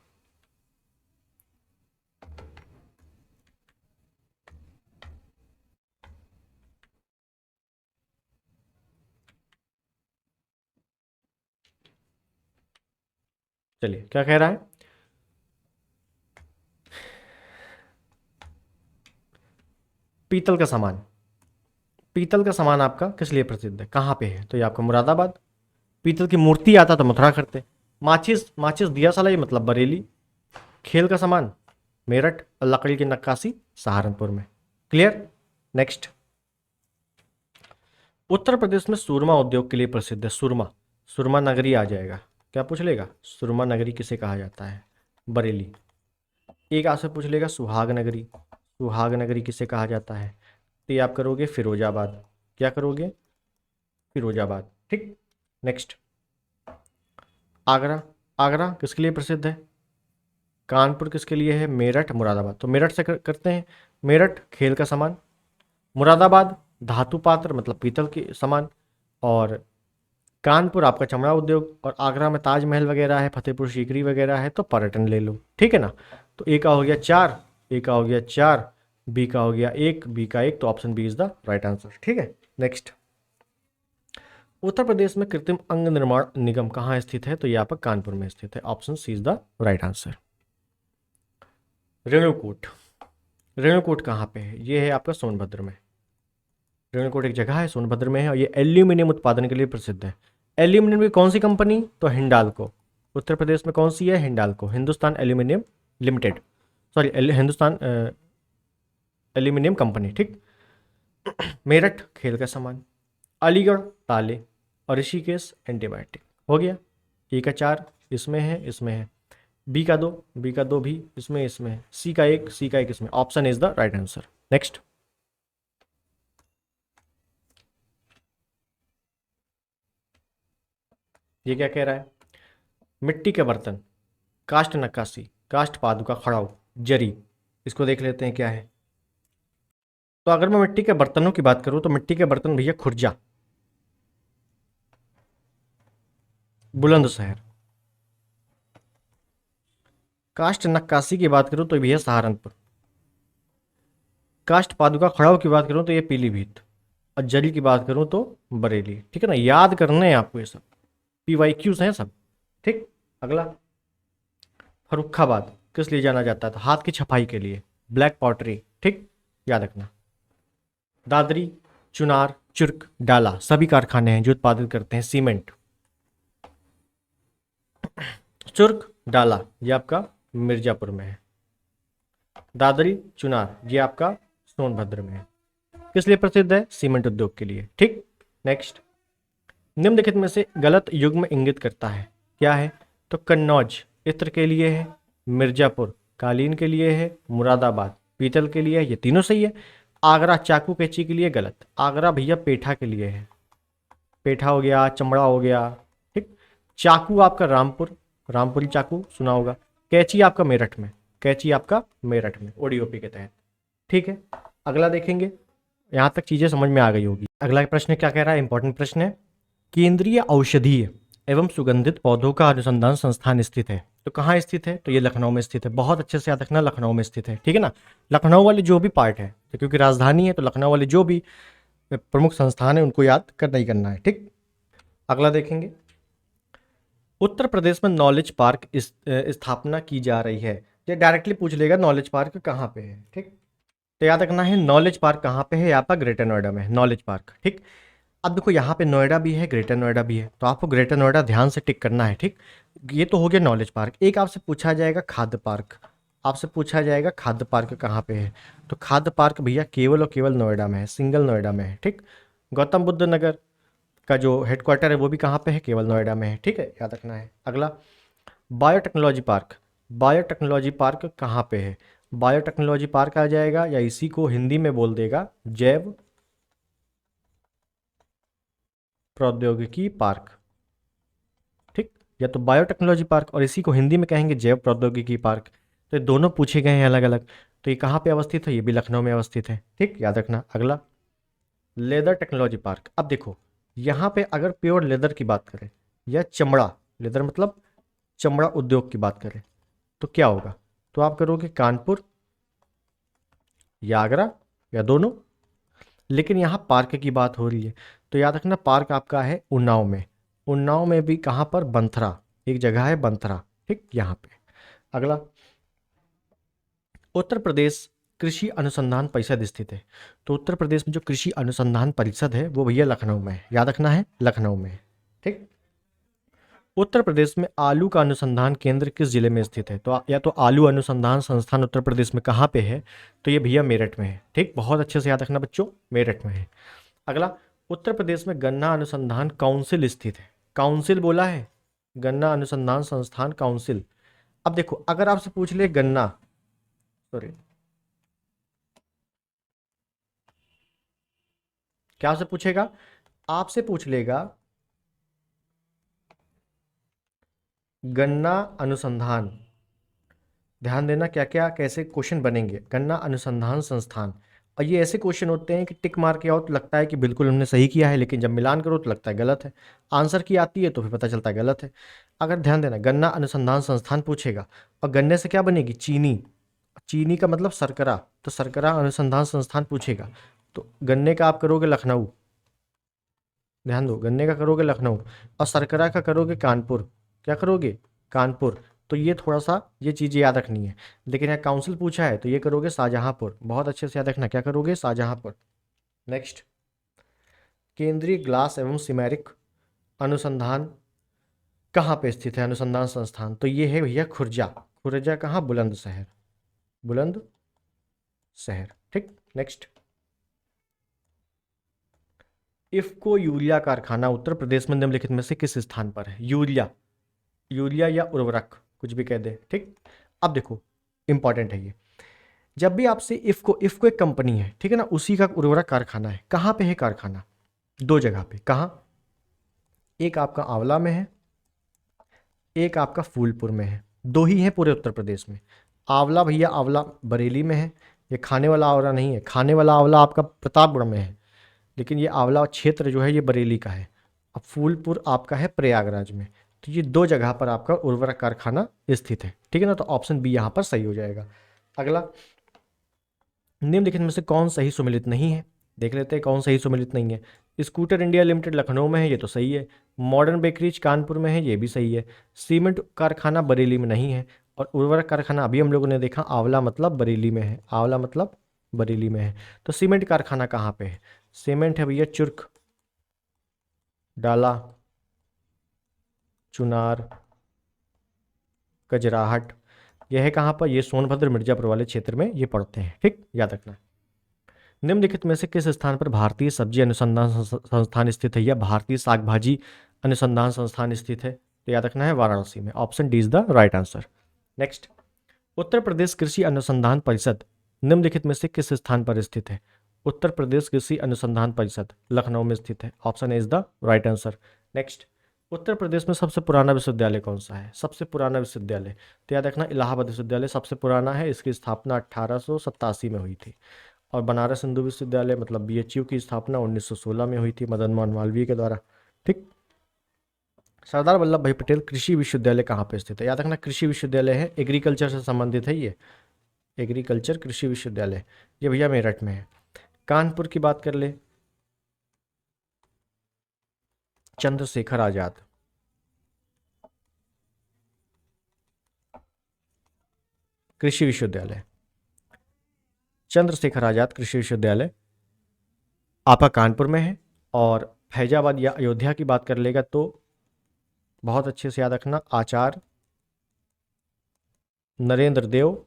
चलिए, क्या कह रहा है? पीतल का सामान, पीतल का सामान आपका किस लिए प्रसिद्ध है, कहाँ पे है? तो ये आपका मुरादाबाद। पीतल की मूर्ति आता तो मथुरा करते। माचिस, माचिस दिया सलाई मतलब बरेली। खेल का सामान मेरठ, और लकड़ी की नक्काशी सहारनपुर में। Clear, next. उत्तर प्रदेश में सुरमा उद्योग के लिए प्रसिद्ध है। सुरमा, सुरमा नगरी आ जाएगा। क्या पूछ लेगा? सुरमा नगरी किसे कहा जाता है? बरेली। एक आपसे पूछ लेगा सुहाग नगरी, सुहाग नगरी किसे कहा जाता है? तो ये आप करोगे फिरोजाबाद। क्या करोगे? फिरोजाबाद। ठीक, नेक्स्ट। आगरा, आगरा किसके लिए प्रसिद्ध है? कानपुर किसके लिए है? मेरठ, मुरादाबाद। तो मेरठ से करते हैं। मेरठ खेल का सामान, मुरादाबाद धातु पात्र मतलब पीतल के सामान, और कानपुर आपका चमड़ा उद्योग, और आगरा में ताजमहल वगैरह है, फतेहपुर सीकरी वगैरह है, तो पर्यटन ले लो। ठीक है ना। तो ए का हो गया 4, ए का हो गया 4, बी का हो गया 1, बी का 1, तो option B is the right answer. ठीक है। नेक्स्ट, उत्तर प्रदेश में कृत्रिम अंग निर्माण निगम कहाँ स्थित है? तो ये आपका कानपुर में स्थित है। Option C is the right answer. Renukoot, Renukoot कहाँ पे है? ये है आपका सोनभद्र में। रेणुकूट एक जगह है, सोनभद्र में है, और ये एल्यूमिनियम उत्पादन के लिए प्रसिद्ध है। एल्यूमिनियम की कौन सी कंपनी? तो हिंडाल्को। उत्तर प्रदेश में कौन सी है? Hindalco, Hindustan aluminium limited, sorry Hindustan aluminium company. ठीक। मेरठ खेल का सामान, अलीगढ़ ताले, और ऋषिकेश एंटीबायोटिक। हो गया। ए का 4 इसमें है, इसमें है। बी का 2, बी का 2 भी इसमें, इसमें है। सी का 1, सी का 1 इसमें। Option is the right answer. Next, ये क्या कह रहा है? मिट्टी के बर्तन, काष्ठ नक्काशी, काष्ठ पादुका, खड़ाऊ, जरी, इसको देख लेते हैं क्या है। तो अगर मैं मिट्टी के बर्तनों की बात करूं तो मिट्टी के बर्तन भैया खुर्जा, बुलंदशहर। काष्ठ नक्काशी की बात करूं तो भैया सहारनपुर। काष्ठ पादुका खड़ाऊ की बात करूं तो ये पीलीभीत, और जरी की बात करूं तो बरेली। ठीक है ना, याद करने हैं आपको ये सब, PYQs हैं सब। ठीक। अगला, फर्रुखाबाद किस लिए जाना जाता था? हाथ की छपाई के लिए, ब्लैक पॉटरी। ठीक, याद रखना। दादरी, चुनार, चुर्क, डाला सभी कारखाने हैं जो उत्पादित करते हैं सीमेंट। चुर्क, डाला ये आपका मिर्जापुर में है। दादरी, चुनार ये आपका सोनभद्र में है। किस लिए प्रसिद्ध है? सीमेंट उद्योग के लिए। ठीक। नेक्स्ट, निम्नलिखित में से गलत युग्म इंगित करता है, क्या है? तो कन्नौज इत्र के लिए है, मिर्जापुर कालीन के लिए है, मुरादाबाद पीतल के लिए है, ये तीनों सही है। आगरा चाकू कैंची के लिए गलत, आगरा भैया पेठा के लिए है। पेठा हो गया, चमड़ा हो गया। ठीक। चाकू आपका रामपुर, रामपुरी चाकू सुना होगा। कैंची आपका मेरठ में, कैंची आपका मेरठ में ODOP के तहत। ठीक है। अगला देखेंगे, यहां तक चीजें समझ में आ गई होगी। अगला प्रश्न क्या कह रहा है? इंपॉर्टेंट प्रश्न है। केंद्रीय औषधीय एवं सुगंधित पौधों का अनुसंधान संस्थान स्थित है, तो कहाँ स्थित है? तो ये लखनऊ में स्थित है। बहुत अच्छे से याद रखना, लखनऊ में स्थित है। ठीक है ना। लखनऊ वाले जो भी पार्ट है, तो क्योंकि राजधानी है तो लखनऊ वाले जो भी प्रमुख संस्थान है उनको याद करना ही करना है। ठीक। अगला देखेंगे, उत्तर प्रदेश में नॉलेज पार्क स्थापना की जा रही है। ये डायरेक्टली पूछ लेगा नॉलेज पार्क कहाँ पे है। ठीक। तो याद रखना है नॉलेज पार्क कहाँ पे है? यहाँ पर ग्रेटर नोएडा में है नॉलेज पार्क। ठीक। अब देखो यहाँ पे नोएडा भी है, ग्रेटर नोएडा भी है, तो आपको ग्रेटर नोएडा ध्यान से टिक करना है। ठीक। ये तो हो गया नॉलेज पार्क। एक आपसे पूछा जाएगा खाद्य पार्क, आपसे पूछा जाएगा खाद्य पार्क कहाँ पे है? तो खाद्य पार्क भैया केवल और केवल नोएडा में है, सिंगल नोएडा में है। ठीक। गौतम बुद्ध नगर का जो हेडक्वार्टर है वो भी कहाँ पे है? केवल नोएडा में है। ठीक है, याद रखना है। अगला, बायोटेक्नोलॉजी पार्क, बायोटेक्नोलॉजी पार्क कहाँ पे है? बायोटेक्नोलॉजी पार्क आ जाएगा, या इसी को हिंदी में बोल देगा जैव प्रौद्योगिकी पार्क। ठीक। या तो बायोटेक्नोलॉजी पार्क और इसी को हिंदी में कहेंगे जैव प्रौद्योगिकी पार्क। तो ये दोनों पूछे गए हैं अलग अलग। तो ये कहाँ पे अवस्थित है? ये भी लखनऊ में अवस्थित है। ठीक, याद रखना। अगला, लेदर टेक्नोलॉजी पार्क। अब देखो यहाँ पे अगर प्योर लेदर की बात करें या चमड़ा, लेदर मतलब चमड़ा उद्योग की बात करें, तो क्या होगा? तो आप करोगे कानपुर या आगरा या दोनों। लेकिन यहाँ पार्क की बात हो रही है, तो याद रखना पार्क आपका है उन्नाव में। उन्नाव में भी कहाँ पर? बंथरा, एक जगह है बंथरा। ठीक, यहाँ पे। अगला, उत्तर प्रदेश कृषि अनुसंधान परिषद स्थित है, तो उत्तर प्रदेश में जो कृषि अनुसंधान परिषद है वो भैया लखनऊ में है। याद रखना है, लखनऊ में है। ठीक। उत्तर प्रदेश में आलू का अनुसंधान केंद्र किस जिले में स्थित है? तो या तो आलू अनुसंधान संस्थान उत्तर प्रदेश में कहाँ पे है? तो ये भैया मेरठ में है। ठीक, बहुत अच्छे से याद रखना बच्चों, मेरठ में है। अगला, उत्तर प्रदेश में गन्ना अनुसंधान काउंसिल स्थित है। काउंसिल बोला है, गन्ना अनुसंधान संस्थान काउंसिल। अब देखो अगर आपसे पूछ ले गन्ना, सॉरी क्या आपसे पूछेगा? आपसे पूछ लेगा गन्ना अनुसंधान, ध्यान देना क्या क्या कैसे क्वेश्चन बनेंगे। गन्ना अनुसंधान संस्थान, और ये ऐसे क्वेश्चन होते हैं कि टिक मार के आओ तो लगता है कि बिल्कुल हमने सही किया है, लेकिन जब मिलान करो तो लगता है गलत है। आंसर की आती है तो फिर पता चलता है गलत है। अगर ध्यान देना, गन्ना अनुसंधान संस्थान पूछेगा और गन्ने से क्या बनेगी, चीनी। चीनी का मतलब शर्करा, तो शर्करा अनुसंधान संस्थान पूछेगा। तो गन्ने का आप करोगे लखनऊ, ध्यान दो, गन्ने का करोगे लखनऊ और शर्करा का करोगे कानपुर। क्या करोगे, कानपुर। तो ये थोड़ा सा ये चीज़ें याद रखनी है। लेकिन यहाँ काउंसिल पूछा है तो ये करोगे शाहजहांपुर, बहुत अच्छे से याद रखना, क्या करोगे, शाहजहांपुर। नेक्स्ट, केंद्रीय ग्लास एवं सिमेरिक अनुसंधान कहाँ पे स्थित है, अनुसंधान संस्थान, तो ये है भैया खुर्जा। खुर्जा कहाँ, बुलंदशहर, बुलंदशहर। ठीक, नेक्स्ट, इफ्को यूरिया कारखाना उत्तर प्रदेश में निम्नलिखित में से किस स्थान पर है। यूरिया, यूरिया या उर्वरक कुछ भी कह दे। ठीक, अब देखो इंपॉर्टेंट है ये, जब भी आपसे इफ्को, इफ्को एक कंपनी है, ठीक है ना, उसी का उर्वरक कारखाना है। कहाँ पे है कारखाना, दो जगह पे। कहाँ, एक आपका आंवला में है, एक आपका फूलपुर में है। दो ही है पूरे उत्तर प्रदेश में। आंवला भैया, आंवला बरेली में है। ये खाने वाला आंवला नहीं है, खाने वाला आंवला आपका प्रतापगढ़ में है, लेकिन ये आंवला क्षेत्र जो है ये बरेली का है। अब फूलपुर आपका है प्रयागराज में। तो ये दो जगह पर आपका उर्वरक कारखाना स्थित है। ठीक है ना, तो ऑप्शन बी यहाँ पर सही हो जाएगा। अगला, निम्नलिखित में से कौन सही सुमेलित नहीं है, देख लेते हैं कौन सही सुमेलित नहीं है। स्कूटर इंडिया लिमिटेड लखनऊ में है, ये तो सही है। मॉडर्न बेकरीज कानपुर में है, ये भी सही है। सीमेंट कारखाना बरेली में नहीं है। और उर्वरक कारखाना अभी हम लोगों ने देखा, आंवला मतलब बरेली में है, आंवला मतलब बरेली में है। तो सीमेंट कारखाना कहाँ पे है, सीमेंट है भैया चुर्क, डाला, चुनार, कजराहट। यह है कहाँ पर, ये सोनभद्र मिर्जापुर वाले क्षेत्र में ये पड़ते हैं। ठीक, याद रखना। निम्नलिखित में से किस स्थान पर भारतीय सब्जी अनुसंधान संस्थान स्थित है, या भारतीय साग भाजी अनुसंधान संस्थान स्थित है, तो याद रखना है वाराणसी में। Option D is the right answer. Next, Uttar Pradesh कृषि अनुसंधान परिषद निम्नलिखित में से किस स्थान पर स्थित है। उत्तर प्रदेश कृषि अनुसंधान परिषद लखनऊ में स्थित है। Option A is the right answer. Next, Uttar Pradesh में सबसे पुराना विश्वविद्यालय कौन सा है, सबसे पुराना विश्वविद्यालय, तो याद रखना इलाहाबाद विश्वविद्यालय सबसे पुराना है। इसकी स्थापना 1887 में हुई थी। और बनारस हिंदू विश्वविद्यालय मतलब बीएचयू की स्थापना 1916 में हुई थी मदन मोहन मालवीय के द्वारा। ठीक, सरदार वल्लभ भाई पटेल कृषि विश्वविद्यालय कहाँ पे स्थित है, याद रखना कृषि विश्वविद्यालय है, एग्रीकल्चर से संबंधित है ये, एग्रीकल्चर कृषि विश्वविद्यालय, ये भैया मेरठ में है। कानपुर की बात कर ले, चंद्रशेखर आजाद, कृषि विश्वविद्यालय, चंद्रशेखर आजाद कृषि विश्वविद्यालय आपका कानपुर में है। और फैजाबाद या अयोध्या की बात कर लेगा तो बहुत अच्छे से याद रखना, आचार्य नरेंद्र देव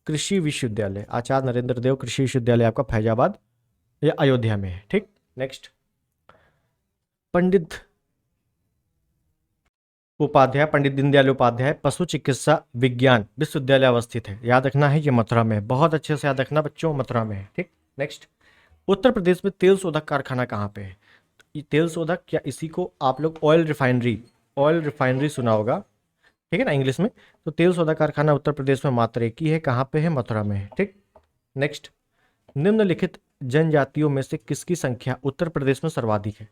कृषि विश्वविद्यालय, आचार्य नरेंद्र देव कृषि विश्वविद्यालय आपका फैजाबाद या अयोध्या में है। ठीक, नेक्स्ट, पंडित उपाध्याय, पंडित दीनदयाल उपाध्याय पशु चिकित्सा विज्ञान विश्वविद्यालय अवस्थित है, याद रखना है ये मथुरा में है। बहुत अच्छे से याद रखना बच्चों, मथुरा में है। ठीक, नेक्स्ट, उत्तर प्रदेश में तेल शोधक कारखाना कहाँ पे है। ये तेल शोधक, क्या इसी को आप लोग ऑयल रिफाइनरी, ऑयल रिफाइनरी सुना होगा, ठीक है ना इंग्लिश में। तो तेल शोधक कारखाना उत्तर प्रदेश में मात्र एक ही है, कहाँ पे है, मथुरा में है। ठीक, नेक्स्ट, निम्नलिखित जनजातियों में से किसकी संख्या उत्तर प्रदेश में सर्वाधिक है,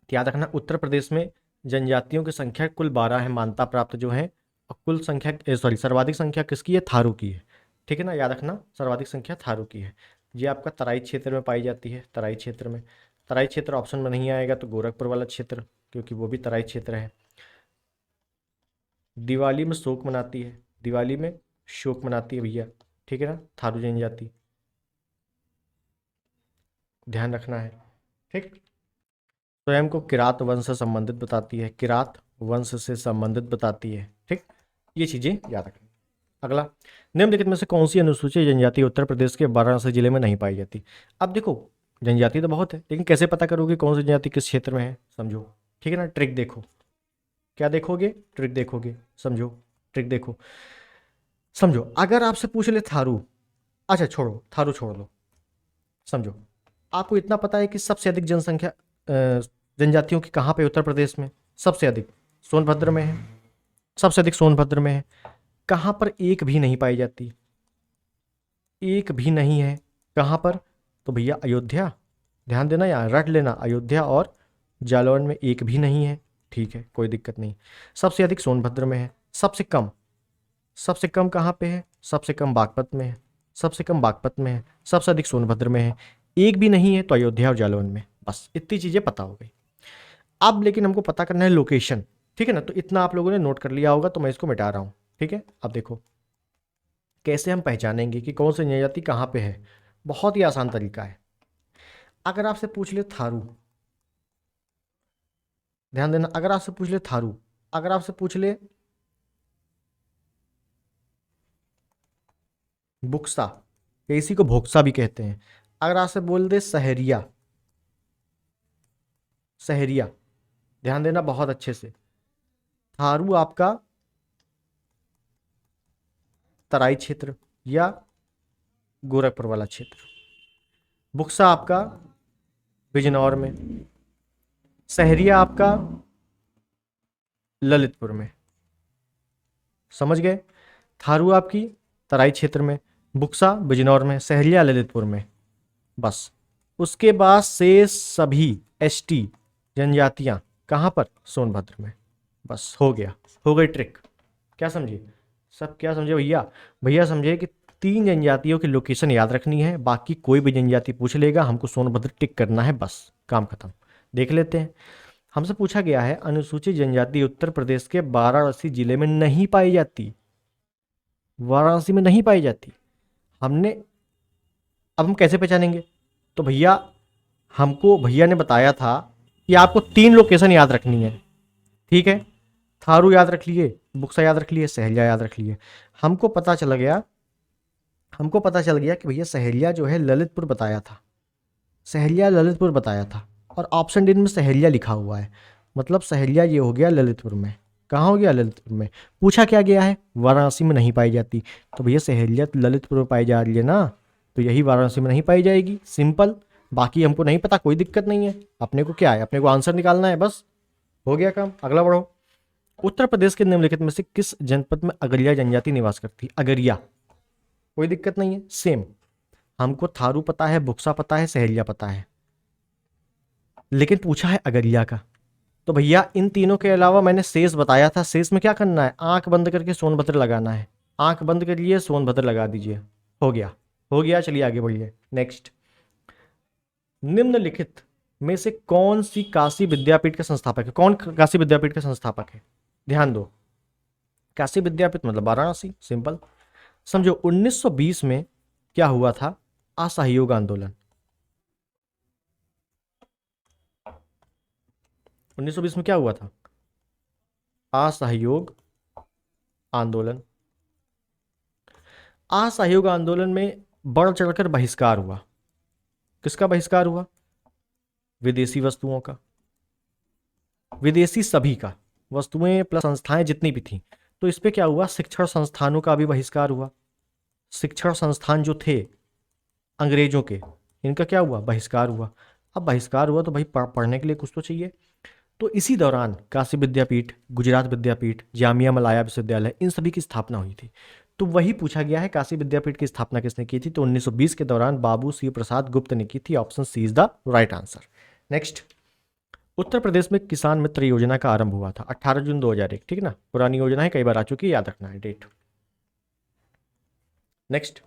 तो याद रखना उत्तर प्रदेश में जनजातियों की संख्या कुल 12 है, मान्यता प्राप्त जो है। और कुल संख्या सॉरी सर्वाधिक संख्या किसकी है, थारू की है। ठीक है ना, याद रखना सर्वाधिक संख्या थारू की है। ये आपका तराई क्षेत्र में पाई जाती है, तराई क्षेत्र में। तराई क्षेत्र ऑप्शन में नहीं आएगा तो गोरखपुर वाला क्षेत्र, क्योंकि वो भी तराई क्षेत्र है। दिवाली में शोक मनाती है, दिवाली में शोक मनाती है भैया, ठीक है ना, थारू जनजाति, ध्यान रखना है। ठीक, स्वयं को किरात वंश से संबंधित बताती है, किरात वंश से संबंधित बताती है। ठीक, ये चीजें याद रखना। अगला, निम्नलिखित में से कौन सी अनुसूचित जनजाति उत्तर प्रदेश के वाराणसी जिले में नहीं पाई जाती। अब देखो जनजाति तो बहुत है, लेकिन कैसे पता करोगे कौन सी जनजाति किस क्षेत्र में है, समझो। ठीक है ना, ट्रिक देखो, क्या देखोगे, ट्रिक देखोगे, समझो, ट्रिक देखो, समझो। अगर आपसे पूछ ले थारू, अच्छा छोड़ो थारू छोड़ लो, समझो। आपको इतना पता है कि सबसे अधिक जनसंख्या जनजातियों की कहाँ पे उत्तर प्रदेश में, सबसे अधिक सोनभद्र में है, सबसे अधिक सोनभद्र में है। कहाँ पर एक भी नहीं पाई जाती, एक भी नहीं है। कहाँ पर? तो भैया अयोध्या, ध्यान देना, यहाँ रट लेना, अयोध्या और जालौन में एक भी नहीं है। ठीक है, कोई दिक्कत नहीं। सबसे अधिक सोनभद्र में है। सबसे कम कहाँ पे है? सबसे कम बागपत में है। सबसे कम बागपत में है, सबसे अधिक सोनभद्र में है। एक भी नहीं है तो अयोध्या और जालौन में। बस इतनी चीजें पता हो गई। अब लेकिन हमको पता करना है लोकेशन। ठीक है ना, तो इतना आप लोगों ने नोट कर लिया होगा, तो मैं इसको मिटा रहा हूं। ठीक है, अब देखो कैसे हम पहचानेंगे कि कौन सी जनजाति कहाँ पे है। बहुत ही आसान तरीका है। अगर आपसे पूछ ले थारू, ध्यान देना, अगर आपसे पूछ ले थारू, अगर आपसे पूछ ले बुक्सा, या इसी को भोक्सा भी कहते हैं, अगर आपसे बोल दे सहरिया, सहरिया, ध्यान देना बहुत अच्छे से। थारू आपका तराई क्षेत्र या गोरखपुर वाला क्षेत्र, बुक्सा आपका बिजनौर में, सहरिया आपका ललितपुर में। समझ गए? थारू आपकी तराई क्षेत्र में, बुक्सा बिजनौर में, सहरिया ललितपुर में। बस उसके बाद से सभी एसटी जनजातियां कहाँ पर? सोनभद्र में। बस हो गया, हो गई ट्रिक। क्या समझे? सब क्या समझे भैया? भैया समझे कि 3 जनजातियों की लोकेशन याद रखनी है, बाकी कोई भी जनजाति पूछ लेगा, हमको सोनभद्र टिक करना है, बस काम खत्म। देख लेते हैं। हमसे पूछा गया है अनुसूचित जनजाति उत्तर प्रदेश के वाराणसी जिले में नहीं पाई जाती। वाराणसी में नहीं पाई जाती। हमने, अब हम कैसे पहचानेंगे? तो भैया हमको भैया ने बताया था कि आपको 3 लोकेशन याद रखनी है। ठीक है, थारू याद रख लिए, बुक्सा याद रख लिए, सहरिया याद रख लिए। हमको पता चल गया, हमको पता चल गया कि भैया सहरिया जो है ललितपुर बताया था, सहरिया ललितपुर बताया था, और ऑप्शन डी में सहरिया लिखा हुआ है। मतलब सहरिया ये हो गया ललितपुर में। कहाँ हो गया? ललितपुर में। पूछा क्या गया है? वाराणसी में नहीं पाई जाती। तो भैया सहरिया तो ललितपुर में पाई जा रही है ना, तो यही वाराणसी में नहीं पाई जाएगी। सिंपल। बाकी हमको नहीं पता, कोई दिक्कत नहीं है। अपने को क्या है, अपने को आंसर निकालना है, बस हो गया काम। अगला बढ़ो। उत्तर प्रदेश के निम्नलिखित में से किस जनपद में अगरिया जनजाति निवास करती है? अगरिया, कोई दिक्कत नहीं है, सेम। हमको थारू पता है, बुक्सा पता है, सहरिया पता है, लेकिन पूछा है अगरिया का। तो भैया इन तीनों के अलावा मैंने शेष बताया था। शेष में क्या करना है? आंख बंद करके सोनभद्र लगाना है। आंख बंद करिए, सोनभद्र लगा दीजिए। हो गया, हो गया। चलिए आगे बढ़िए। नेक्स्ट, निम्नलिखित में से कौन सी काशी विद्यापीठ का संस्थापक है? कौन काशी विद्यापीठ का संस्थापक है? ध्यान दो, काशी विद्यापीठ मतलब वाराणसी। सिंपल समझो। 1920 में क्या हुआ था? असहयोग आंदोलन। 1920 में क्या हुआ था? असहयोग आंदोलन। असहयोग आंदोलन में बढ़ चढ़कर बहिष्कार हुआ। किसका बहिष्कार हुआ? विदेशी वस्तुओं का, विदेशी सभी का, वस्तुएं प्लस संस्थाएं जितनी भी थी। तो इस पे क्या हुआ? शिक्षण संस्थानों का भी बहिष्कार हुआ। शिक्षण संस्थान जो थे अंग्रेजों के, इनका क्या हुआ? बहिष्कार हुआ। अब बहिष्कार हुआ तो भाई पढ़ने के लिए कुछ तो चाहिए। तो इसी दौरान काशी विद्यापीठ, गुजरात विद्यापीठ, जामिया मलाया विश्वविद्यालय, इन सभी की स्थापना हुई थी। तो वही पूछा गया है, काशी विद्यापीठ की स्थापना किसने की थी? तो 1920 के दौरान बाबू शिव प्रसाद गुप्त ने की थी। Option C is the right answer. Next, Uttar Pradesh में किसान मित्र योजना का आरंभ हुआ था 18 जून 2001। ठीक है ना, पुरानी योजना है, कई बार आ चुकी है, याद रखना है डेट। नेक्स्ट,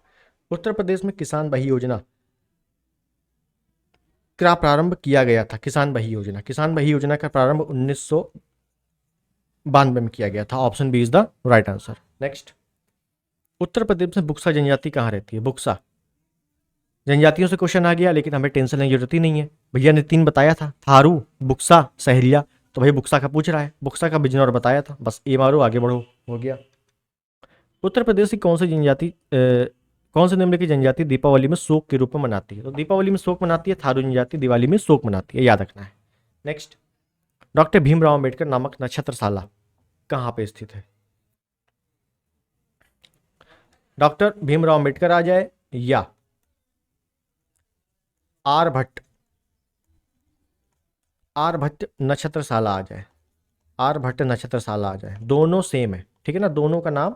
उत्तर प्रदेश में किसान बही योजना का प्रारंभ किया गया था। किसान बही योजना, किसान बही योजना का प्रारंभ 1992 में किया गया था। Option B is the right answer. Next, Uttar Pradesh में बुक्सा जनजाति कहाँ रहती है? बुक्सा जनजातियों से क्वेश्चन आ गया, लेकिन हमें टेंशन लेने की जरूरत ही नहीं है। भैया ने 3 बताया था, थारू, बुक्सा, सहरिया। तो भाई बुक्सा का पूछ रहा है, बुक्सा का बिजनौर बताया था। बस ए मारो, आगे बढ़ो, हो गया। उत्तर प्रदेश की कौन सी जनजाति कौन से निम्न की जनजाति दीपावली में शोक के रूप में मनाती है? तो दीपावली में शोक मनाती है थारू जनजाति, दिवाली में शोक मनाती है, याद रखना है। नेक्स्ट, डॉक्टर भीमराव अंबेडकर नामक नक्षत्रशाला कहाँ पे स्थित है? डॉक्टर भीमराव अंबेडकर आ जाए या आर्यभट्ट, आर्यभट्ट नक्षत्रशाला आ जाए, आर्यभट्ट नक्षत्रशाला आ जाए, दोनों सेम है। ठीक है ना, दोनों का नाम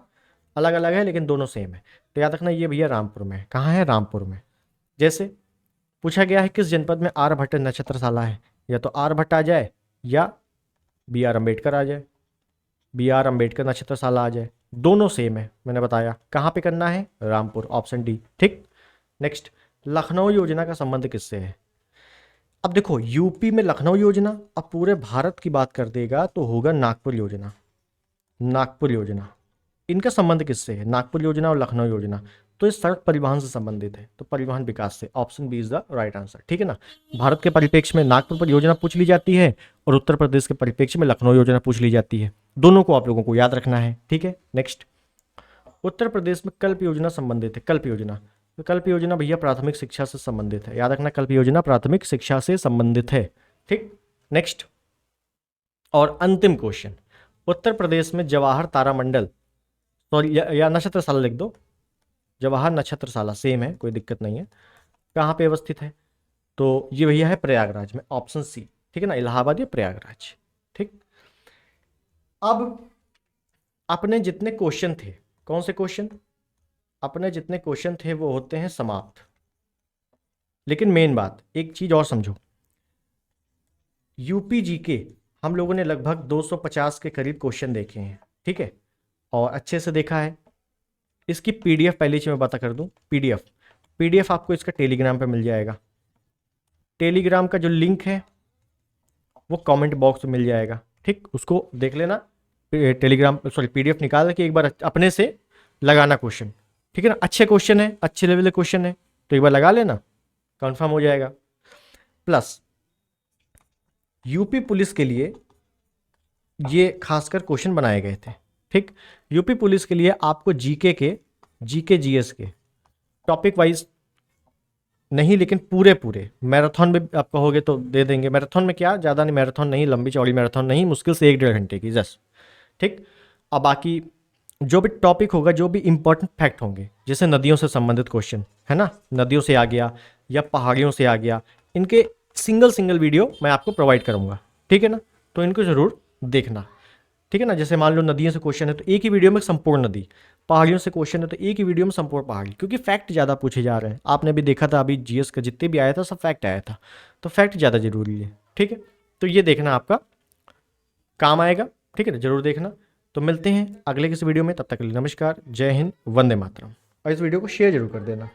अलग अलग है लेकिन दोनों सेम है। तो याद रखना ये भैया रामपुर में है। कहाँ है? रामपुर में। जैसे पूछा गया है किस जनपद में आर्यभट्ट नक्षत्रशाला है, या तो आर्यभट्ट आ जाए या बी आर अम्बेडकर आ जाए, बी आर अम्बेडकर नक्षत्रशाला आ जाए, दोनों सेम है। मैंने बताया कहाँ पे करना है, रामपुर, ऑप्शन डी। ठीक। नेक्स्ट, लखनऊ योजना का संबंध किससे है? अब देखो यूपी में लखनऊ योजना, अब पूरे भारत की बात कर देगा तो होगा नागपुर योजना। नागपुर योजना, इनका संबंध किससे है? नागपुर योजना और लखनऊ योजना। तो ये सड़क परिवहन से संबंधित है, तो परिवहन विकास से। Option B is the right answer. ठीक है ना। भारत के परिप्रेक्ष्य में नागपुर पर योजना पूछ ली जाती है और उत्तर प्रदेश के परिप्रेक्ष्य में लखनऊ योजना पूछ ली जाती है। दोनों को आप लोगों को याद रखना है। ठीक है। नेक्स्ट, उत्तर प्रदेश में कल्प योजना संबंधित है। कल्प योजना, तो कल्प योजना भैया प्राथमिक शिक्षा से संबंधित है। याद रखना कल्प योजना प्राथमिक शिक्षा से संबंधित है। ठीक। नेक्स्ट और अंतिम क्वेश्चन, उत्तर प्रदेश में जवाहर तारामंडल, सॉरी या नक्षत्रशाला लिख दो, जवाहर नक्षत्रशाला सेम है, कोई दिक्कत नहीं है। कहाँ पे अवस्थित है? तो ये भैया है प्रयागराज में, ऑप्शन सी। ठीक है ना, इलाहाबाद या प्रयागराज। ठीक। अब अपने जितने क्वेश्चन थे, कौन से क्वेश्चन? अपने जितने क्वेश्चन थे वो होते हैं समाप्त। लेकिन मेन बात एक चीज और समझो, यूपी जी के हम लोगों ने लगभग 250 के करीब क्वेश्चन देखे हैं। ठीक है, और अच्छे से देखा है। इसकी पीडीएफ पहले ही मैं बता कर दूं, पीडीएफ आपको इसका टेलीग्राम पे मिल जाएगा। टेलीग्राम का जो लिंक है वो कमेंट बॉक्स में मिल जाएगा। ठीक, उसको देख लेना। टेलीग्राम सॉरी पीडीएफ निकाल के एक बार अपने से लगाना क्वेश्चन। ठीक है ना, अच्छे क्वेश्चन है, अच्छे लेवल के क्वेश्चन है, तो एक बार लगा लेना, कंफर्म हो जाएगा। प्लस यूपी पुलिस के लिए ये खासकर क्वेश्चन बनाए गए थे। ठीक, यूपी पुलिस के लिए आपको जीके जीएस के टॉपिक वाइज नहीं, लेकिन पूरे मैराथन में आप कहोगे तो दे देंगे। मैराथन में क्या, ज़्यादा नहीं, मैराथन नहीं, लंबी चौड़ी मैराथन नहीं, मुश्किल से 1-1.5 घंटे की जस्ट। ठीक, और बाकी जो भी टॉपिक होगा, जो भी इंपॉर्टेंट फैक्ट होंगे, जैसे नदियों से संबंधित क्वेश्चन है ना, नदियों से आ गया या पहाड़ियों से आ गया, इनके सिंगल वीडियो मैं आपको प्रोवाइड करूँगा। ठीक है ना, तो इनको ज़रूर देखना। ठीक है ना, जैसे मान लो नदियों से क्वेश्चन है तो एक ही वीडियो में संपूर्ण नदी, पहाड़ियों से क्वेश्चन है तो एक ही वीडियो में संपूर्ण पहाड़ी, क्योंकि फैक्ट ज़्यादा पूछे जा रहे हैं। आपने भी देखा था अभी जीएस का जितने भी आया था सब फैक्ट आया था, तो फैक्ट ज़्यादा जरूरी है। ठीक है, तो ये देखना आपका काम आएगा। ठीक है ना, जरूर देखना। तो मिलते हैं अगले किसी वीडियो में, तब तक के लिए नमस्कार, जय हिंद, वंदे मातरम। और इस वीडियो को शेयर जरूर कर देना।